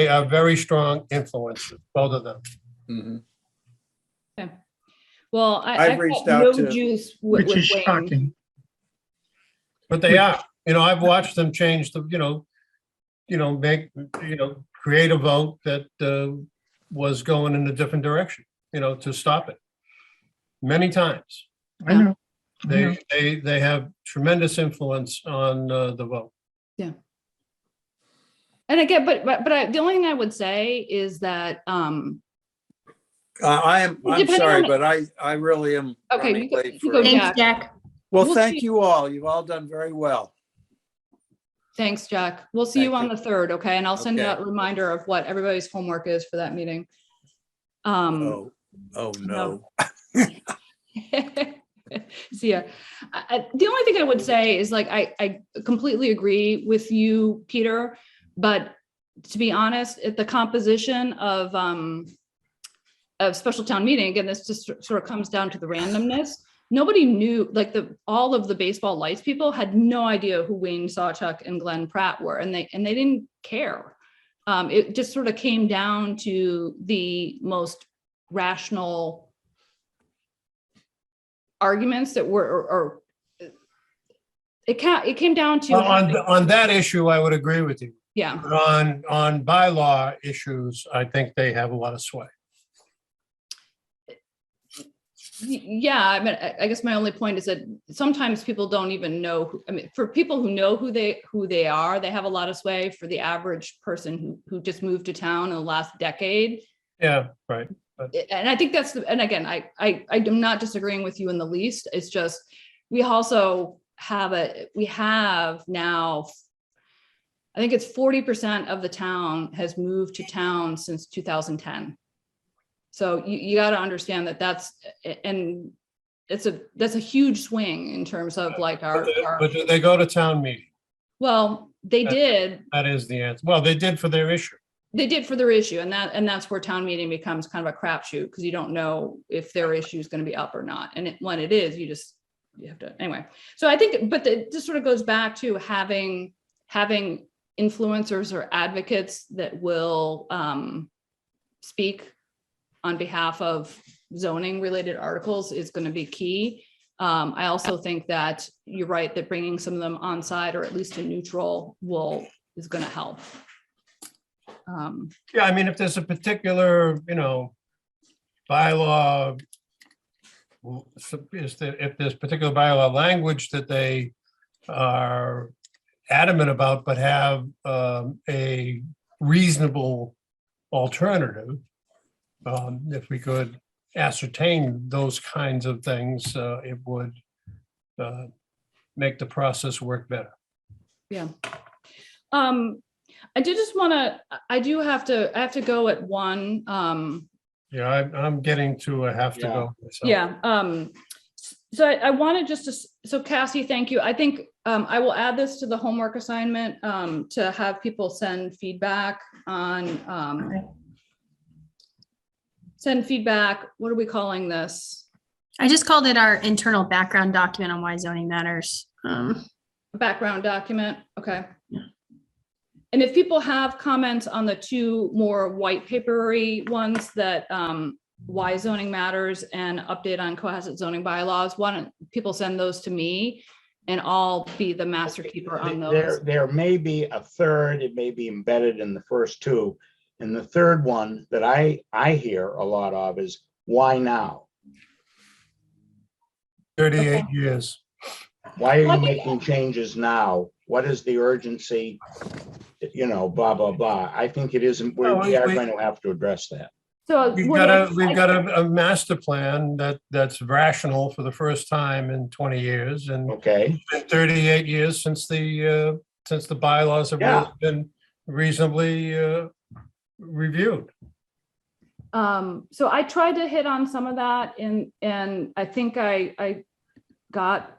S6: are very strong influences, both of them.
S2: Mhm.
S1: Well,
S2: I've
S1: I've
S2: reached
S1: got
S2: out
S1: no
S2: to-
S1: juice with
S4: Which is
S1: Wayne.
S4: shocking.
S6: But they are, I've watched them change the, make, create a vote that was going in a different direction, to stop it. Many times.
S4: I know.
S6: They have tremendous influence on the vote.
S1: And again, but the only thing I would say is that,
S2: I'm
S1: Depending
S2: sorry,
S1: on-
S2: but I really am
S1: Okay,
S2: running
S1: you go-
S2: late
S1: you
S2: for.
S1: go,
S7: Thanks,
S1: Jack.
S7: Jack.
S2: Well,
S1: We'll
S2: thank
S1: see.
S2: you all. You've all done very well.
S1: thanks, Jack. We'll see you
S2: Thank
S1: on the 3rd, okay? And I'll send
S2: Okay.
S1: out a reminder of what everybody's homework is for that meeting.
S2: Oh no.
S1: See ya. The only thing I would say is, like, I completely agree with you, Peter, but to be honest, the composition of special town meeting, again, this just sort of comes down to the randomness. Nobody knew, like, all of the baseball lights people had no idea who Wayne Sawchuck and Glenn Pratt were, and they didn't care. It just sort of came down to the most rational arguments that were, or it came down to,
S6: On that issue, I would agree with you.
S1: yeah.
S6: But on bylaw issues, I think they have a lot of sway.
S1: Yeah, I mean, I guess my only point is that sometimes people don't even know. I mean, for people who know who they are, they have a lot of sway. For the average person who just moved to town in the last decade,
S6: Yeah, right.
S1: and I think and again, I am not disagreeing with you in the least. It's just we also have now, I think it's 40% of the town has moved to town since 2010. So you got to understand that's a huge swing in terms of, like, our
S6: But do they go to town meeting?
S1: well, they did.
S6: That is the answer. Well, they did for their issue.
S1: They did for their issue, and that's where town meeting becomes kind of a crapshoot, because you don't know if their issue is going to be up or not. And when it is, you have to, anyway. So I think, but this sort of goes back to having influencers or advocates that will speak on behalf of zoning related articles is going to be key. I also think that you're right, that bringing some of them on side, or at least a neutral, is going to help.
S6: Yeah, I mean, if there's a particular, bylaw, if there's particular bylaw language that they are adamant about, but have a reasonable alternative, if we could ascertain those kinds of things, it would make the process work better.
S1: Yeah. I did just want to, I have to go at 1.
S6: Yeah, I'm getting to a have to go. myself.
S1: Yeah. So I wanted just to, so Cassie, thank you. I think I will add this to the homework assignment to have people send feedback on, what are we calling this?
S7: I just called it our internal background document on why zoning matters.
S1: Background document, okay. And if people have comments on the 2 more white papery ones, that why zoning matters and update on Cohasset zoning bylaws, why don't people send those to me, and I'll be the master keeper on those.
S3: There may be a third, it may be embedded in the first 2. And the third one that I hear a lot of is, why now?
S6: 38 years.
S3: Why are you making changes now? What is the urgency? Blah, blah, blah. I think it isn't, we are going to have to address that.
S1: So
S6: We've got a master plan that's rational for the first time in 20 years, and
S3: Okay,
S6: it's been 38 years since the bylaws have really been reasonably reviewed.
S1: So I tried to hit on some of that, and I think I got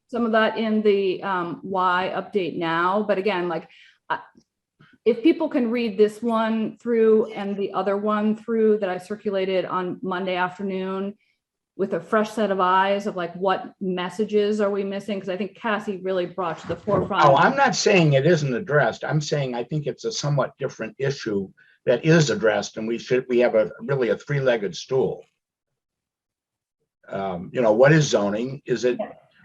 S1: some of that in the why update now. But again, like, if people can read this one through and the other one through that I circulated on Monday afternoon with a fresh set of eyes of like, what messages are we missing? Because I think Cassie really brought to the forefront.
S3: Oh, I'm not saying it isn't addressed. I'm saying I think it's a somewhat different issue that is addressed, and we have really a 3-legged stool. What is zoning?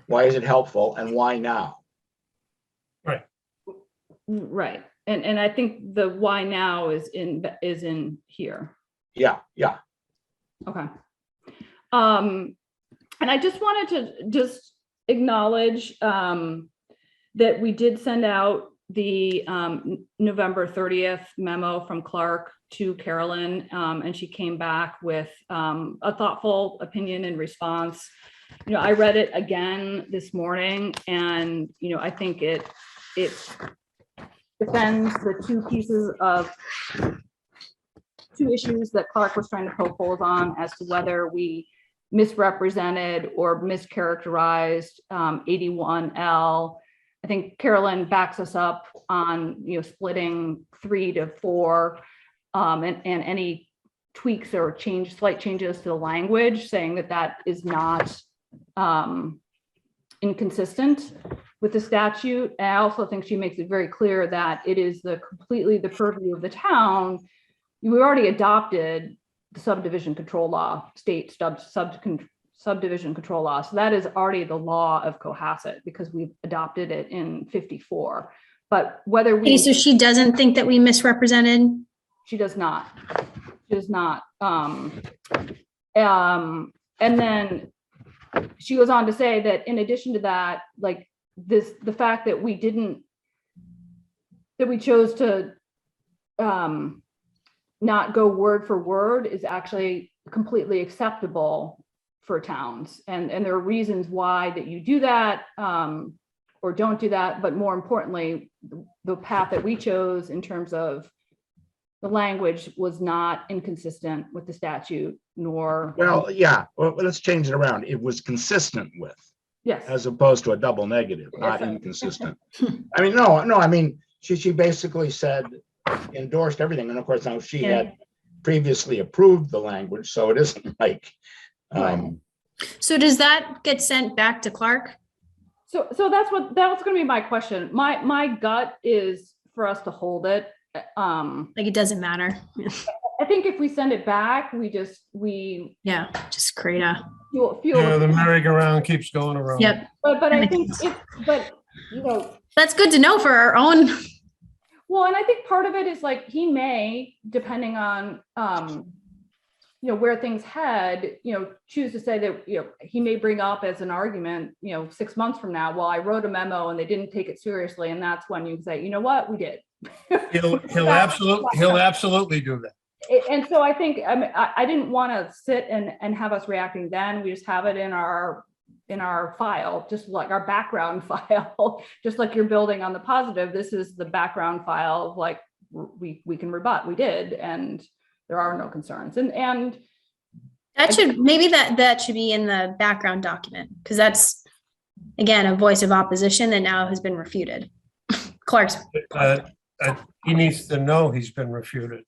S3: Why is it helpful, and why now?
S1: Right. And I think the why now is in here.
S3: Yeah.
S1: Okay. And I just wanted to acknowledge that we did send out the November 30th memo from Clark to Carolyn, and she came back with a thoughtful opinion and response. I read it again this morning, and I think it defends the 2 issues that Clark was trying to poke holes on as to whether we misrepresented or mischaracterized 81L. I think Carolyn backs us up on splitting 3 to 4 and any tweaks or slight changes to the language, saying that is not inconsistent with the statute. And I also think she makes it very clear that it is completely the purview of the town. We already adopted the subdivision control law, state subdivision control law. So that is already the law of Cohasset, because we've adopted it in 54. But whether we...
S7: So she doesn't think that we misrepresented?
S1: She does not. She does not. And then she goes on to say that in addition to that, like the fact that we chose to not go word for word is actually completely acceptable for towns. And there are reasons why that you do that or don't do that. But more importantly, the path that we chose in terms of the language was not inconsistent with the statute, nor...
S3: Well, let's change it around. It was consistent with,
S1: yes,
S3: as opposed to a double negative, not
S1: Yes.
S3: inconsistent. I mean, no, I mean, she basically said, endorsed everything. And of course, now she
S7: Yeah.
S3: had previously approved the language, so it isn't like,
S7: So does that get sent back to Clark?
S1: So that was gonna be my question. My gut is for us to hold it.
S7: Like, it doesn't matter.
S1: I think if we send it back, we
S7: Yeah, just create a,
S1: feel.
S6: The merry-go-round keeps going around.
S7: yep.
S1: But I
S7: Makes
S1: think
S7: sense.
S1: you know,
S7: That's good to know for our own.
S1: well, and I think part of it is like, he may, depending on, where things head, choose to say that, he may bring up as an argument, 6 months from now, well, I wrote a memo and they didn't take it seriously. And that's when you say, you know what, we did.
S6: He'll absolutely do that.
S1: And so I think, I didn't want to sit and have us reacting then. We just have it in our file, just like our background file, just like you're building on the positive. This is the background file of like, we can rebut, we did, and there are no concerns. And
S7: That should, maybe that should be in the background document, because that's, again, a voice of opposition that now has been refuted. Clark's.
S6: He needs to know he's been refuted.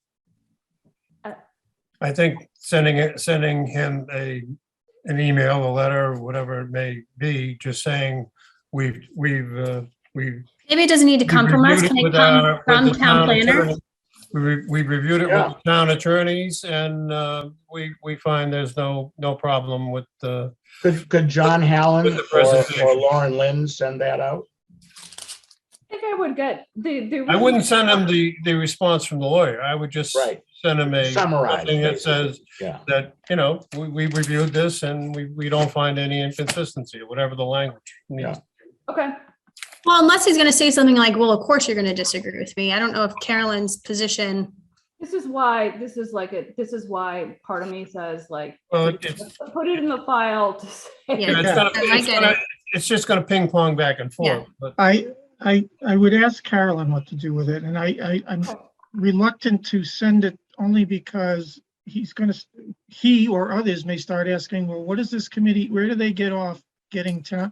S6: I think sending him an email, a letter, whatever it may be, just saying we've
S7: Maybe it doesn't need to come from us. Can it come from town planner?
S6: We reviewed it with the town attorneys, and we find there's no problem with the.
S3: could John Hallen
S6: With the presentation.
S3: or Lauren Lynn send that out?
S1: I think I would get the.
S6: I wouldn't send him the response from the lawyer. I would just
S3: Right.
S6: send him
S3: Summarize,
S6: something that says
S3: Yeah.
S6: that, we reviewed this and we don't find any inconsistency, or whatever the language needs.
S3: Yeah.
S1: Okay.
S7: Well, unless he's gonna say something like, well, of course you're gonna disagree with me. I don't know if Carolyn's position.
S1: This is why part of me says like,
S6: Well,
S1: put it in the file to say.
S7: Yeah.
S6: it's just gonna ping pong back and forth, but
S4: I would ask Carolyn what to do with it, and I'm reluctant to send it only because he or others may start asking, well, what is this committee, where do they get off getting town,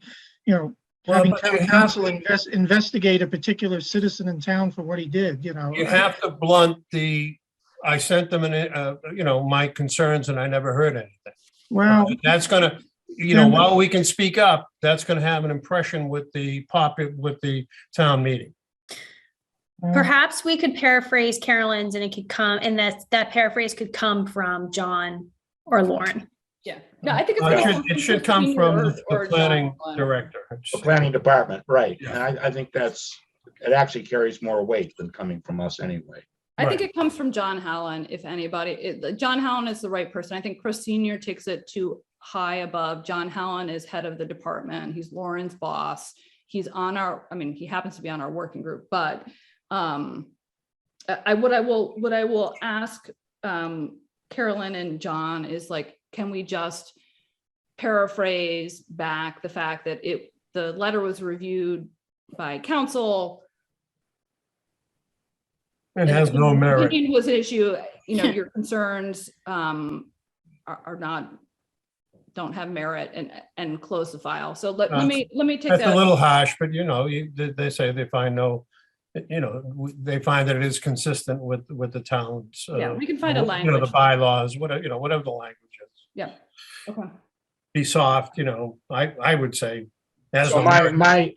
S4: having town council investigate a particular citizen in town for what he did,
S6: you have to blunt I sent them my concerns and I never heard anything.
S4: Well,
S6: That's gonna, while we can speak up, that's gonna have an impression with the town meeting.
S7: Perhaps we could paraphrase Carolyn's and it could come, and that paraphrase could come from John or Lauren.
S1: Yeah. No, I think
S6: It should come from the planning director.
S3: The planning department, right.
S6: Yeah.
S3: And I think it actually carries more weight than coming from us anyway.
S1: I think it comes from John Hallen, if anybody. John Hallen is the right person. I think Chris Senior takes it too high above. John Hallen is head of the department. He's Lauren's boss. He's on he happens to be on our working group, but what I will ask Carolyn and John is like, can we just paraphrase back the fact that the letter was reviewed by council.
S6: It has no merit.
S1: It was an issue, your concerns don't have merit, and close the file. So let me take that.
S6: That's a little harsh, but they say they find they find that it is consistent with the town's.
S1: Yeah, we can find a language.
S6: The bylaws, whatever the language is.
S1: Yeah. Okay.
S6: Be soft, I would say.
S3: So
S6: my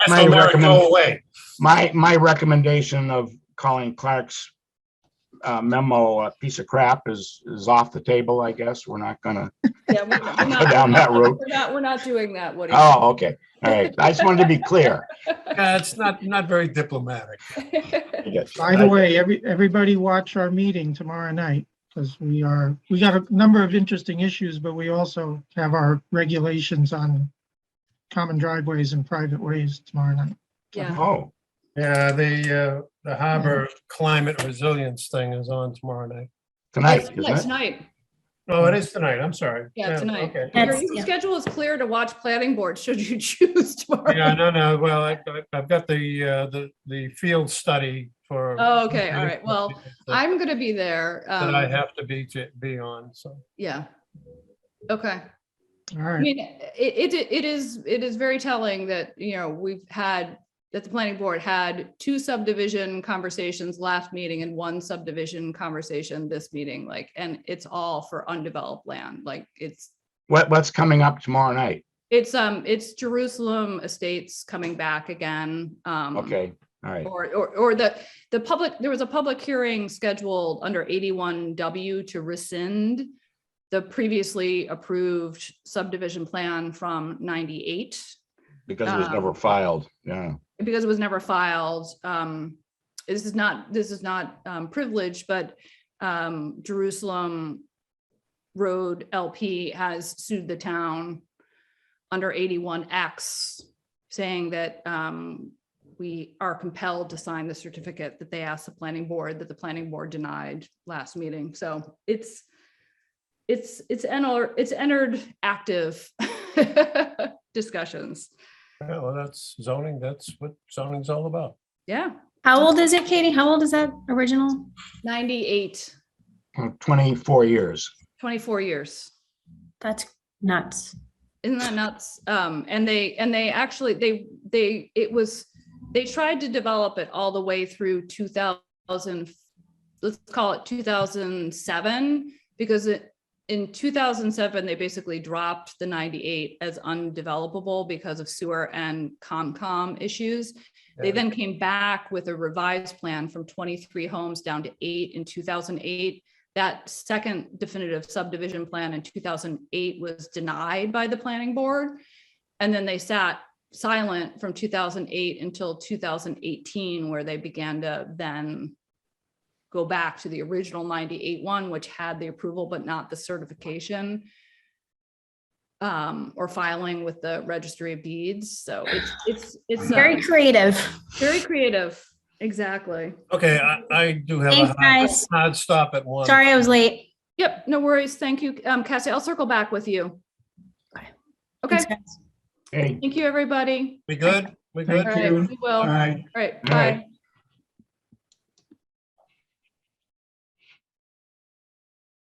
S3: recommendation of calling Clark's memo a piece of crap is off the table, I guess. We're not gonna
S1: go
S3: down that route.
S1: We're not doing that, Woody.
S3: Oh, okay. All right. I just wanted to be clear.
S6: It's not very diplomatic.
S4: By the way, everybody watch our meeting tomorrow night, because we got a number of interesting issues, but we also have our regulations on common driveways and private ways tomorrow night.
S1: Yeah.
S3: Oh,
S6: Yeah, the harbor climate resilience thing is on tomorrow night.
S3: tonight, isn't it?
S1: Tonight.
S6: Oh, it is tonight. I'm sorry.
S1: Yeah, tonight.
S6: Okay.
S1: Your schedule is clear to watch planning board should you choose tomorrow.
S6: Yeah, no. Well, I've got the field study for.
S1: Oh, okay. All right. Well, I'm going to be there.
S6: That I have to be on. So.
S1: Yeah. Okay.
S4: All
S1: I
S4: right.
S1: mean, it is very telling that, we've had that the planning board had 2 subdivision conversations last meeting and 1 subdivision conversation this meeting, like, and it's all for undeveloped land, like
S3: What's coming up tomorrow night?
S1: it's Jerusalem Estates coming back again.
S3: Okay, all right.
S1: Or the public, there was a public hearing scheduled under 81W to rescind the previously approved subdivision plan from 98.
S3: Because it was never filed, yeah.
S1: Because it was never filed. This is not privileged, but Jerusalem Road LP has sued the town under 81X, saying that we are compelled to sign the certificate that they asked the planning board, that the planning board denied last meeting. So it's entered active discussions.
S6: Yeah, well, that's zoning. That's what zoning's all about.
S1: Yeah.
S7: How old is it, Katie? How old is that original?
S1: 98,
S3: 24 years.
S1: 24 years.
S7: That's nuts.
S1: Isn't that nuts? And they actually, they tried to develop it all the way through 2000, let's call it 2007, because in 2007, they basically dropped the 98 as undevelopable because of sewer and COMCOM issues. They
S6: Yeah.
S1: then came back with a revised plan from 23 homes down to 8 in 2008. That second definitive subdivision plan in 2008 was denied by the planning board. And then they sat silent from 2008 until 2018, where they began to then go back to the original 98 one, which had the approval, but not the certification or filing with the registry of deeds. So it's
S7: Very creative.
S1: very creative. Exactly.
S6: Okay, I do have
S7: Thanks,
S6: a
S7: guys.
S6: hard stop at 1.
S7: Sorry I was late.
S1: Yep, no worries. Thank you, Cassie. I'll circle back with you.
S7: Okay.
S1: Okay,
S7: Thanks, guys.
S3: Hey,
S1: thank you, everybody.
S6: We good? We good?
S1: All right, we will.
S4: All right.
S1: All right,
S3: All right.
S1: bye.